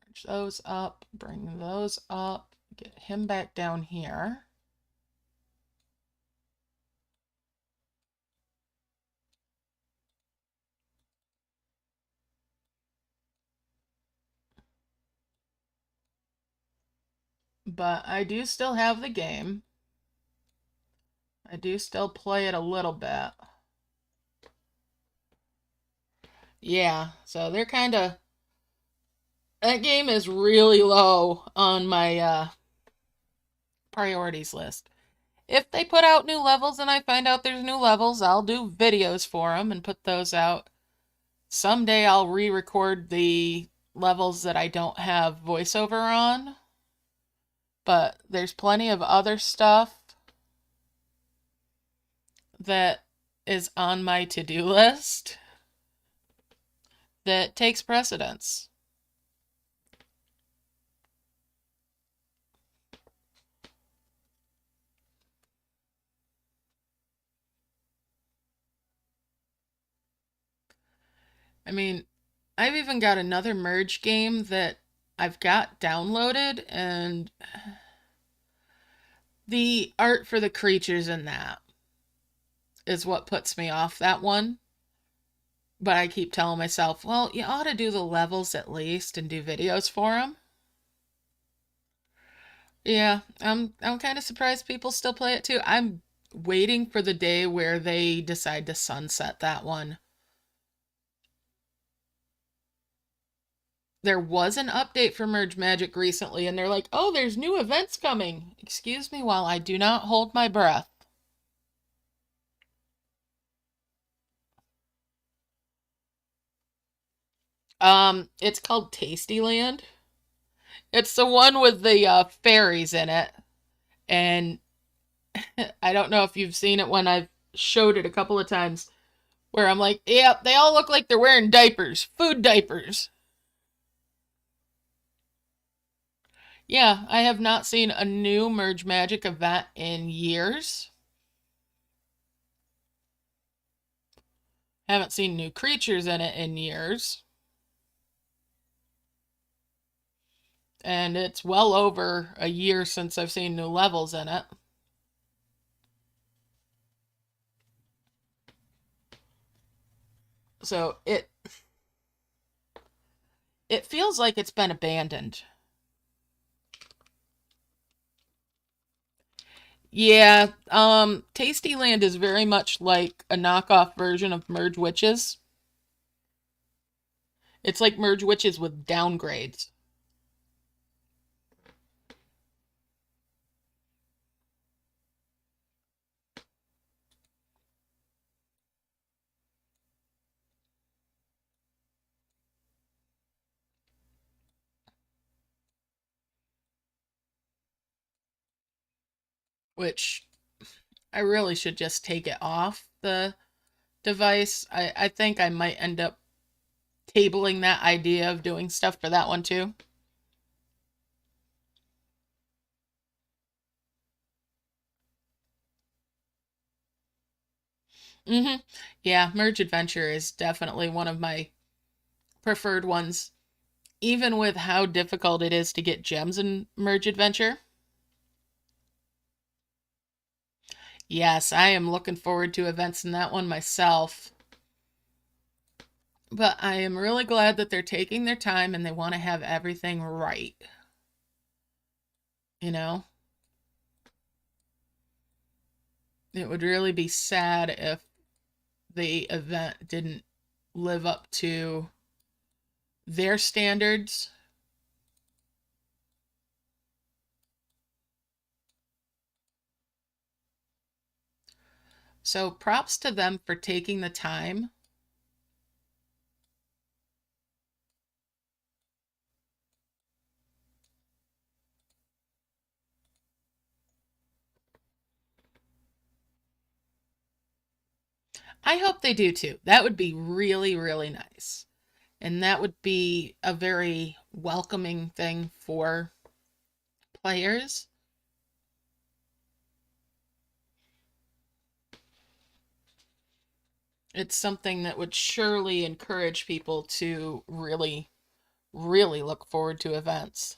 Merge those up. Bring those up. Get him back down here. But I do still have the game. I do still play it a little bit. Yeah, so they're kind of... That game is really low on my priorities list. If they put out new levels and I find out there's new levels, I'll do videos for them and put those out. Someday I'll re-record the levels that I don't have voiceover on. But there's plenty of other stuff that is on my to-do list. that takes precedence. I mean, I've even got another merge game that I've got downloaded, and the art for the creatures in that is what puts me off that one. But I keep telling myself, well, you ought to do the levels at least and do videos for them. Yeah, I'm kind of surprised people still play it too. I'm waiting for the day where they decide to sunset that one. There was an update for Merge Magic recently, and they're like, oh, there's new events coming. Excuse me while I do not hold my breath. It's called Tastyland. It's the one with the fairies in it. And I don't know if you've seen it when I've showed it a couple of times, where I'm like, yeah, they all look like they're wearing diapers, food diapers. Yeah, I have not seen a new Merge Magic event in years. Haven't seen new creatures in it in years. And it's well over a year since I've seen new levels in it. So it feels like it's been abandoned. Yeah, Tastyland is very much like a knockoff version of Merge Witches. It's like Merge Witches with downgrades. Which I really should just take it off the device. I think I might end up tabling that idea of doing stuff for that one too. Mm-hmm. Yeah, Merge Adventure is definitely one of my preferred ones. Even with how difficult it is to get gems in Merge Adventure. Yes, I am looking forward to events in that one myself. But I am really glad that they're taking their time and they want to have everything right. You know? It would really be sad if the event didn't live up to their standards. So props to them for taking the time. I hope they do too. That would be really, really nice. And that would be a very welcoming thing for players. It's something that would surely encourage people to really, really look forward to events.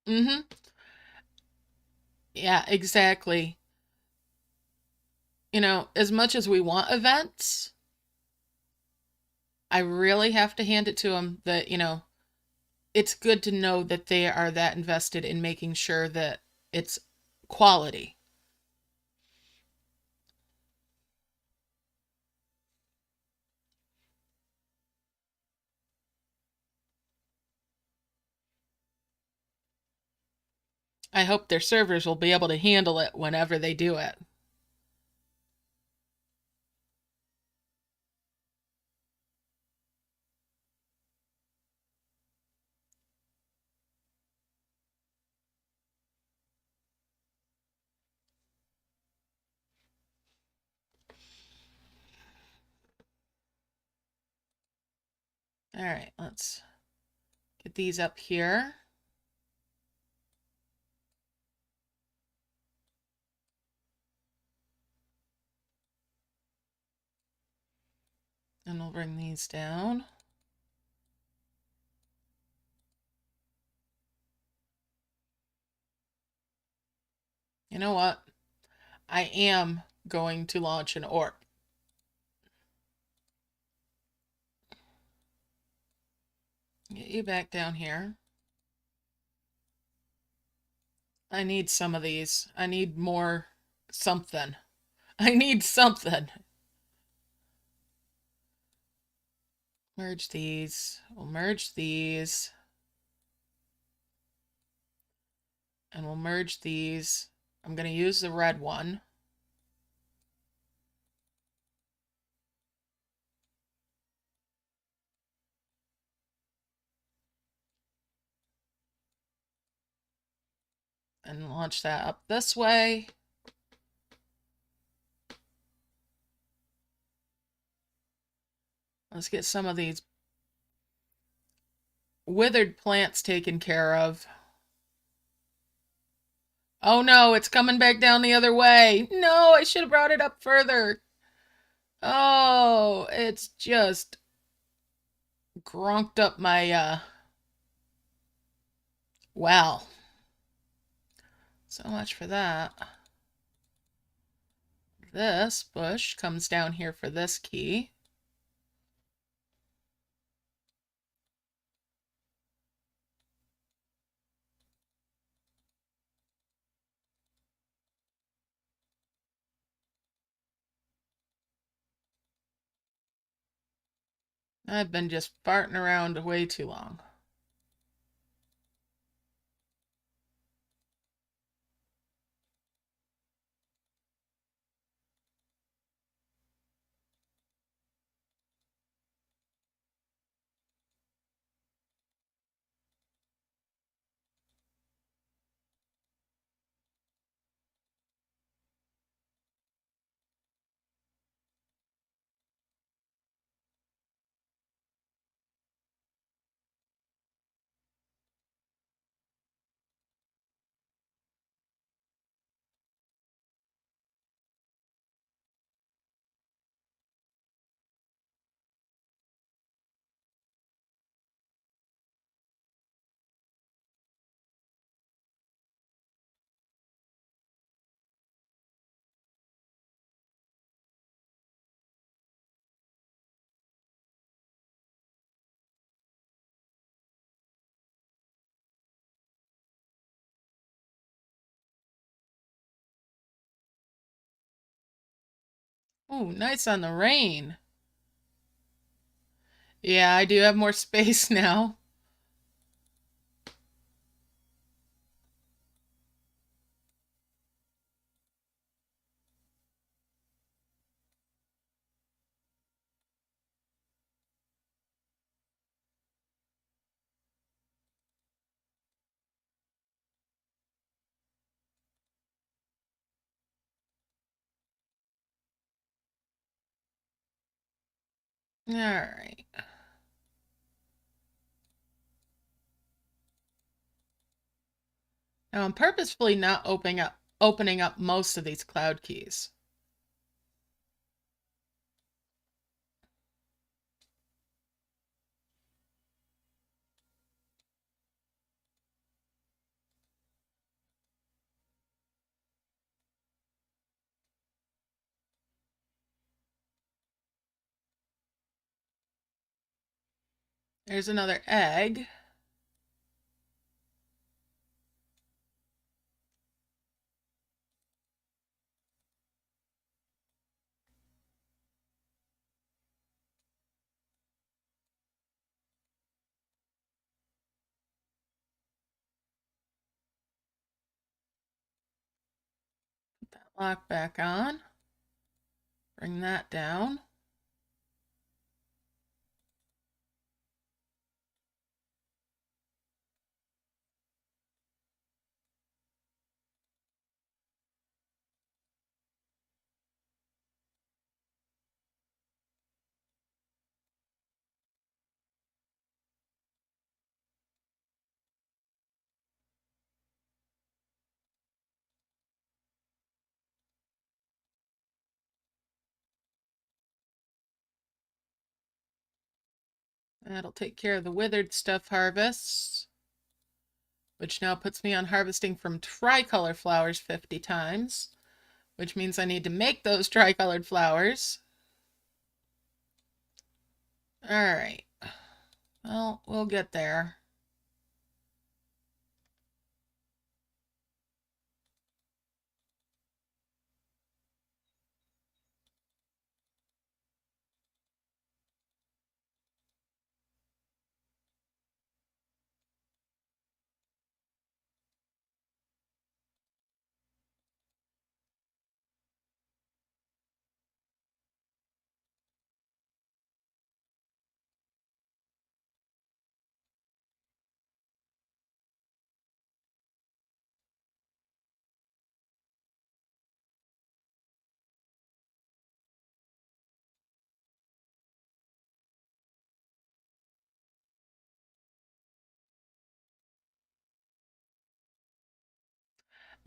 Mm-hmm. Yeah, exactly. As much as we want events, I really have to hand it to them that, it's good to know that they are that invested in making sure that it's quality. I hope their servers will be able to handle it whenever they do it. All right, let's get these up here. And we'll bring these down. You know what? I am going to launch an orc. Get you back down here. I need some of these. I need more something. I need something. Merge these. We'll merge these. And we'll merge these. I'm going to use the red one. And launch that up this way. Let's get some of these withered plants taken care of. Oh no, it's coming back down the other way. No, I should have brought it up further. Oh, it's just gronked up my, well. So much for that. This bush comes down here for this key. I've been just farting around way too long. Ooh, nice on the rain. Yeah, I do have more space now. All right. Now I'm purposefully not opening up most of these cloud keys. There's another egg. Lock back on. Bring that down. That'll take care of the withered stuff harvests, which now puts me on harvesting from tricolor flowers 50 times, which means I need to make those tricolored flowers. All right. Well, we'll get there.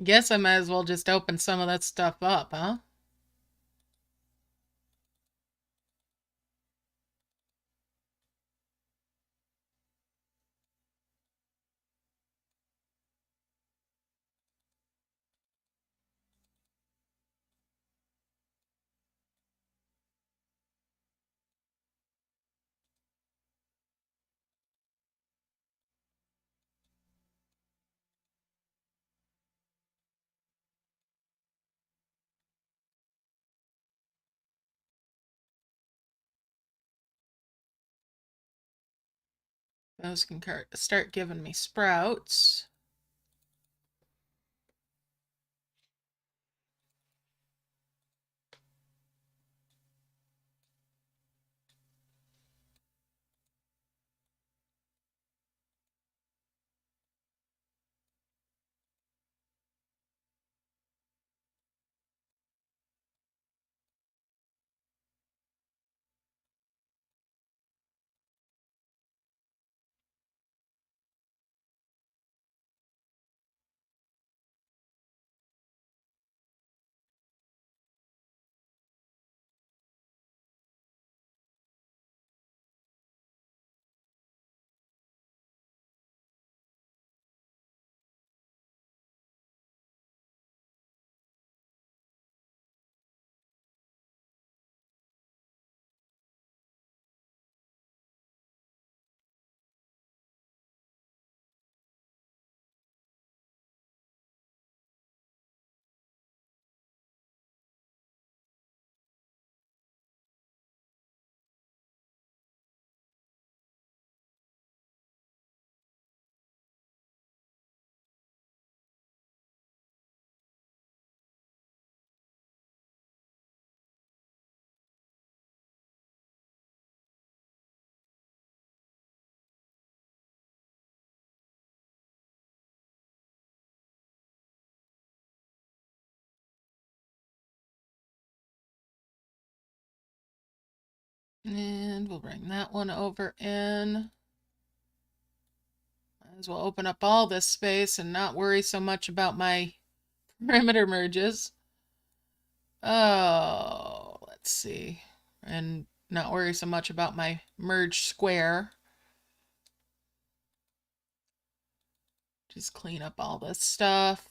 Guess I might as well just open some of that stuff up, huh? Those can start giving me sprouts. And we'll bring that one over in. Might as well open up all this space and not worry so much about my perimeter merges. Oh, let's see. And not worry so much about my merge square. Just clean up all this stuff.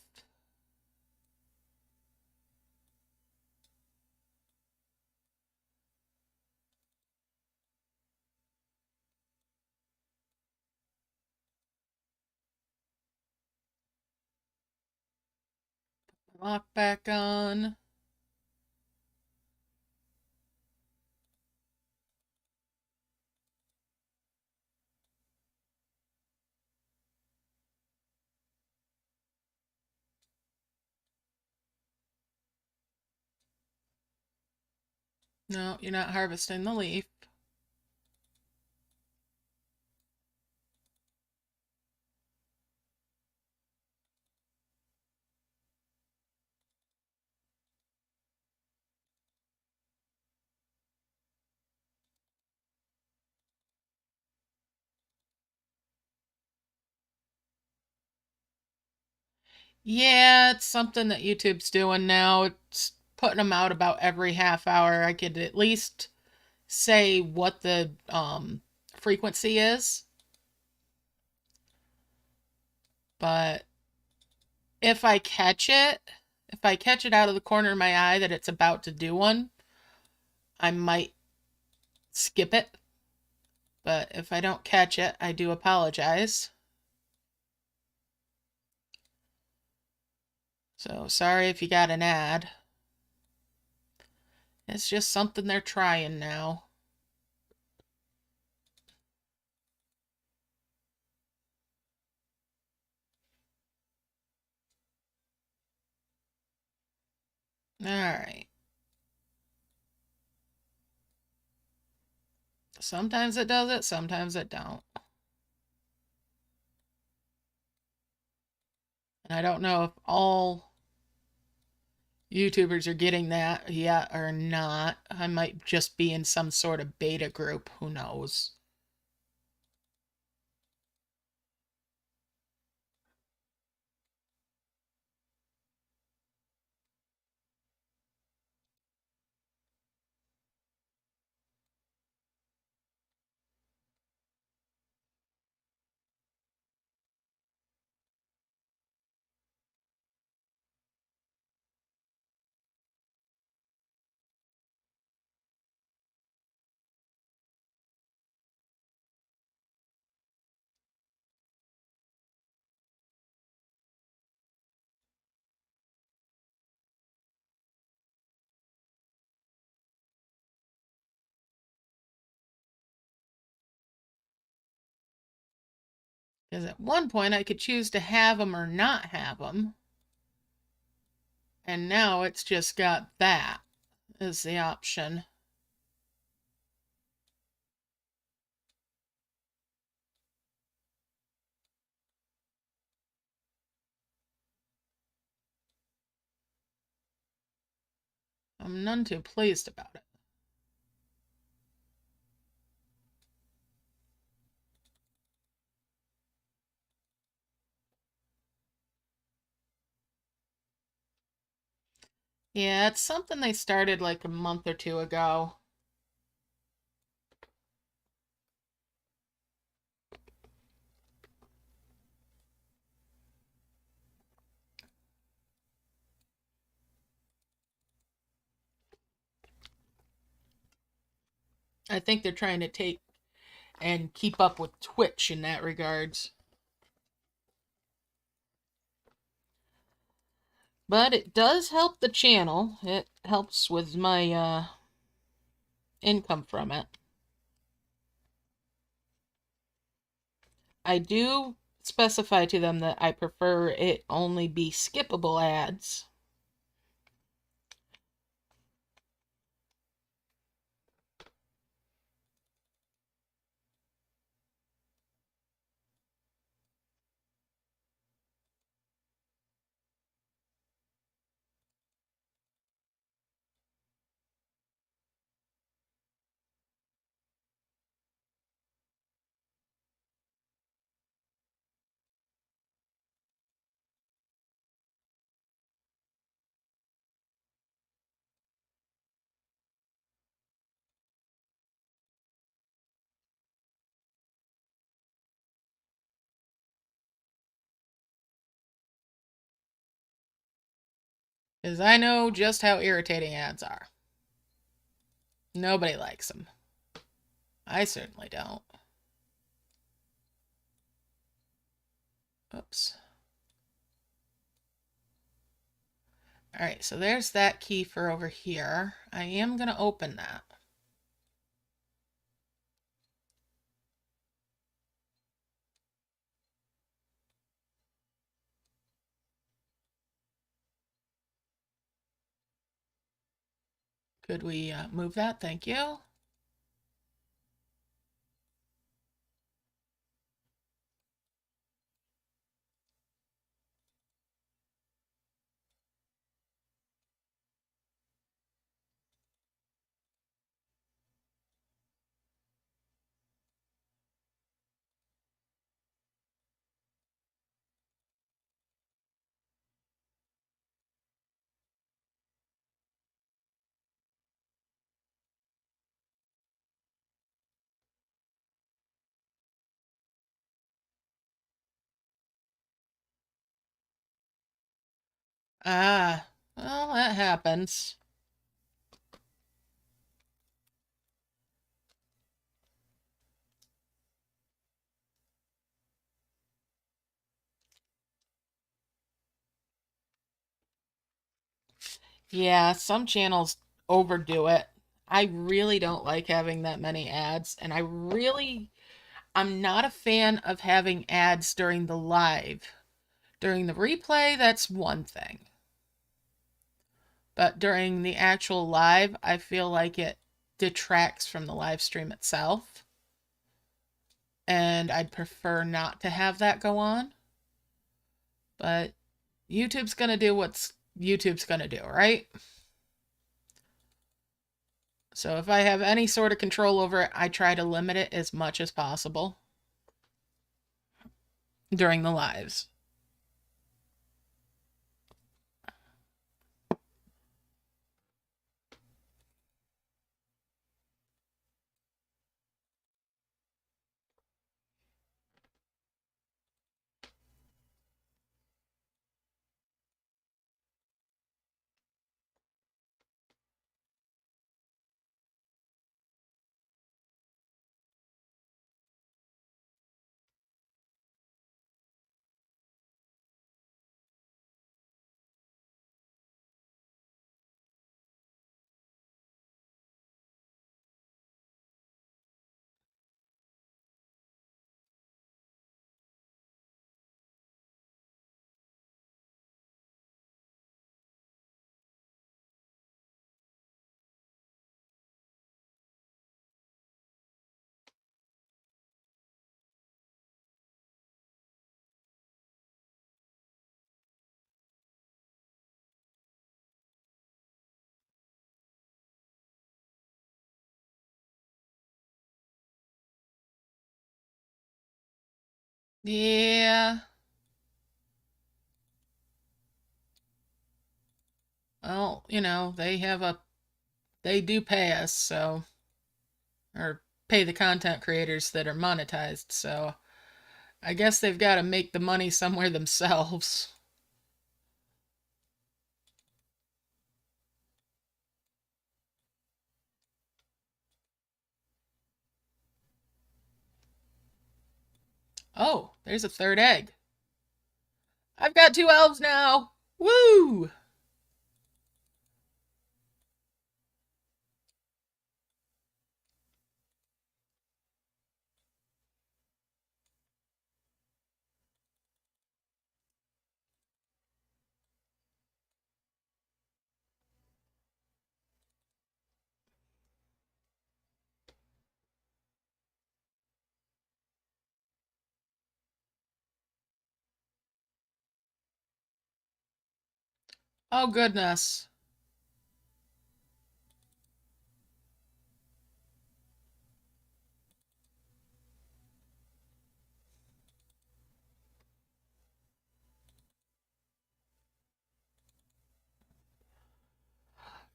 Lock back on. No, you're not harvesting the leaf. Yeah, it's something that YouTube's doing now. It's putting them out about every half hour. I could at least say what the frequency is. But if I catch it out of the corner of my eye that it's about to do one, I might skip it. But if I don't catch it, I do apologize. So sorry if you got an ad. It's just something they're trying now. All right. Sometimes it does it, sometimes it don't. And I don't know if all YouTubers are getting that yet or not. I might just be in some sort of beta group. Who knows? Because at one point I could choose to have them or not have them. And now it's just got that as the option. I'm none too pleased about it. Yeah, it's something they started like a month or two ago. I think they're trying to take and keep up with Twitch in that regards. But it does help the channel. It helps with my income from it. I do specify to them that I prefer it only be skippable ads. Because I know just how irritating ads are. Nobody likes them. I certainly don't. Oops. Alright, so there's that key for over here. I am going to open that. Could we move that? Thank you. Ah, well, that happens. Yeah, some channels overdo it. I really don't like having that many ads, and I'm not a fan of having ads during the live. During the replay, that's one thing. But during the actual live, I feel like it detracts from the live stream itself. And I'd prefer not to have that go on. But YouTube's going to do what's YouTube's going to do, right? So if I have any sort of control over it, I try to limit it as much as possible during the lives. Yeah. Well, they do pay us, so, or pay the content creators that are monetized, so I guess they've got to make the money somewhere themselves. Oh, there's a third egg. I've got 2 elves now. Woo! Oh, goodness.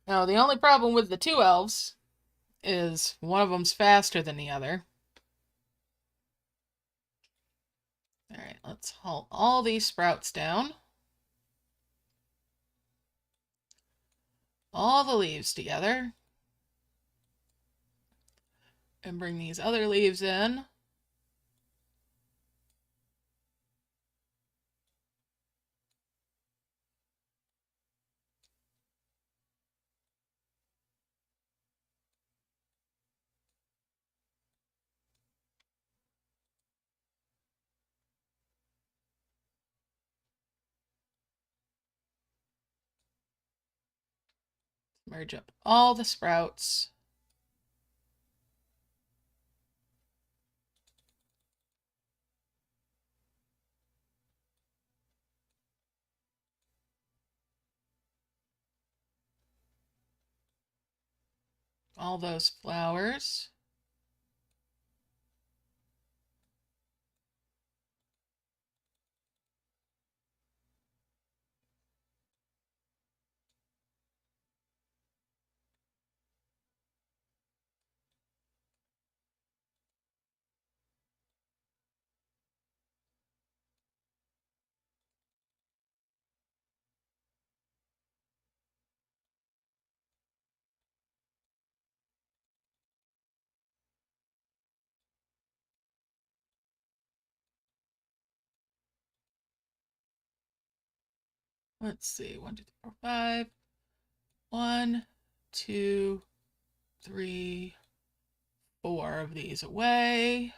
Now, the only problem with the 2 elves is one of them's faster than the other. Alright, let's haul all these sprouts down. All the leaves together. And bring these other leaves in. Merge up all the sprouts. All those flowers. Let's see, 1, 2, 3, 4, 5. 1, 2, 3, 4 of these away.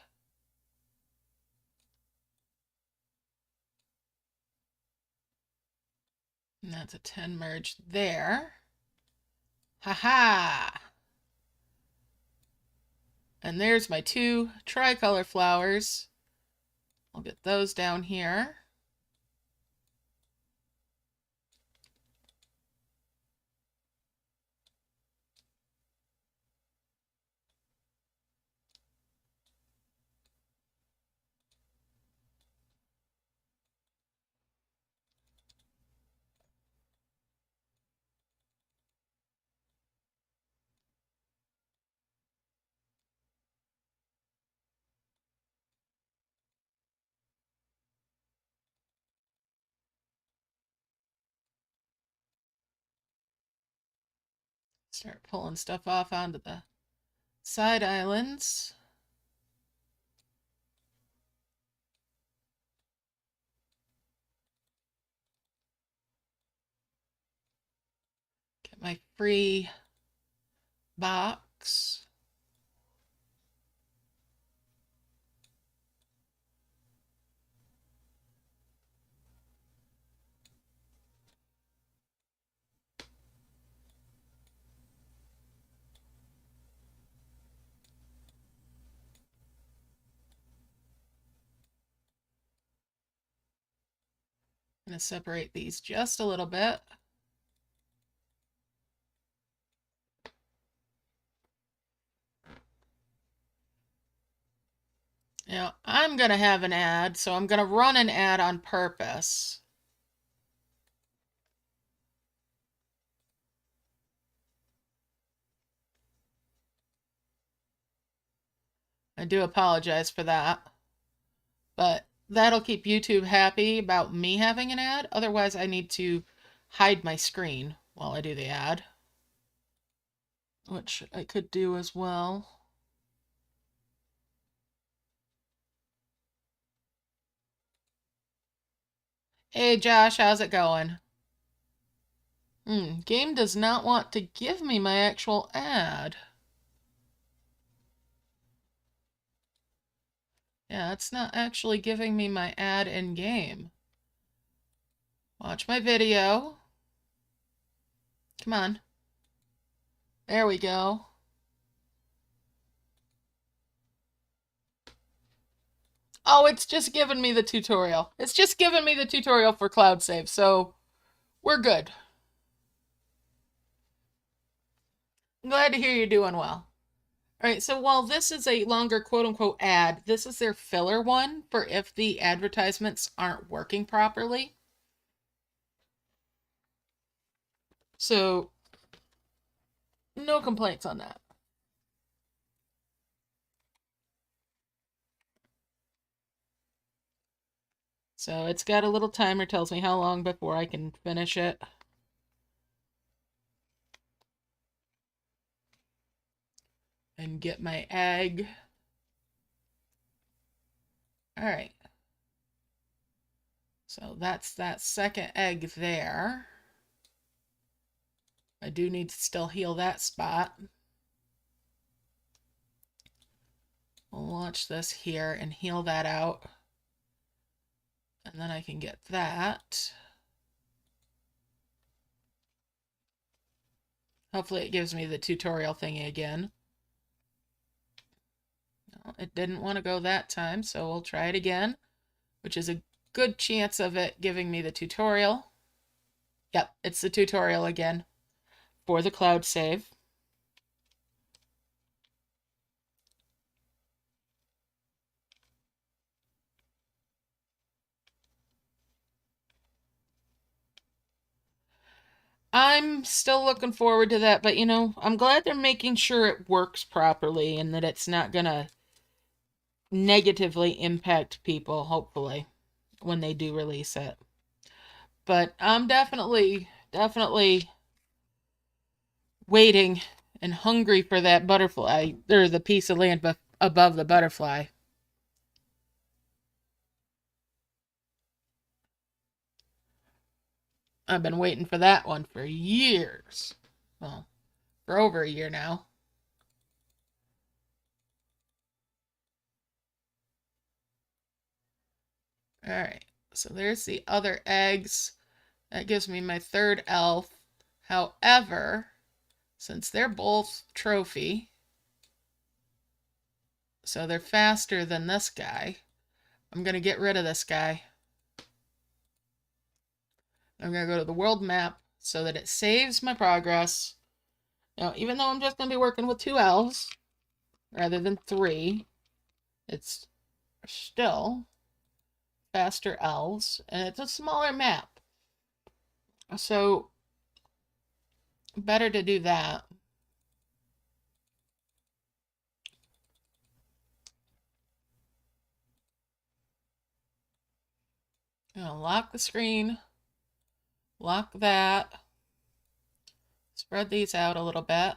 And that's a 10 merge there. Haha! And there's my 2 tricolor flowers. I'll get those down here. Start pulling stuff off onto the side islands. Get my free box. I'm going to separate these just a little bit. Now, I'm going to have an ad, so I'm going to run an ad on purpose. I do apologize for that, but that'll keep YouTube happy about me having an ad. Otherwise, I need to hide my screen while I do the ad, which I could do as well. Hey Josh, how's it going? Game does not want to give me my actual ad. Yeah, it's not actually giving me my ad in game. Watch my video. Come on. There we go. Oh, it's just giving me the tutorial. It's just giving me the tutorial for cloud save, so we're good. I'm glad to hear you're doing well. All right, so while this is a longer quote-unquote ad, this is their filler one for if the advertisements aren't working properly. So, no complaints on that. So it's got a little timer, tells me how long before I can finish it. And get my egg. All right. So that's that second egg there. I do need to still heal that spot. We'll launch this here and heal that out. And then I can get that. Hopefully it gives me the tutorial thingy again. No, it didn't want to go that time, so we'll try it again, which is a good chance of it giving me the tutorial. Yep, it's the tutorial again for the cloud save. I'm still looking forward to that, but I'm glad they're making sure it works properly and that it's not gonna negatively impact people, hopefully, when they do release it. But I'm definitely waiting and hungry for that butterfly, or the piece of land above the butterfly. I've been waiting for that one for years. Well, for over a year now. Alright, so there's the other eggs. That gives me my third elf. However, since they're both trophy, so they're faster than this guy, I'm going to get rid of this guy. I'm going to go to the world map so that it saves my progress. Now, even though I'm just going to be working with 2 elves rather than 3, it's still faster elves, and it's a smaller map. So, better to do that. I'm going to lock the screen, lock that, spread these out a little bit.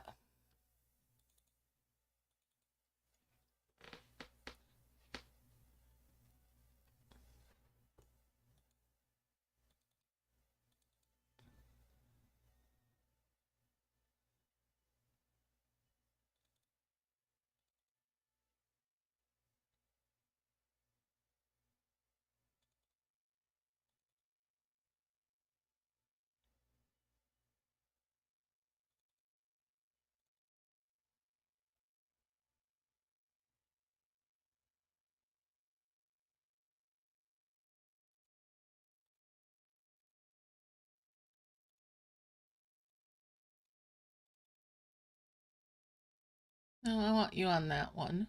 No, I want you on that one.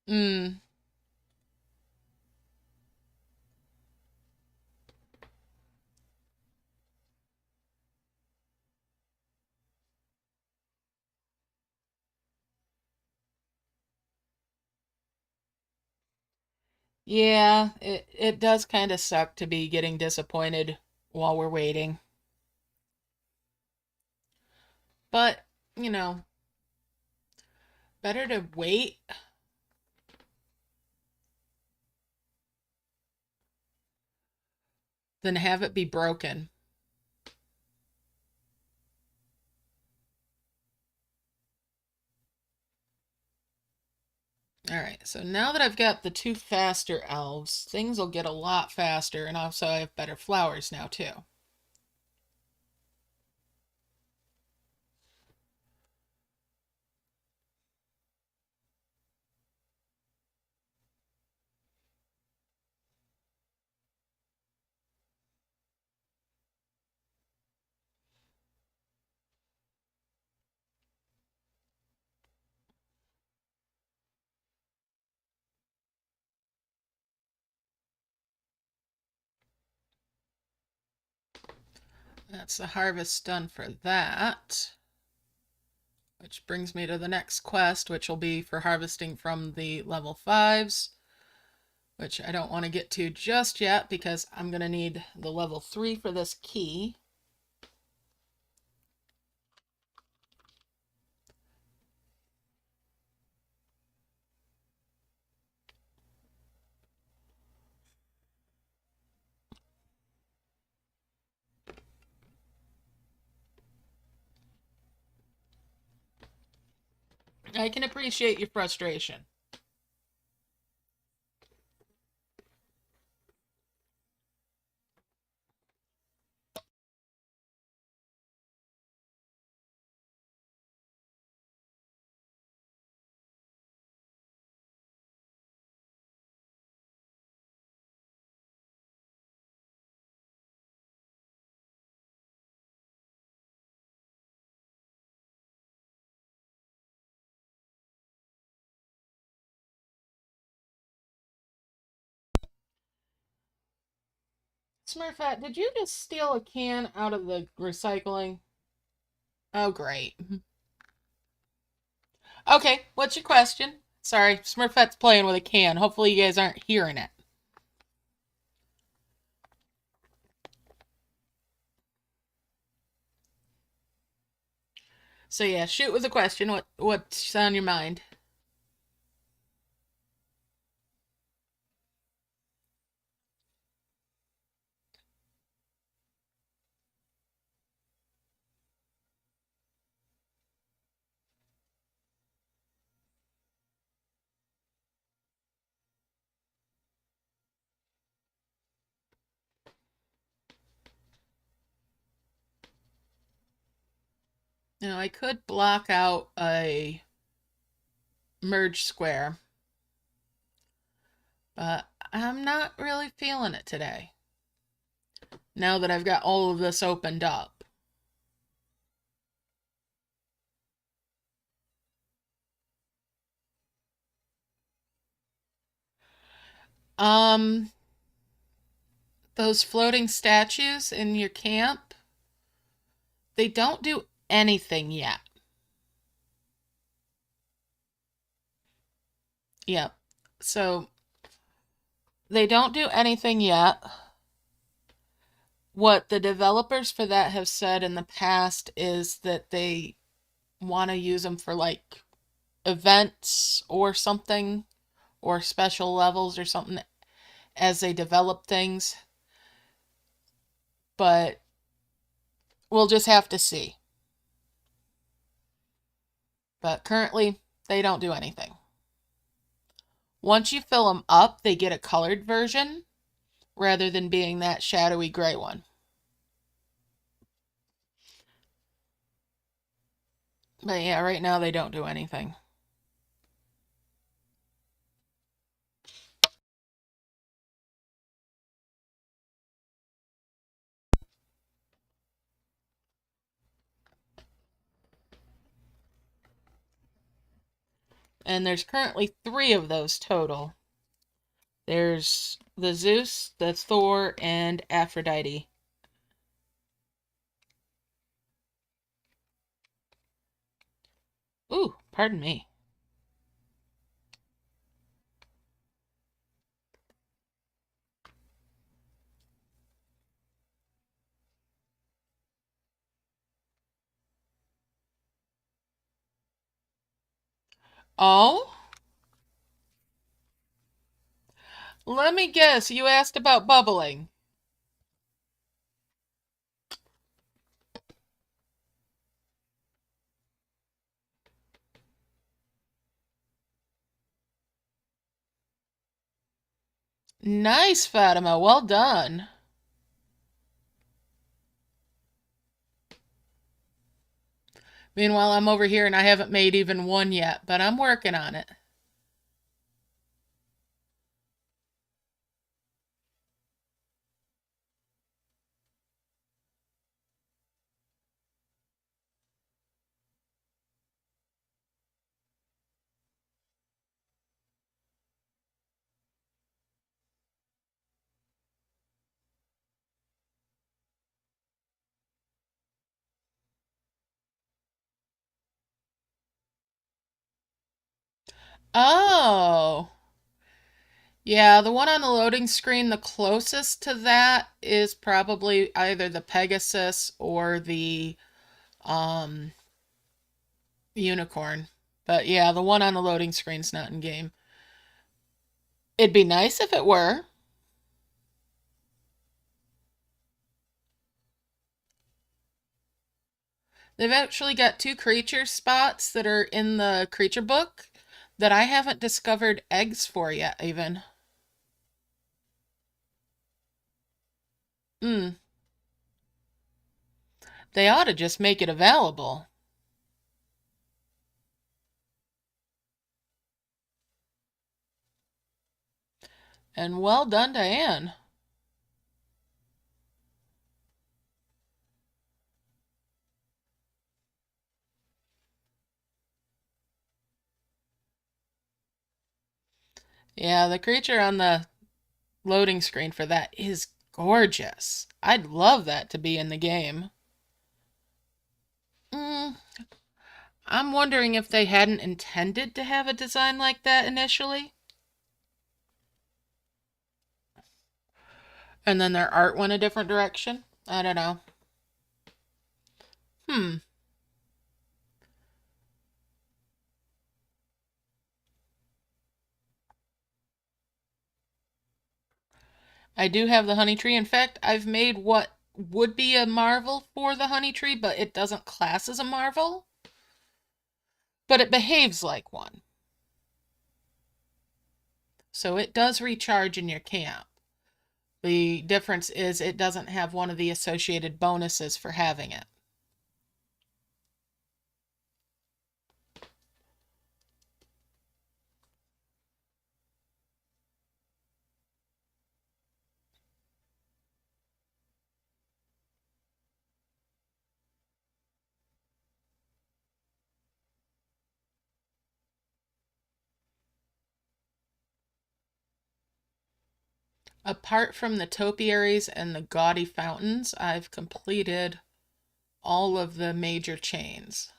Hmm. Yeah, it does kind of suck to be getting disappointed while we're waiting. But, you know, better to wait than have it be broken. Alright, so now that I've got the 2 faster elves, things will get a lot faster, and also I have better flowers now, too. That's the harvest done for that. Which brings me to the next quest, which will be for harvesting from the level 5s. Which I don't want to get to just yet because I'm going to need the level 3 for this key. I can appreciate your frustration. Smurfette, did you just steal a can out of the recycling? Oh, great. Okay, what's your question? Sorry, Smurfette's playing with a can. Hopefully you guys aren't hearing it. So yeah, shoot with a question. What's on your mind? Now I could block out a merge square, but I'm not really feeling it today. Now that I've got all of this opened up. Um, those floating statues in your camp, they don't do anything yet. Yep. So they don't do anything yet. What the developers for that have said in the past is that they want to use them for like events or something, or special levels or something as they develop things. But we'll just have to see. But currently, they don't do anything. Once you fill them up, they get a colored version rather than being that shadowy gray one. But yeah, right now they don't do anything. And there's currently 3 of those total. There's the Zeus, the Thor, and Aphrodite. Ooh, pardon me. Oh? Let me guess, you asked about bubbling. Nice, Fatima. Well done. Meanwhile, I'm over here and I haven't made even one yet, but I'm working on it. Oh. Yeah, the one on the loading screen, the closest to that is probably either the Pegasus or the um unicorn. But yeah, the one on the loading screen's not in game. It'd be nice if it were. They've actually got 2 creature spots that are in the creature book that I haven't discovered eggs for yet, even. Hmm. They ought to just make it available. And well done, Diane. Yeah, the creature on the loading screen for that is Gorgeous. I'd love that to be in the game. Mm, I'm wondering if they hadn't intended to have a design like that initially. And then their art went a different direction. I don't know. Hmm. I do have the honey tree. In fact, I've made what would be a marvel for the honey tree, but it doesn't class as a marvel. But it behaves like one. So it does recharge in your camp. The difference is it doesn't have one of the associated bonuses for having it. Apart from the topiaries and the gaudy fountains, I've completed all of the major chains.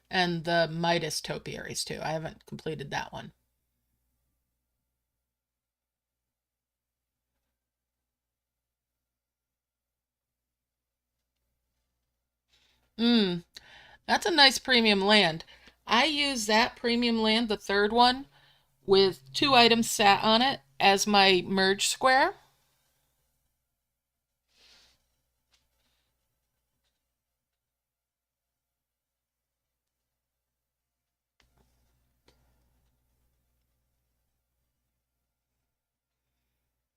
And the Midas topiaries too. I haven't completed that one. Mmm, that's a nice premium land. I use that premium land, the third one, with 2 items sat on it as my merge square.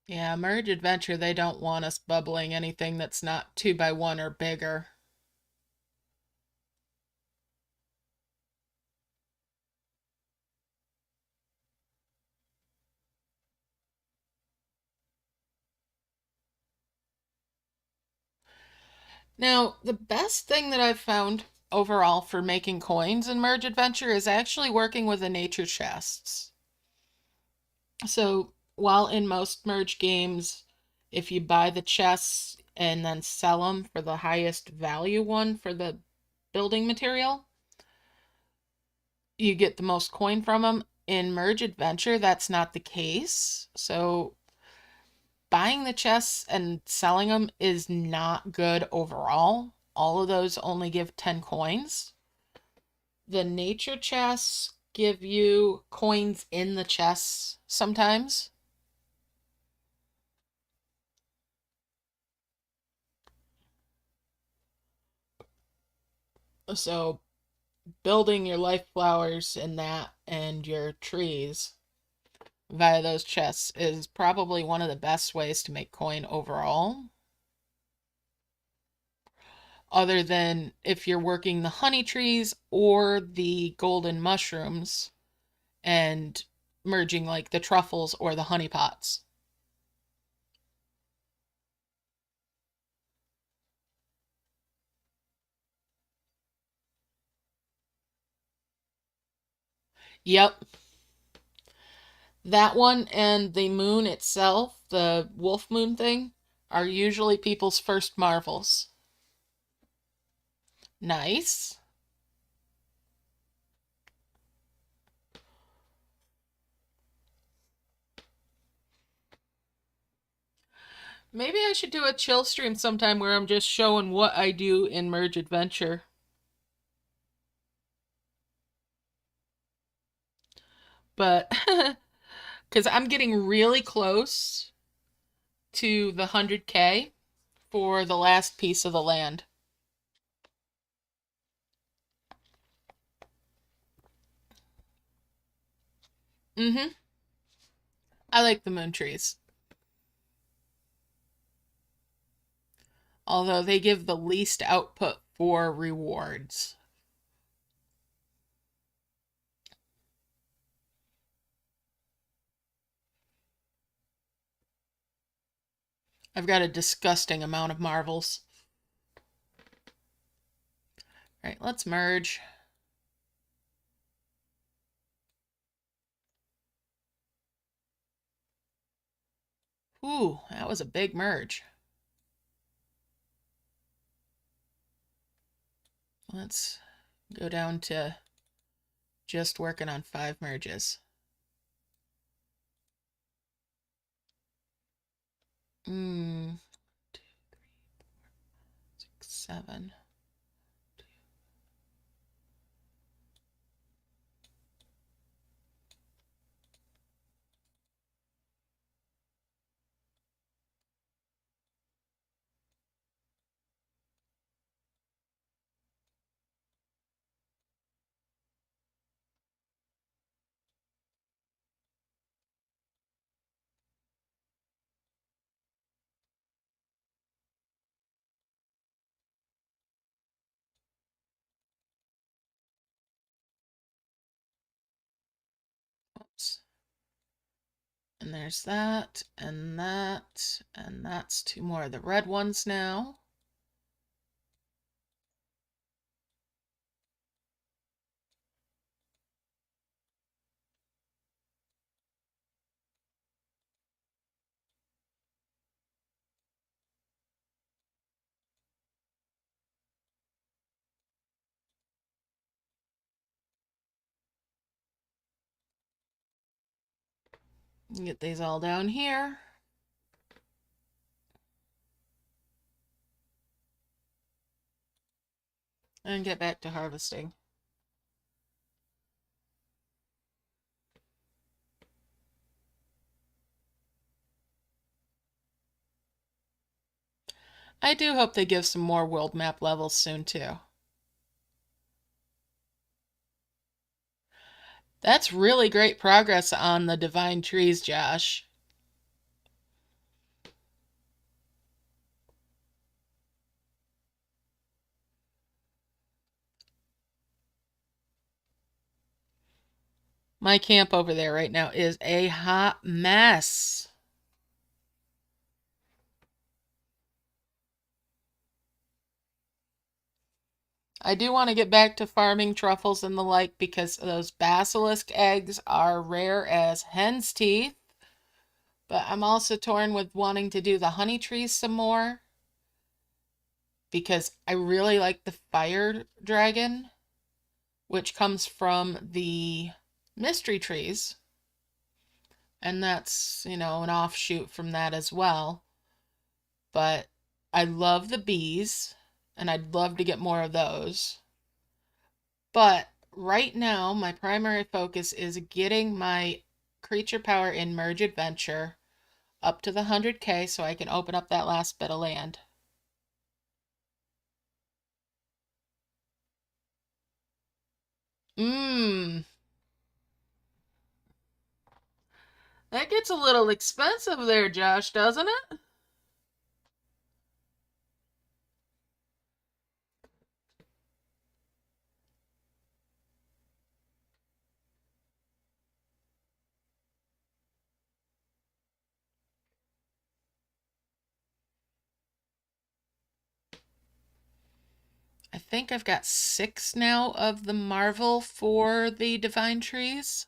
Yeah, merge adventure, they don't want us bubbling anything that's not 2x1 or bigger. Now, the best thing that I've found overall for making coins in merge adventure is actually working with the nature chests. So while in most merge games, if you buy the chests and then sell them for the highest value one for the building material, you get the most coin from them. In merge adventure, that's not the case. So buying the chests and selling them is not good overall. All of those only give 10 coins. The nature chests give you coins in the chests sometimes. So building your life flowers and that and your trees via those chests is probably one of the best ways to make coin overall. Other than if you're working the honey trees or the golden mushrooms and merging like the truffles or the honey pots. Yep. That one and the moon itself, the wolf moon thing, are usually people's first marvels. Nice. Maybe I should do a chill stream sometime where I'm just showing what I do in Merge Adventure. But, because I'm getting really close to the 100K for the last piece of the land. Mm-hmm. I like the moon trees. Although they give the least output for rewards. I've got a disgusting amount of marvels. All right, let's merge. Ooh, that was a big merge. Let's go down to just working on 5 merges. 2, 3, 6, 7. Oops. And there's that, and that, and that's 2 more of the red ones now. Get these all down here. And get back to harvesting. I do hope they give some more world map levels soon too. That's really great progress on the divine trees, Josh. My camp over there right now is a hot mess. I do want to get back to farming truffles and the like because those basilisk eggs are rare as hen's teeth. But I'm also torn with wanting to do the honey trees some more because I really like the fire dragon, which comes from the mystery trees. And that's, an offshoot from that as well. But I love the bees, and I'd love to get more of those. But right now, my primary focus is getting my creature power in Merge Adventure up to the 100K so I can open up that last bit of land. That gets a little expensive there, Josh, doesn't it? I think I've got 6 now of the Marvel for the Divine Trees.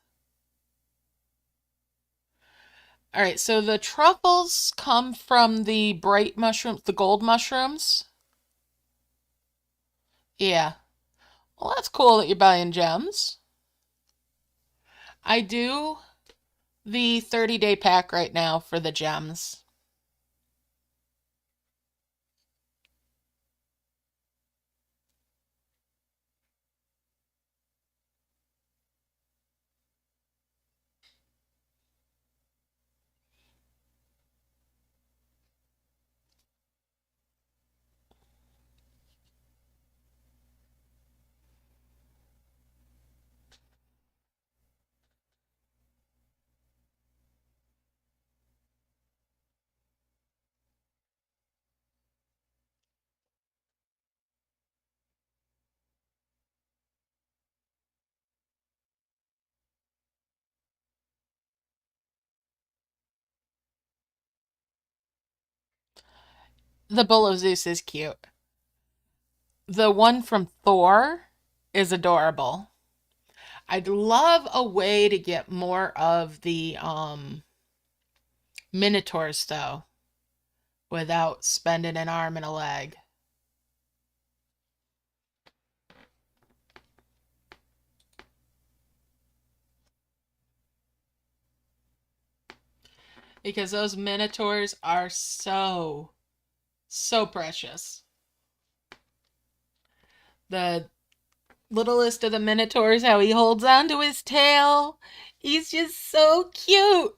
All right, so the truffles come from the bright mushrooms, the gold mushrooms. Yeah. Well, that's cool that you're buying gems. I do the 30-day pack right now for the gems. The Bull of Zeus is cute. The one from Thor is adorable. I'd love a way to get more of the Minotaurs, though, without spending an arm and a leg. Because those Minotaurs are so, so precious. The littlest of the Minotaurs, how he holds onto his tail. He's just so cute.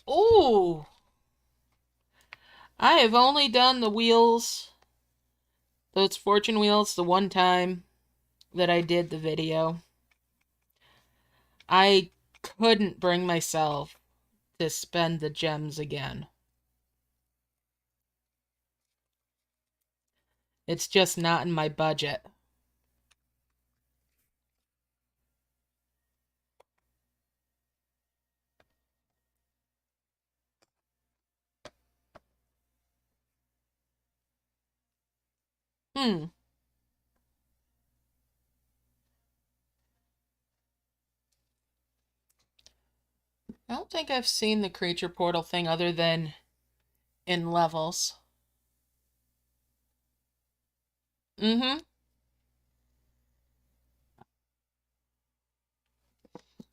Ooh. I have only done the wheels, those fortune wheels, the one time that I did the video. I couldn't bring myself to spend the gems again. It's just not in my budget. Hmm. I don't think I've seen the creature portal thing other than in levels. Mm-hmm.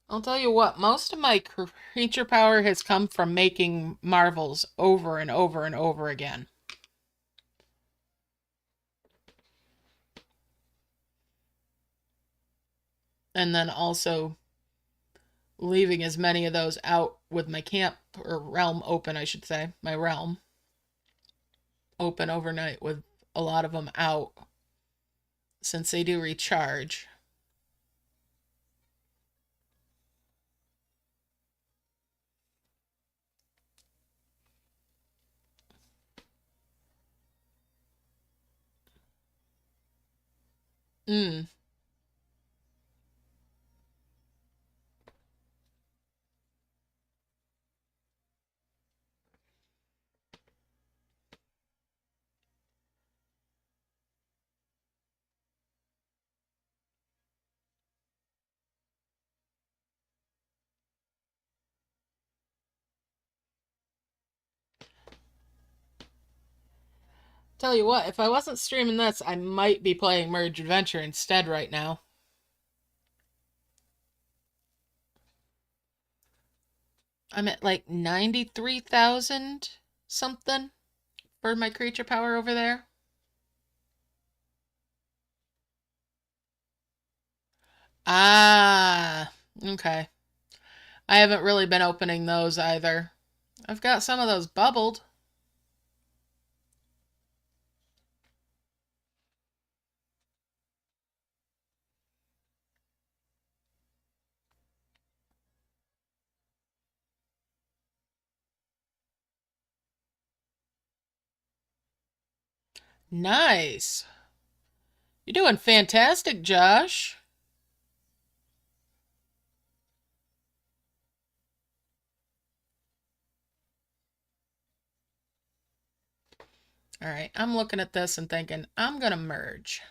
I'll tell you what, most of my creature power has come from making marvels over and over and over again. And then also leaving as many of those out with my camp, or realm open, I should say. My realm open overnight with a lot of them out, since they do recharge. Mm. Tell you what, if I wasn't streaming this, I might be playing Merge Adventure instead right now. I'm at like 93,000 something for my creature power over there. Ah, okay. I haven't really been opening those either. I've got some of those bubbled. Nice. You're doing fantastic, Josh. All right, I'm looking at this and thinking, I'm going to merge.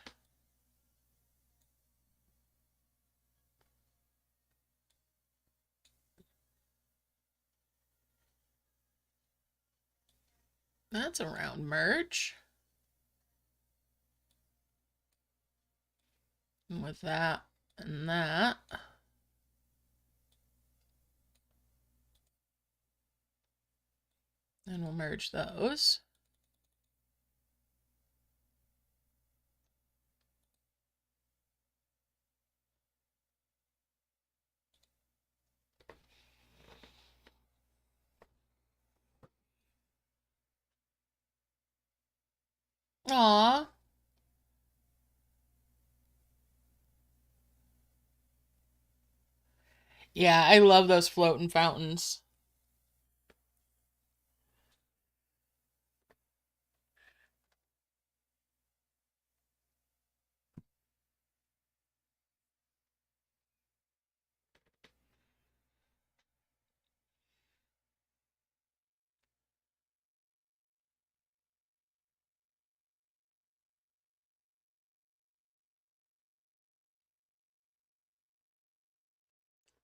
That's a round merge. And with that and that. And we'll merge those. Aw. Yeah, I love those floating fountains.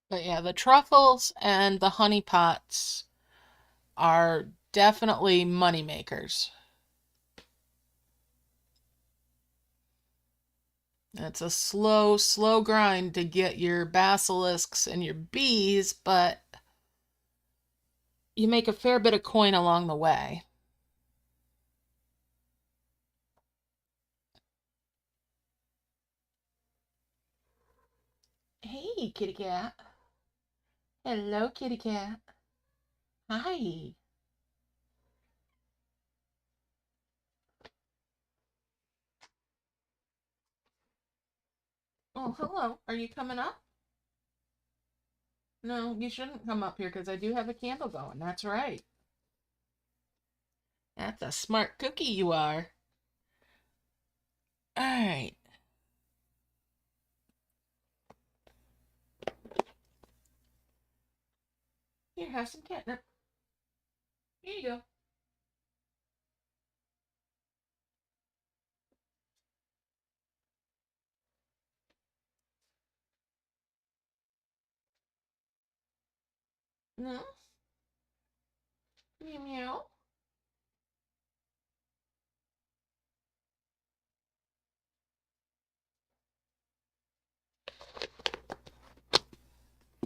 But yeah, the truffles and the honey pots are definitely money makers. It's a slow, slow grind to get your basilisks and your bees, but you make a fair bit of coin along the way. Hey, kitty cat. Hello, kitty cat. Hi. Oh, hello. Are you coming up? No, you shouldn't come up here because I do have a candle going. That's right. That's a smart cookie you are. All right. Here, have some catnip. Here you go. No? Meow meow.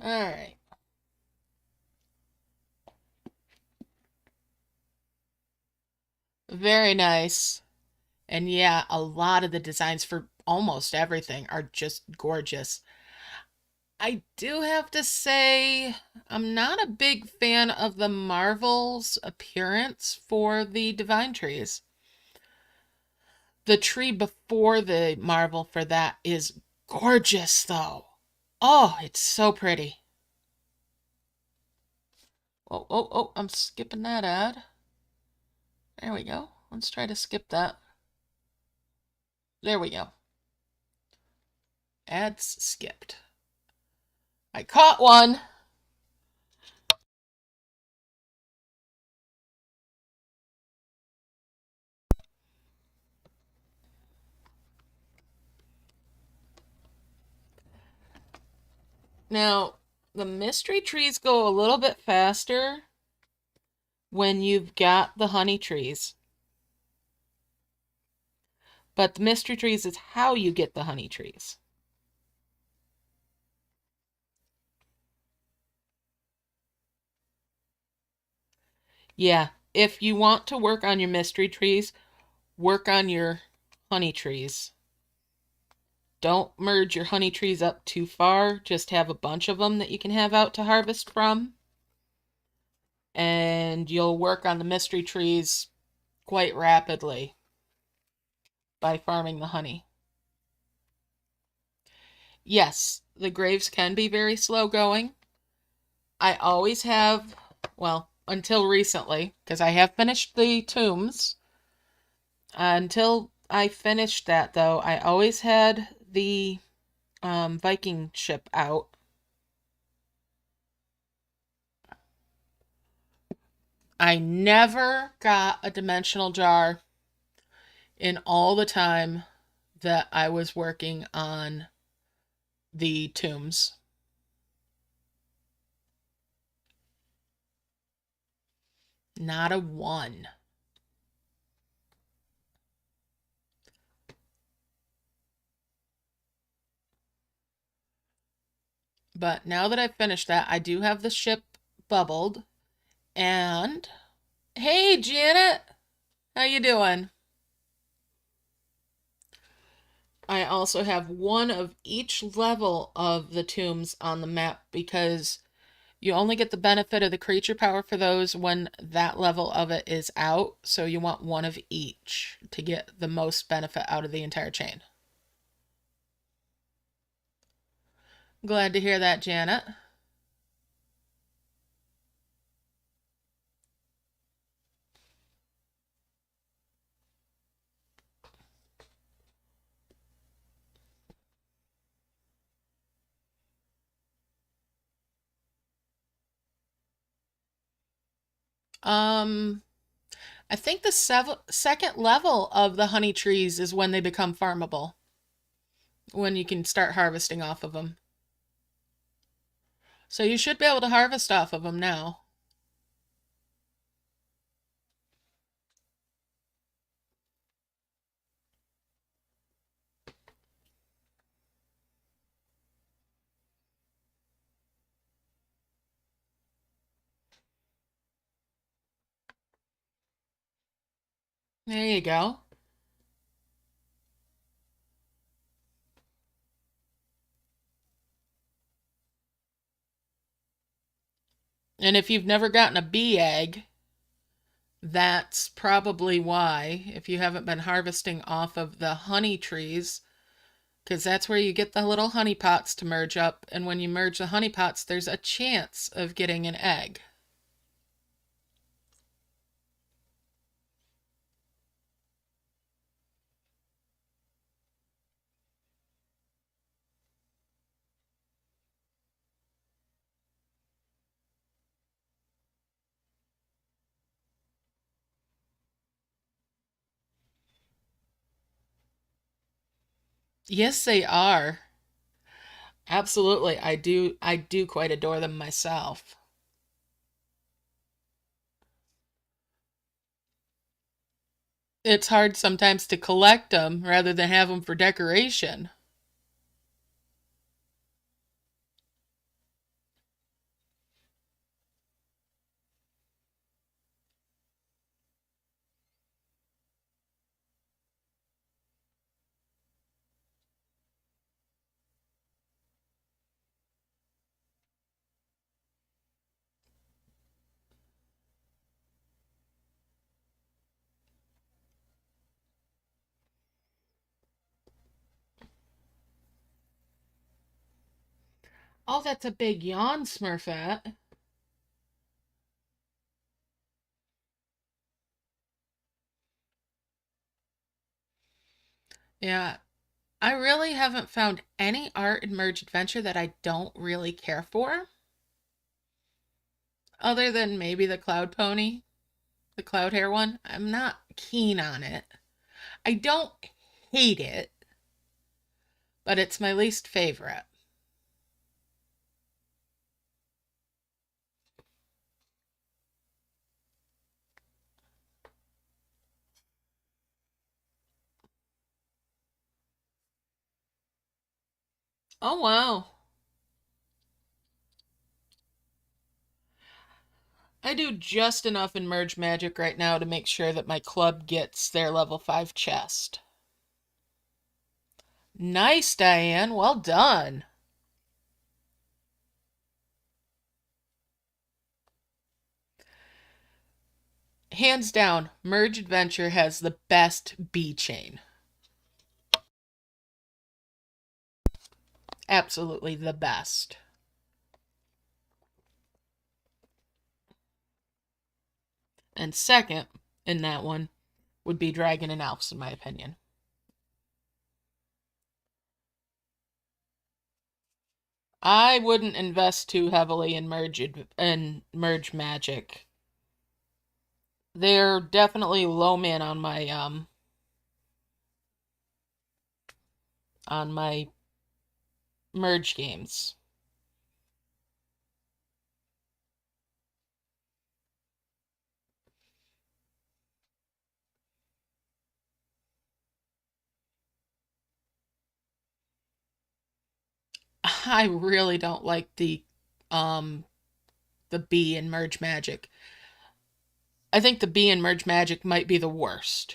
All right. Very nice. And yeah, a lot of the designs for almost everything are just gorgeous. I do have to say, I'm not a big fan of the Marvel's appearance for the Divine Trees. The tree before the Marvel for that is gorgeous, though. Oh, it's so pretty. Oh, oh, oh, I'm skipping that ad. There we go. Let's try to skip that. There we go. Ads skipped. I caught one. Now, the mystery trees go a little bit faster when you've got the honey trees. But the mystery trees is how you get the honey trees. Yeah, if you want to work on your mystery trees, work on your honey trees. Don't merge your honey trees up too far. Just have a bunch of them that you can have out to harvest from. And you'll work on the mystery trees quite rapidly by farming the honey. Yes, the graves can be very slow going. I always have, well, until recently, because I have finished the tombs. Until I finished that, though, I always had the Viking ship out. I never got a dimensional jar in all the time that I was working on the tombs. Not a one. But now that I've finished that, I do have the ship bubbled. And hey, Janet, how you doing? I also have one of each level of the tombs on the map because you only get the benefit of the creature power for those when that level of it is out. So you want one of each to get the most benefit out of the entire chain. Glad to hear that, Janet. Um, I think the second level of the honey trees is when they become farmable, when you can start harvesting off of them. So you should be able to harvest off of them now. There you go. And if you've never gotten a bee egg, that's probably why, if you haven't been harvesting off of the honey trees, because that's where you get the little honey pots to merge up. And when you merge the honey pots, there's a chance of getting an egg. Yes, they are. Absolutely. I do quite adore them myself. It's hard sometimes to collect them rather than have them for decoration. Oh, that's a big yawn, Smurfette. Yeah, I really haven't found any art in Merge Adventure that I don't really care for, other than maybe the Cloud Pony, the Cloud Hair one. I'm not keen on it. I don't hate it, but it's my least favorite. Oh, wow. I do just enough in Merge Magic right now to make sure that my club gets their level 5 chest. Nice, Diane. Well done. Hands down, Merge Adventure has the best bee chain. Absolutely the best. And second in that one would be Dragon and Elves, in my opinion. I wouldn't invest too heavily in merge magic. They're definitely low man on my merge games. I really don't like the bee in merge magic. I think the bee in merge magic might be the worst.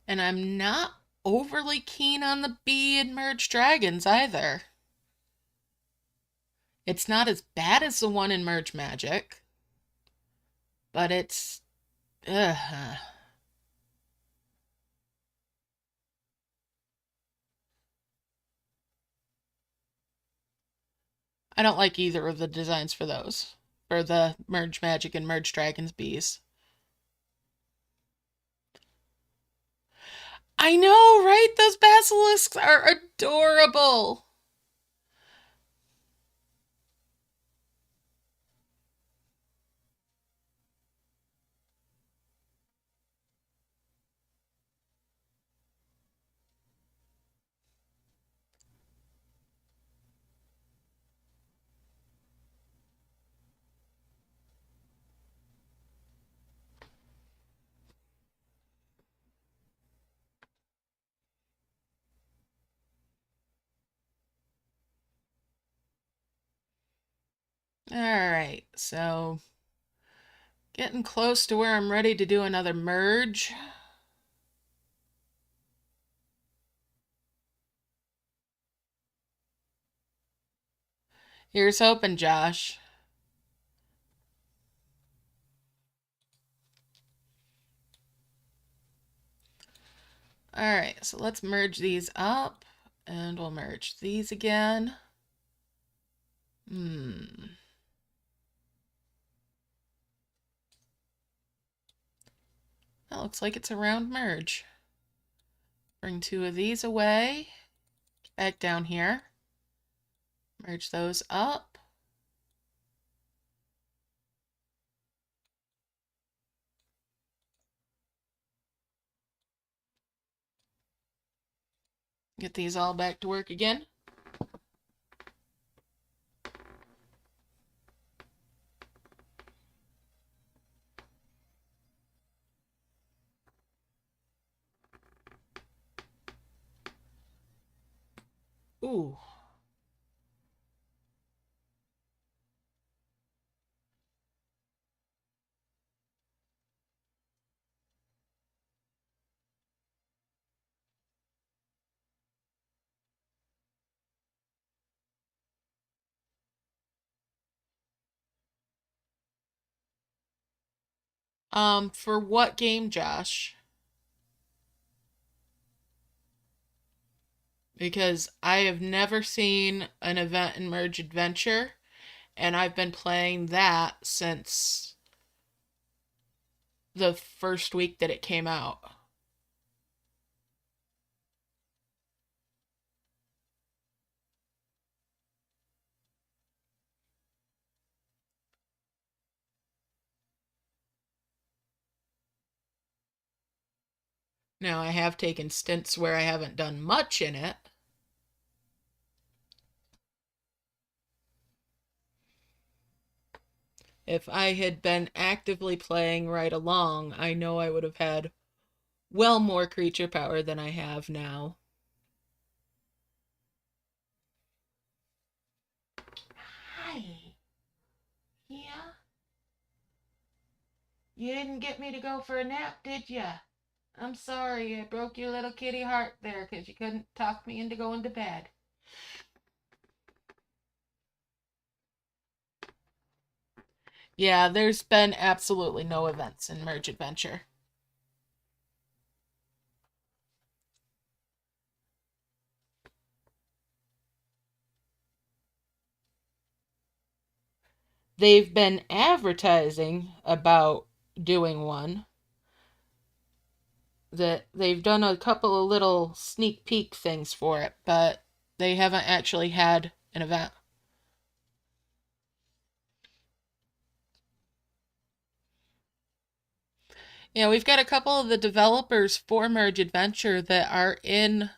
And I'm not overly keen on the bee in merge dragons either. It's not as bad as the one in merge magic, but it's ugh. I don't like either of the designs for those. For the Merge Magic and Merge Dragons bees. I know, right? Those basilisks are adorable. Alright, so getting close to where I'm ready to do another merge. Here's hoping, Josh. Alright, so let's merge these up, and we'll merge these again. That looks like it's a round merge. Bring two of these away, back down here. Merge those up. Get these all back to work again. Ooh. For what game, Josh? Because I have never seen an event in Merge Adventure, and I've been playing that since the first week that it came out. Now, I have taken stints where I haven't done much in it. If I had been actively playing right along, I know I would have had well more creature power than I have now. Hi. Yeah? You didn't get me to go for a nap, did ya? I'm sorry I broke your little kitty heart there because you couldn't talk me into going to bed. Yeah, there's been absolutely no events in Merge Adventure. They've been advertising about doing one. That they've done a couple of little sneak peek things for it, but they haven't actually had an event. Yeah, we've got a couple of the developers for Merge Adventure that are in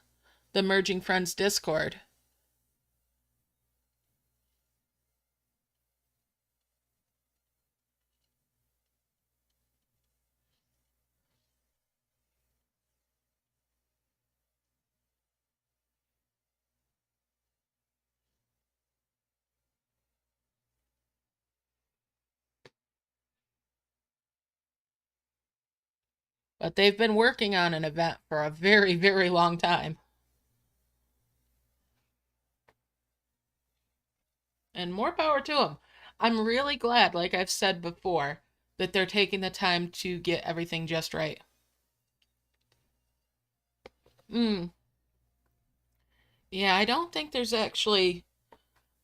the Merging Friends Discord. But they've been working on an event for a very, very long time. And more power to them. I'm really glad, like I've said before, that they're taking the time to get everything just right. Yeah, I don't think there's actually.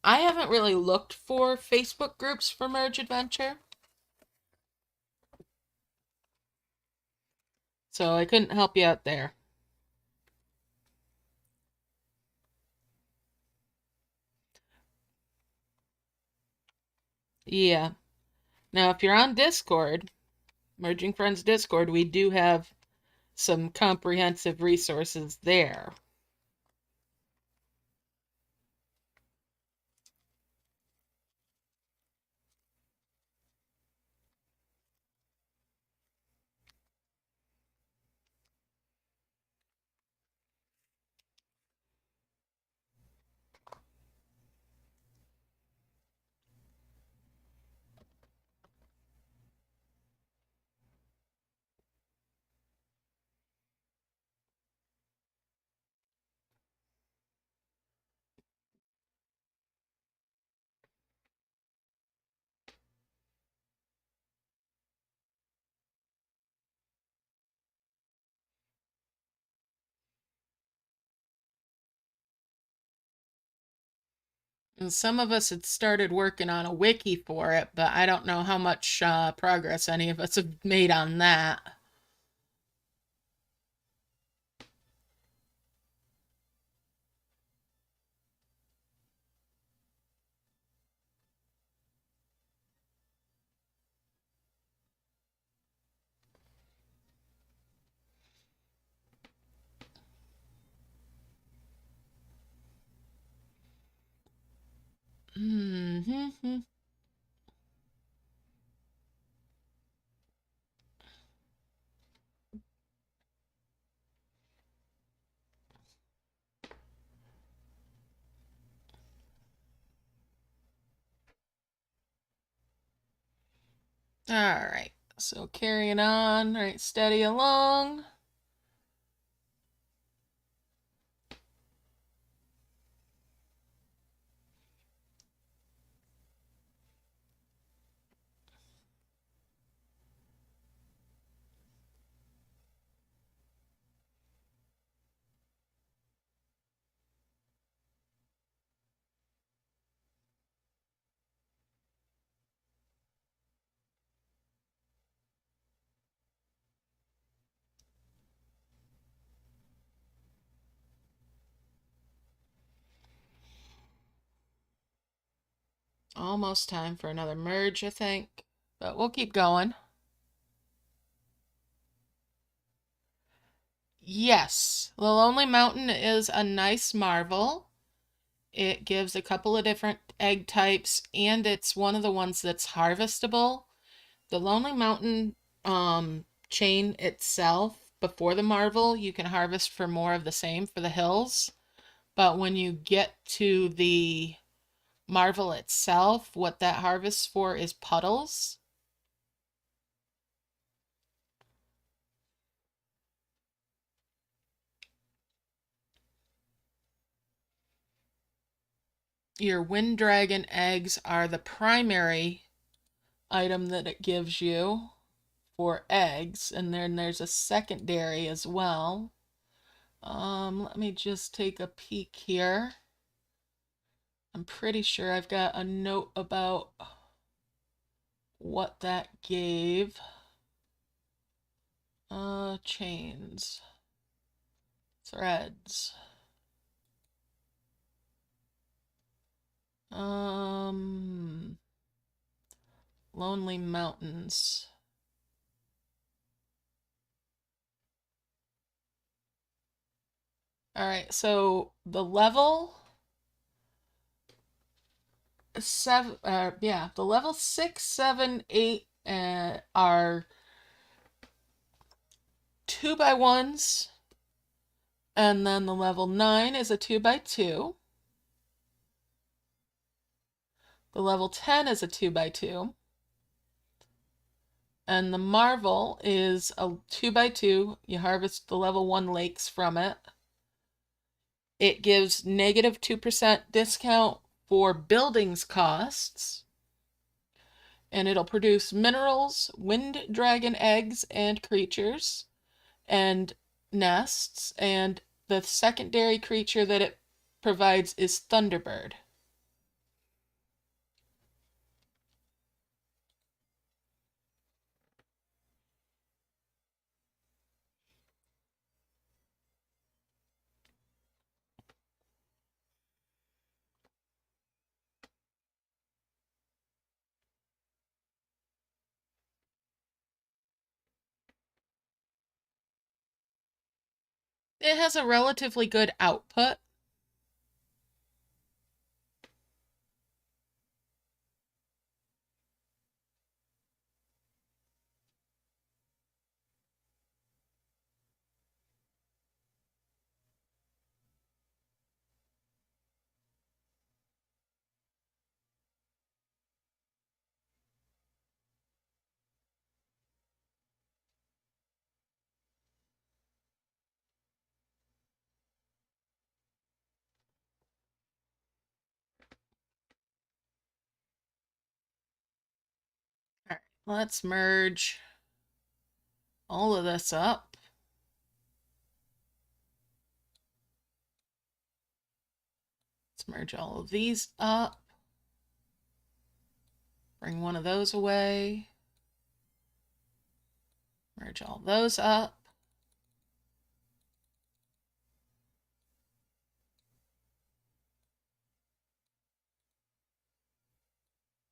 I haven't really looked for Facebook groups for Merge Adventure. So I couldn't help you out there. Yeah. Now, if you're on Discord, Merging Friends Discord, we do have some comprehensive resources there. And some of us had started working on a wiki for it, but I don't know how much progress any of us have made on that. Mm-hmm. All right, so carrying on, all right, steady along. Almost time for another merge, I think, but we'll keep going. Yes, the Lonely Mountain is a nice marvel. It gives a couple of different egg types, and it's one of the ones that's harvestable. The Lonely Mountain chain itself, before the marvel, you can harvest for more of the same for the hills. But when you get to the marvel itself, what that harvests for is puddles. Your wind dragon eggs are the primary item that it gives you for eggs, and then there's a secondary as well. Let me just take a peek here. I'm pretty sure I've got a note about what that gave. Chains. Threads. Lonely Mountains. Alright, so the level the level 6, 7, 8 are 2x1s, and then the level 9 is a 2x2. The level 10 is a 2x2. And the marvel is a 2x2. You harvest the level 1 lakes from it. It gives negative 2% discount for buildings costs. And it'll produce minerals, wind dragon eggs and creatures, and nests. And the secondary creature that it provides is Thunderbird. It has a relatively good output. All right, let's merge all of this up. Let's merge all of these up. Bring one of those away. Merge all those up.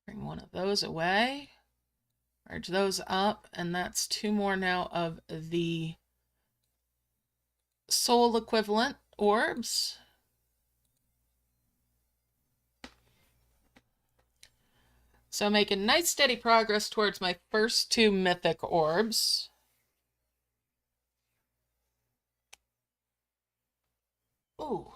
Bring one of those away. Merge those up. And that's two more now of the soul equivalent orbs. So making nice steady progress towards my first two mythic orbs. Ooh.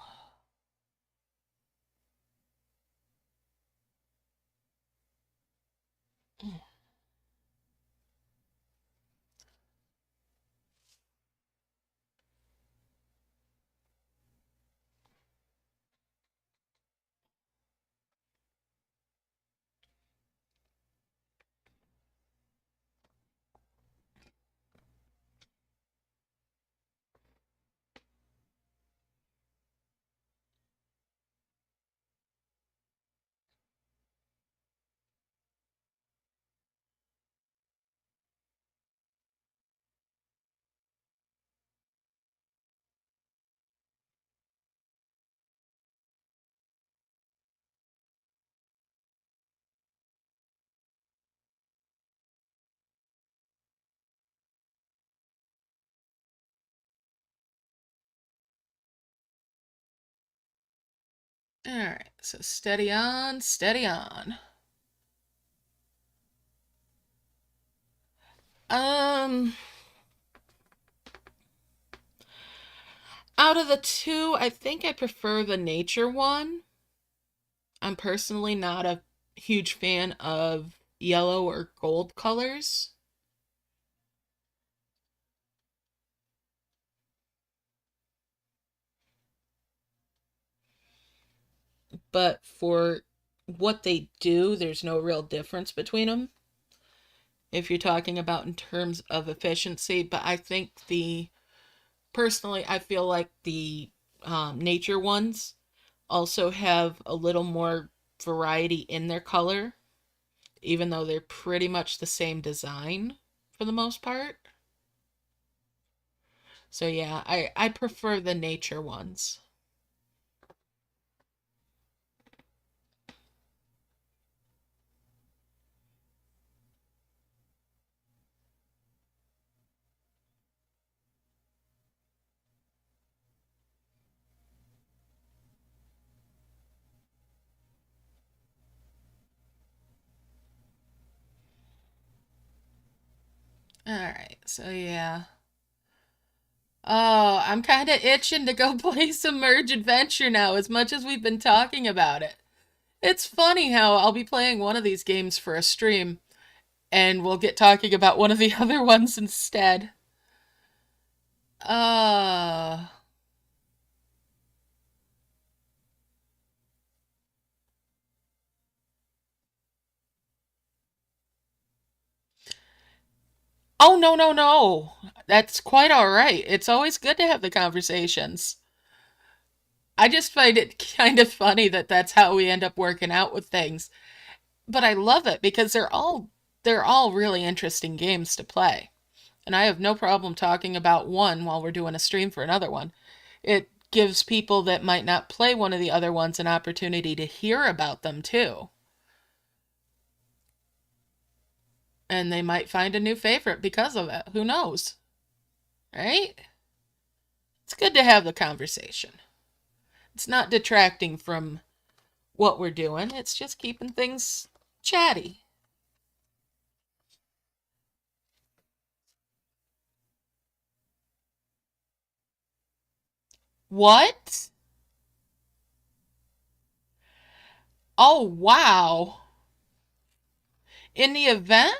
All right, so steady on, steady on. Out of the two, I think I prefer the nature one. I'm personally not a huge fan of yellow or gold colors. But for what they do, there's no real difference between them. If you're talking about in terms of efficiency, but I think personally, I feel like the nature ones also have a little more variety in their color, even though they're pretty much the same design for the most part. So yeah, I prefer the nature ones. Alright, so yeah. Oh, I'm kind of itching to go play some Merge Adventure now, as much as we've been talking about it. It's funny how I'll be playing one of these games for a stream, and we'll get talking about one of the other ones instead. Uh... Oh, no, no, no. That's quite all right. It's always good to have the conversations. I just find it kind of funny that that's how we end up working out with things. But I love it because they're all really interesting games to play. And I have no problem talking about one while we're doing a stream for another one. It gives people that might not play one of the other ones an opportunity to hear about them too. And they might find a new favorite because of it. Who knows? Right? It's good to have the conversation. It's not detracting from what we're doing, it's just keeping things chatty. What? Oh, wow. In the event,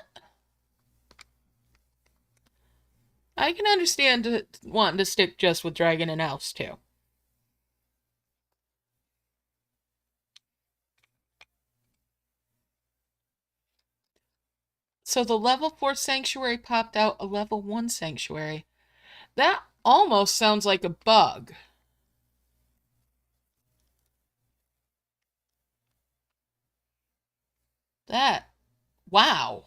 I can understand wanting to stick just with Dragon and Elves too. So the level 4 sanctuary popped out a level 1 sanctuary. That almost sounds like a bug. That, wow.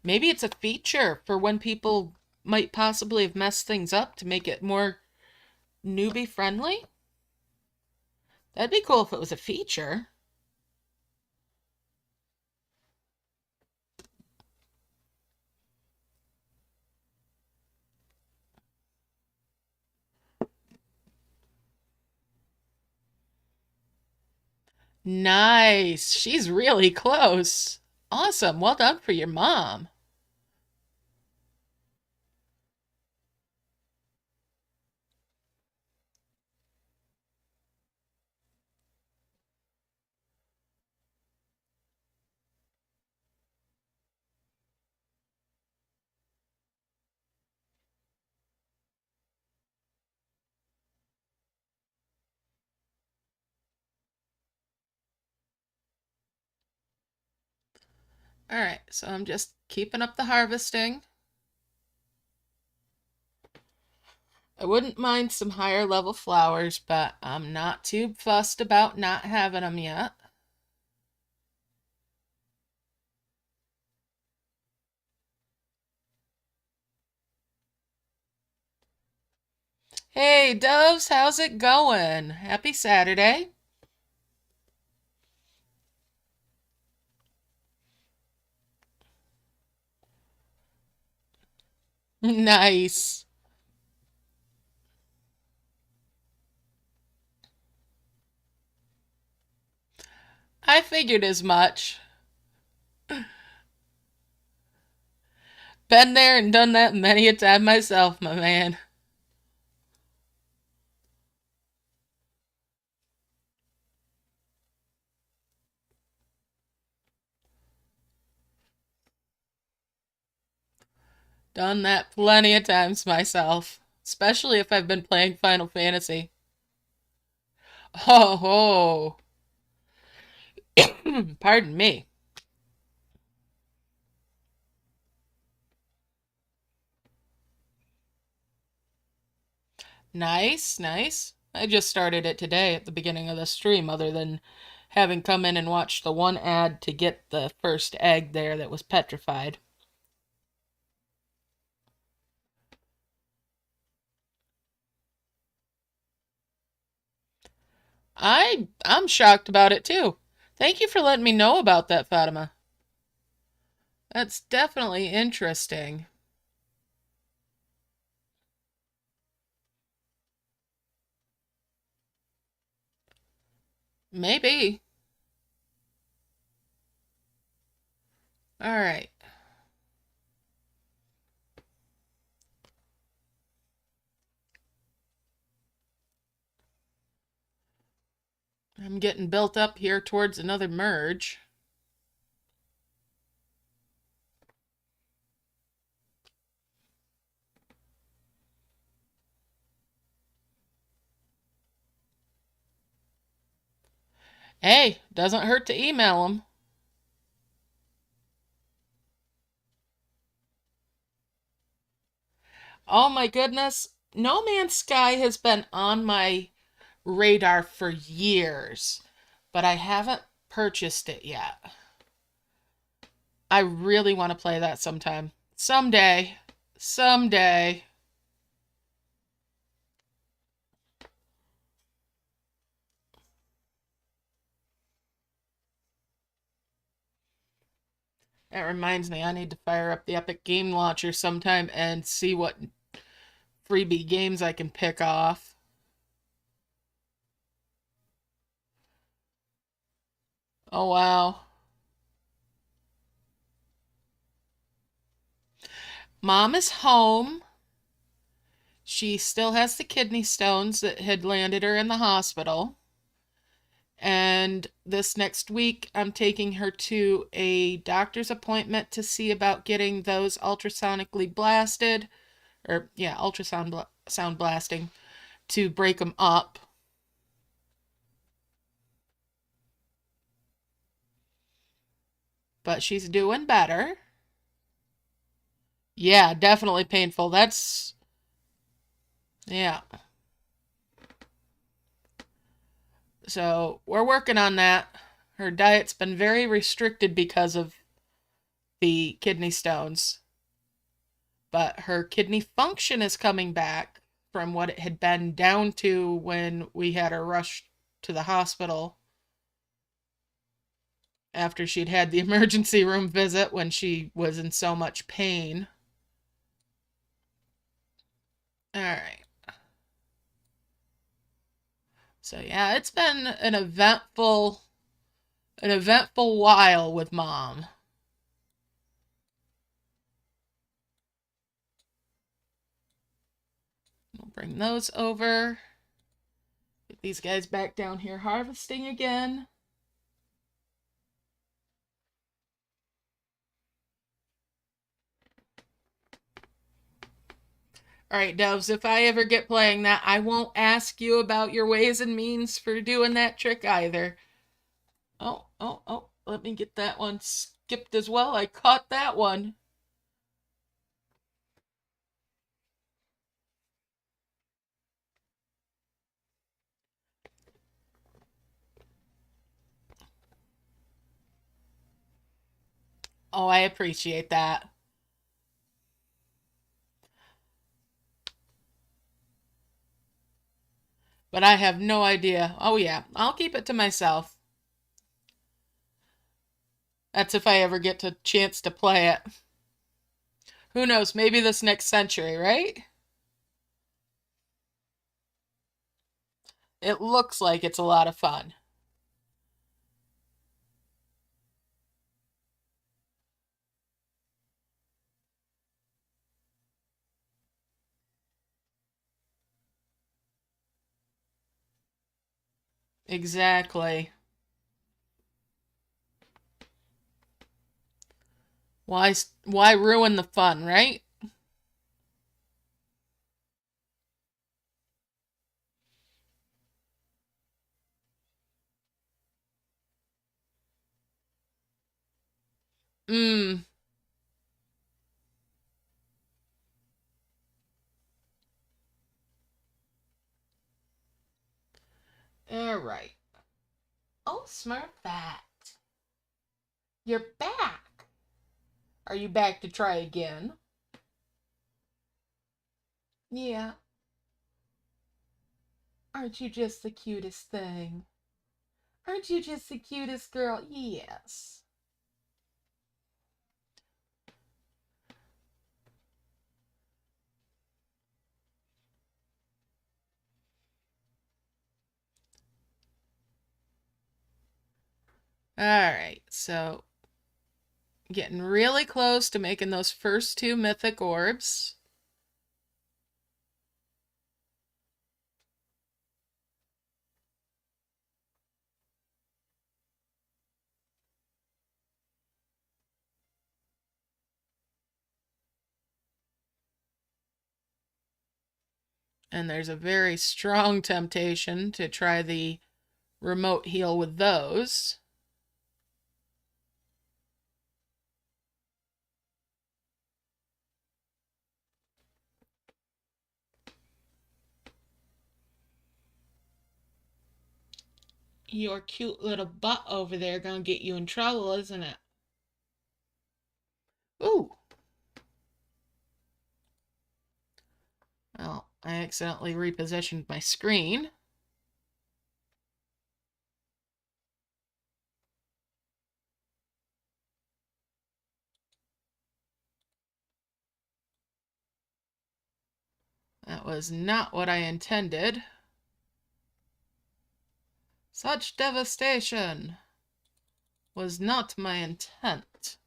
Maybe it's a feature for when people might possibly have messed things up to make it more newbie friendly. That'd be cool if it was a feature. Nice. She's really close. Awesome. Well done for your mom. All right, so I'm just keeping up the harvesting. I wouldn't mind some higher level flowers, but I'm not too fussed about not having them yet. Hey, Doves, how's it going? Happy Saturday. Nice. I figured as much. Been there and done that many a time myself, my man. Done that plenty of times myself, especially if I've been playing Final Fantasy. Oh, oh. Pardon me. Nice, nice. I just started it today at the beginning of the stream, other than having come in and watched the one ad to get the first egg there that was petrified. I'm shocked about it too. Thank you for letting me know about that, Fatima. That's definitely interesting. Maybe. All right. I'm getting built up here towards another merge. Hey, doesn't hurt to email them. Oh my goodness. No Man's Sky has been on my radar for years, but I haven't purchased it yet. I really want to play that sometime. Someday. Someday. That reminds me, I need to fire up the Epic Game Launcher sometime and see what freebie games I can pick off. Oh, wow. Mom is home. She still has the kidney stones that had landed her in the hospital. And this next week, I'm taking her to a doctor's appointment to see about getting those ultrasonically blasted, or yeah, sound blasting to break them up. But she's doing better. Yeah, definitely painful. Yeah. So we're working on that. Her diet's been very restricted because of the kidney stones, but her kidney function is coming back from what it had been down to when we had her rushed to the hospital after she'd had the emergency room visit when she was in so much pain. All right. So yeah, it's been an eventful while with Mom. We'll bring those over. Get these guys back down here harvesting again. All right, Doves, if I ever get playing that, I won't ask you about your ways and means for doing that trick either. Oh, let me get that one skipped as well. I caught that one. Oh, I appreciate that. But I have no idea. Oh, yeah, I'll keep it to myself. That's if I ever get a chance to play it. Who knows? Maybe this next century, right? It looks like it's a lot of fun. Exactly. Why ruin the fun, right? Mm. All right. Oh, smart bat. You're back. Are you back to try again? Yeah. Aren't you just the cutest thing? Aren't you just the cutest girl? Yes. All right. So, getting really close to making those first two mythic orbs. And there's a very strong temptation to try the remote heal with those. Your cute little butt over there gonna get you in trouble, isn't it? Ooh. Well, I accidentally repositioned my screen. That was not what I intended. Such devastation was not my intent.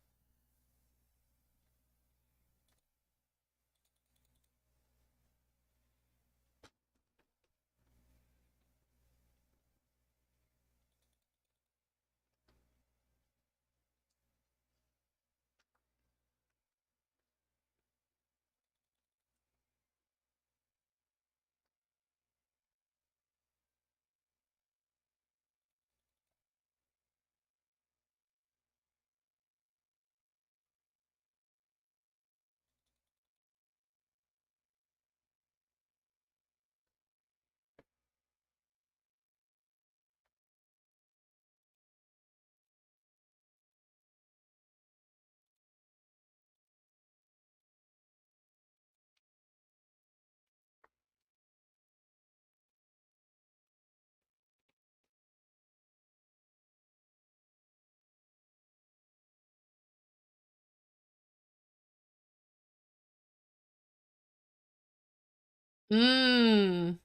Mmm.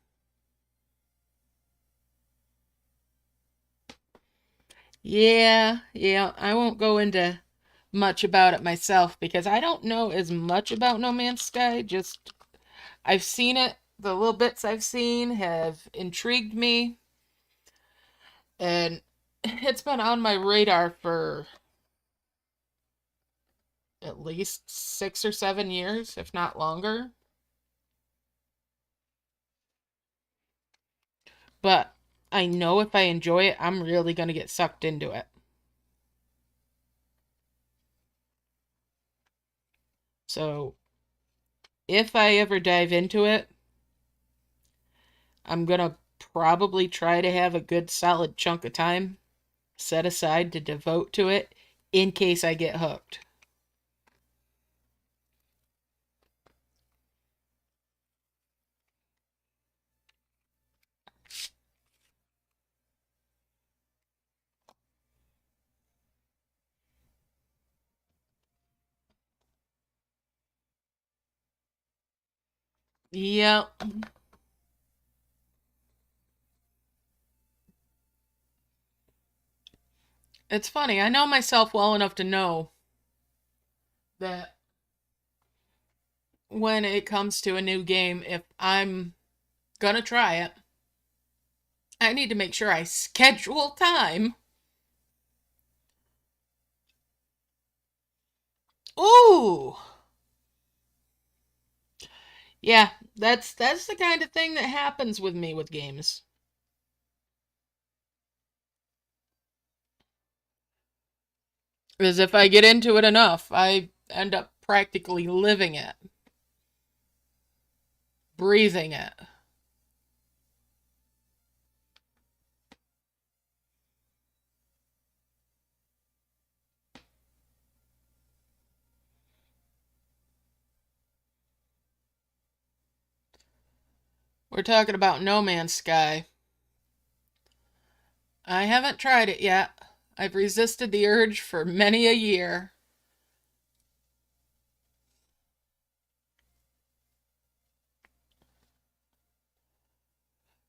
Yeah. I won't go into much about it myself because I don't know as much about No Man's Sky. Just I've seen it. The little bits I've seen have intrigued me, and it's been on my radar for at least 6 or 7 years, if not longer. But I know if I enjoy it, I'm really going to get sucked into it. So if I ever dive into it, I'm going to probably try to have a good solid chunk of time set aside to devote to it in case I get hooked. Yep. It's funny. I know myself well enough to know that when it comes to a new game, if I'm gonna try it, I need to make sure I schedule time. Ooh. Yeah, that's the kind of thing that happens with me with games. Is if I get into it enough, I end up practically living it, breathing it. We're talking about No Man's Sky. I haven't tried it yet. I've resisted the urge for many a year.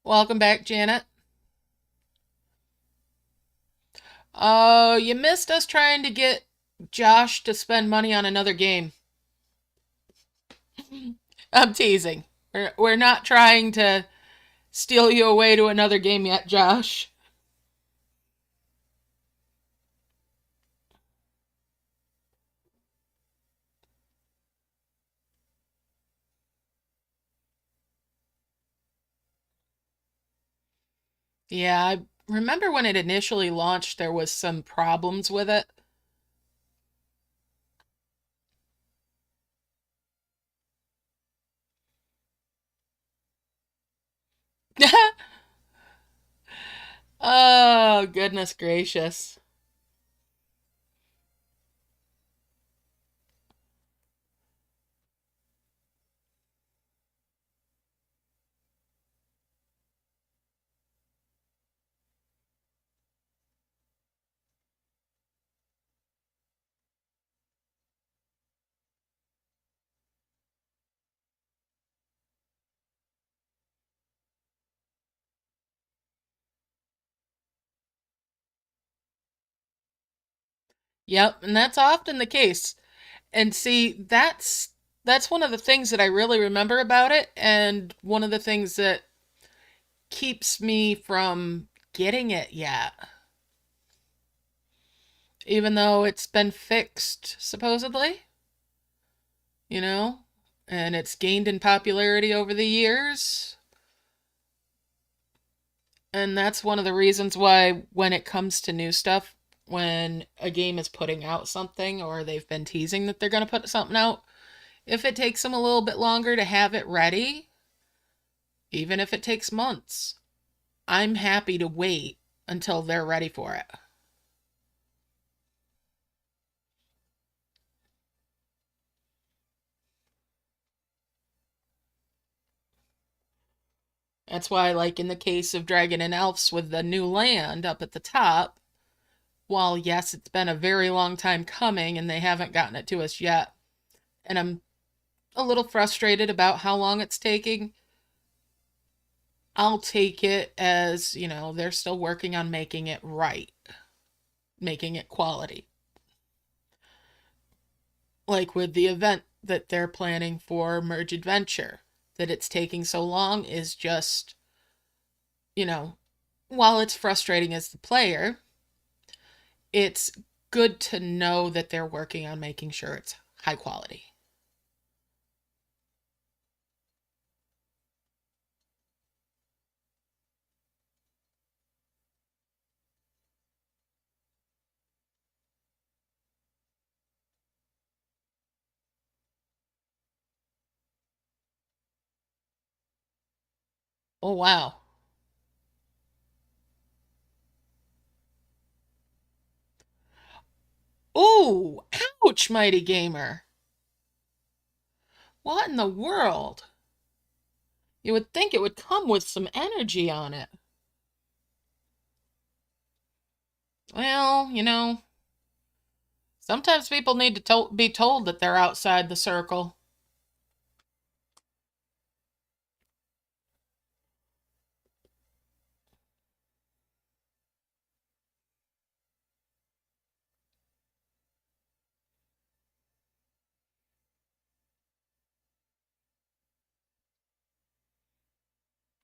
Welcome back, Janet. Oh, you missed us trying to get Josh to spend money on another game. I'm teasing. We're not trying to steal you away to another game yet, Josh. Yeah, I remember when it initially launched, there was some problems with it. Oh, goodness gracious. Yep, and that's often the case. And see, that's one of the things that I really remember about it, and one of the things that keeps me from getting it yet. Even though it's been fixed, supposedly, you know, and it's gained in popularity over the years. And that's one of the reasons why, when it comes to new stuff, when a game is putting out something or they've been teasing that they're going to put something out, if it takes them a little bit longer to have it ready, even if it takes months, I'm happy to wait until they're ready for it. That's why, like in the case of Dragon and Elves with the new land up at the top, while yes, it's been a very long time coming and they haven't gotten it to us yet, and I'm a little frustrated about how long it's taking, I'll take it as, they're still working on making it right, making it quality. Like with the event that they're planning for Merge Adventure, that it's taking so long is just, you know, while it's frustrating as the player, it's good to know that they're working on making sure it's high quality. Oh, wow. Oh, ouch, Mighty Gamer. What in the world? You would think it would come with some energy on it. Well, sometimes people need to be told that they're outside the circle.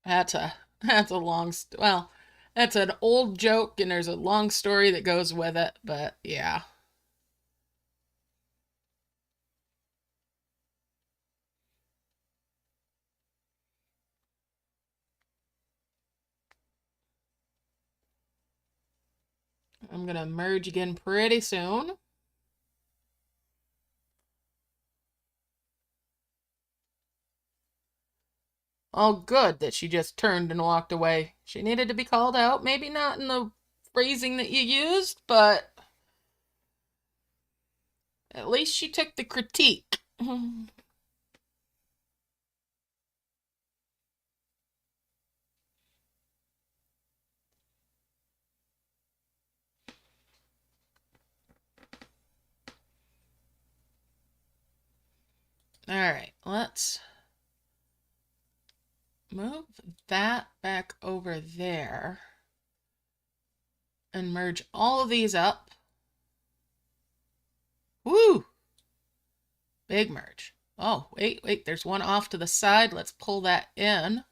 That's a that's a well, that's an old joke and there's a long story that goes with it, but yeah. I'm gonna merge again pretty soon. Oh, good that she just turned and walked away. She needed to be called out. Maybe not in the phrasing that you used, but at least she took the critique. All right, let's move that back over there and merge all of these up. Woo! Big merge. Oh, wait, there's one off to the side. Let's pull that in.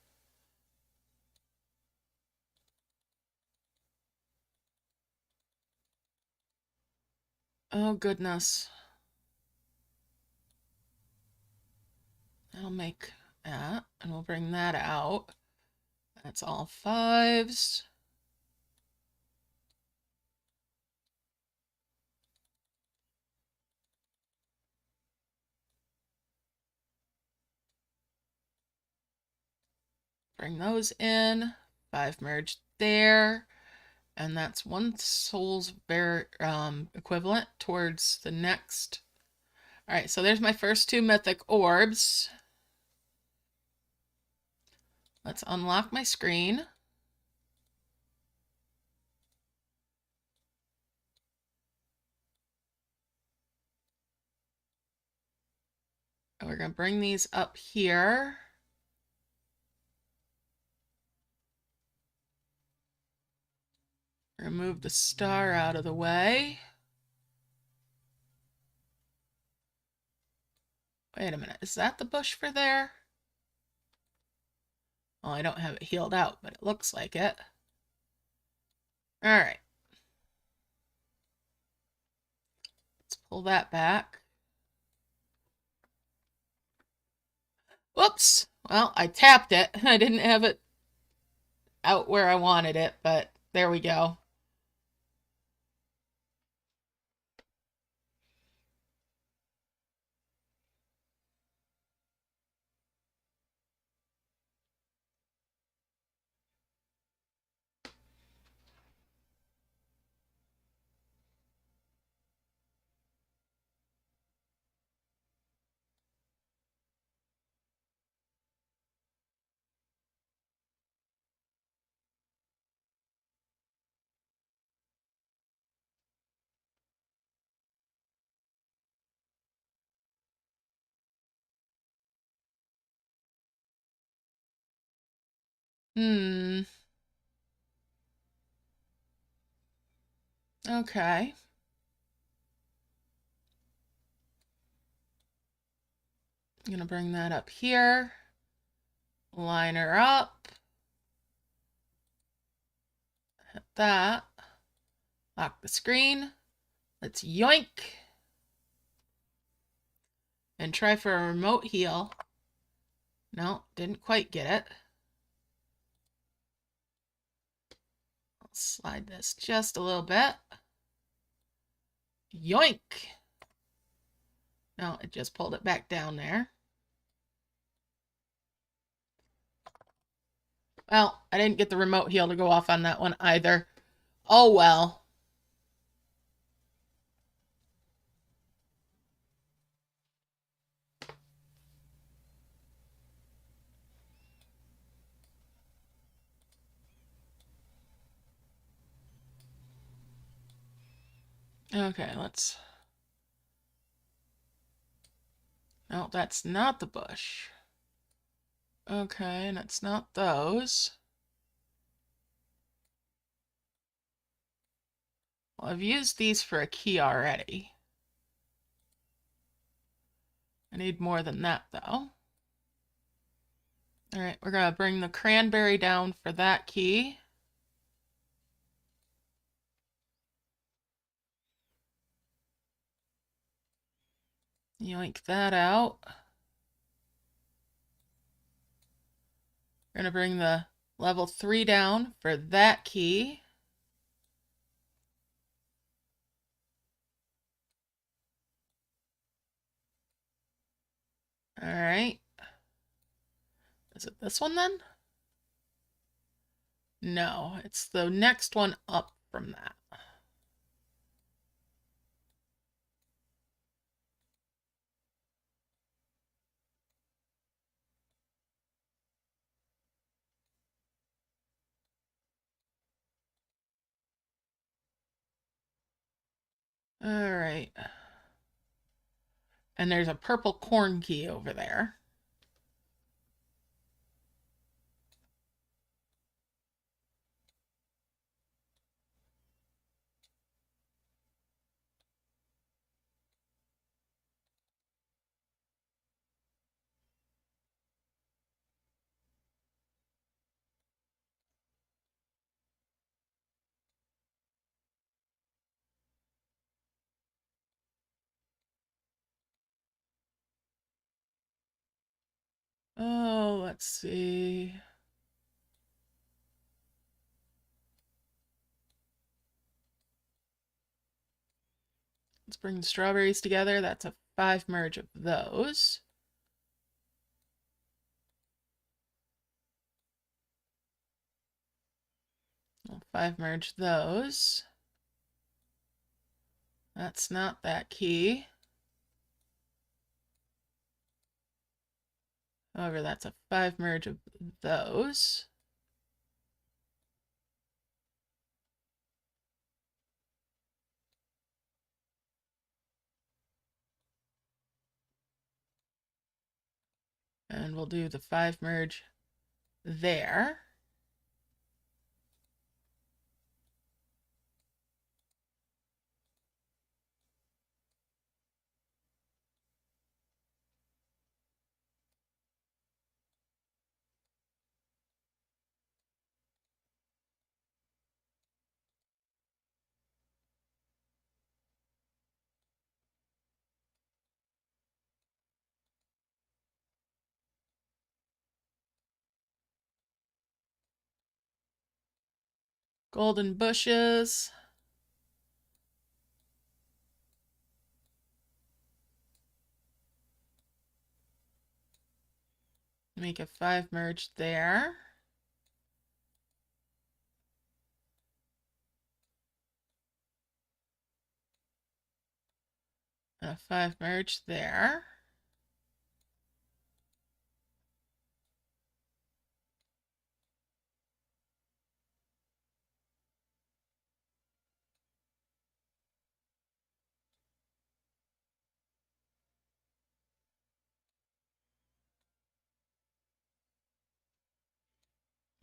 Oh, goodness. That'll make that, and we'll bring that out. That's all fives. Bring those in. Five merged there. And that's one soul's equivalent towards the next. All right, so there's my first two mythic orbs. Let's unlock my screen. We're going to bring these up here. Remove the star out of the way. Wait a minute, is that the bush for there? Well, I don't have it healed out, but it looks like it. All right. Let's pull that back. Whoops. Well, I tapped it. I didn't have it out where I wanted it, but there we go. Okay. I'm gonna bring that up here. Line her up. Hit that. Lock the screen. Let's yoink. And try for a remote heal. No, didn't quite get it. I'll slide this just a little bit. Yoink! No, it just pulled it back down there. Well, I didn't get the remote heal to go off on that one either. Oh well. Okay, let's... No, that's not the bush. Okay, and it's not those. Well, I've used these for a key already. I need more than that, though. Alright, we're going to bring the cranberry down for that key. Yoink that out. We're going to bring the level 3 down for that key. Alright. Is it this one then? No, it's the next one up from that. Alright. And there's a purple corn key over there. Oh, let's see. Let's bring the strawberries together. That's a 5 merge of those. I'll 5 merge those. That's not that key. However, that's a 5 merge of those. And we'll do the 5 merge there. Golden bushes. Make a 5 merge there. And a 5 merge there.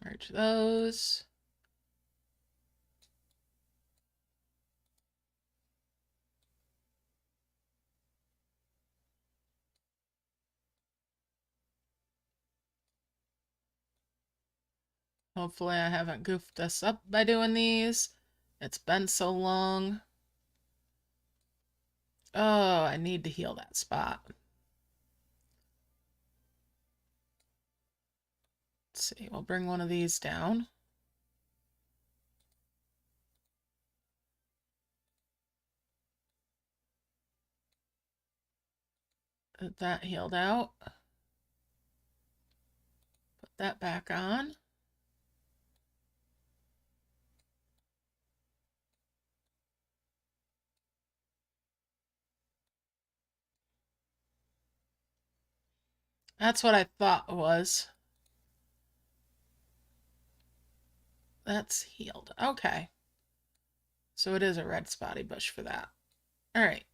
Merge those. Hopefully I haven't goofed us up by doing these. It's been so long. Oh, I need to heal that spot. Let's see, we'll bring one of these down. Get that healed out. Put that back on. That's what I thought it was. That's healed. Okay. So it is a red spotty bush for that. All right.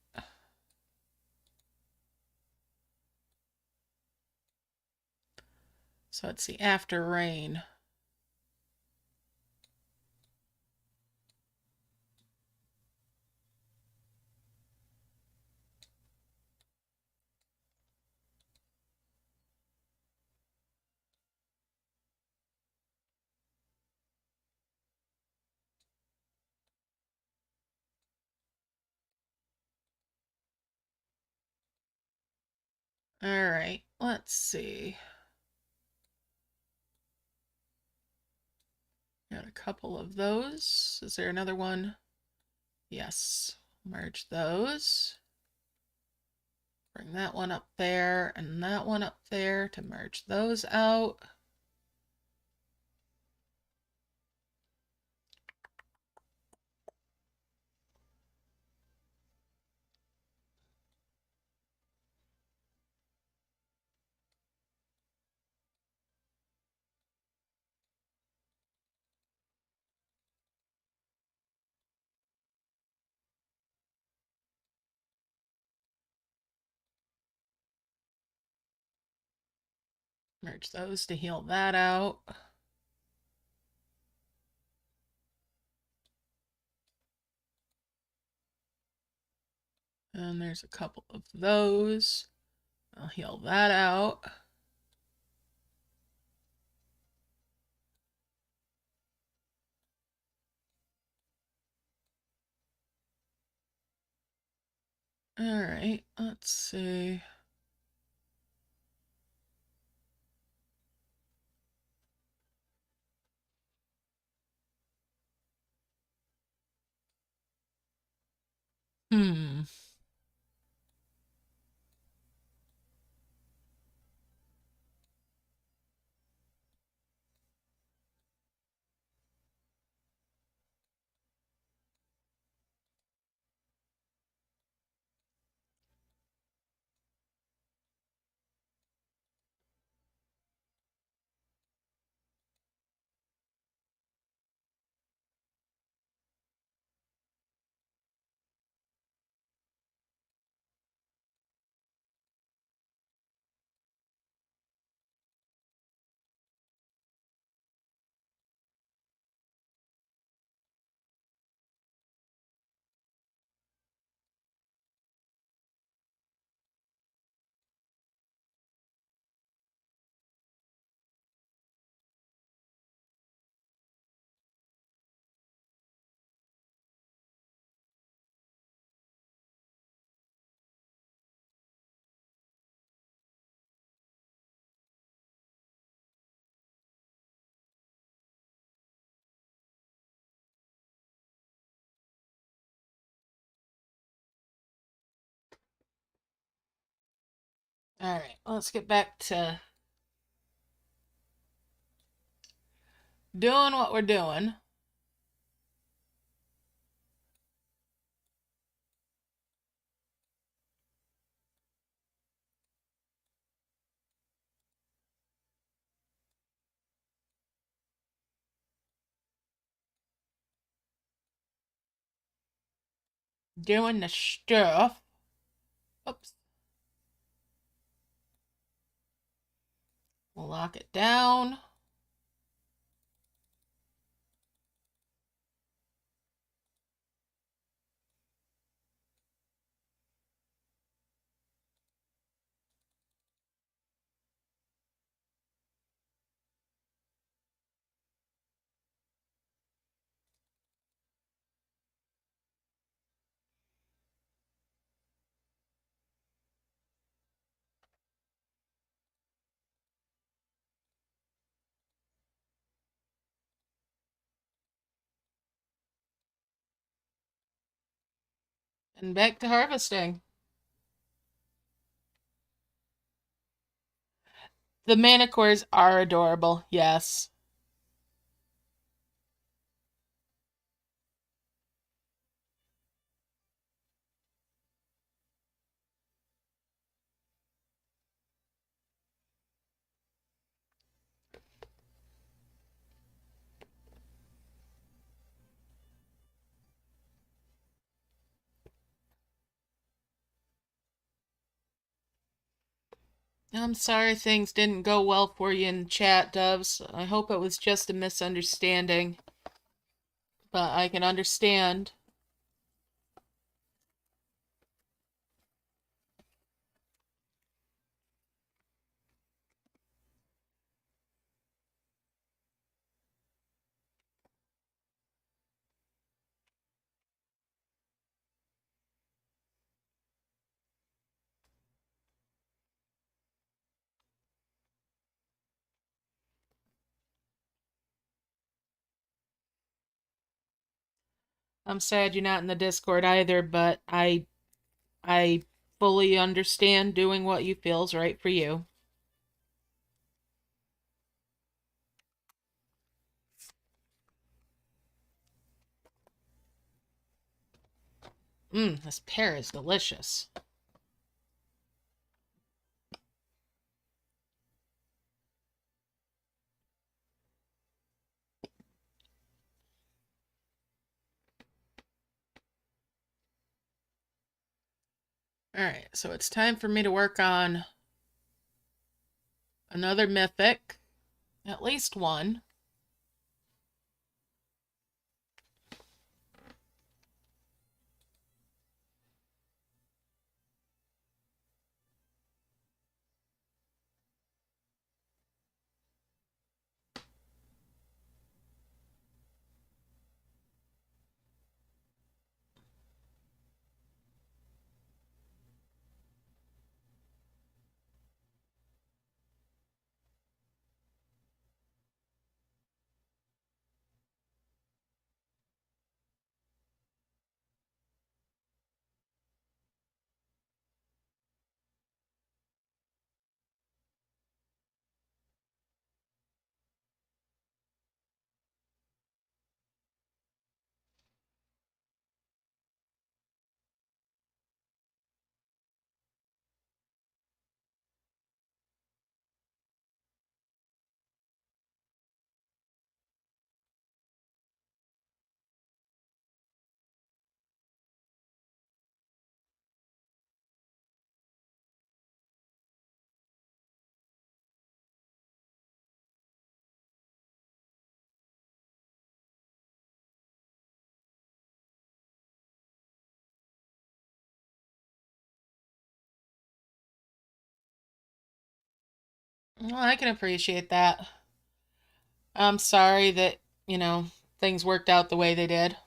So let's see, after rain. All right, let's see. Got a couple of those. Is there another one? Yes. Merge those. Bring that one up there and that one up there to merge those out. Merge those to heal that out. And there's a couple of those. I'll heal that out. All right, let's see. Hmm. All right, let's get back to doing what we're doing. Doing the stuff. Oops. We'll lock it down. And back to harvesting. The manicores are adorable, yes. I'm sorry things didn't go well for you in chat, Doves. I hope it was just a misunderstanding, but I can understand. I'm sad you're not in the Discord either, but I fully understand doing what you feel is right for you. This pear is delicious. Alright, so it's time for me to work on another mythic. At least one. Well, I can appreciate that. I'm sorry that, things worked out the way they did.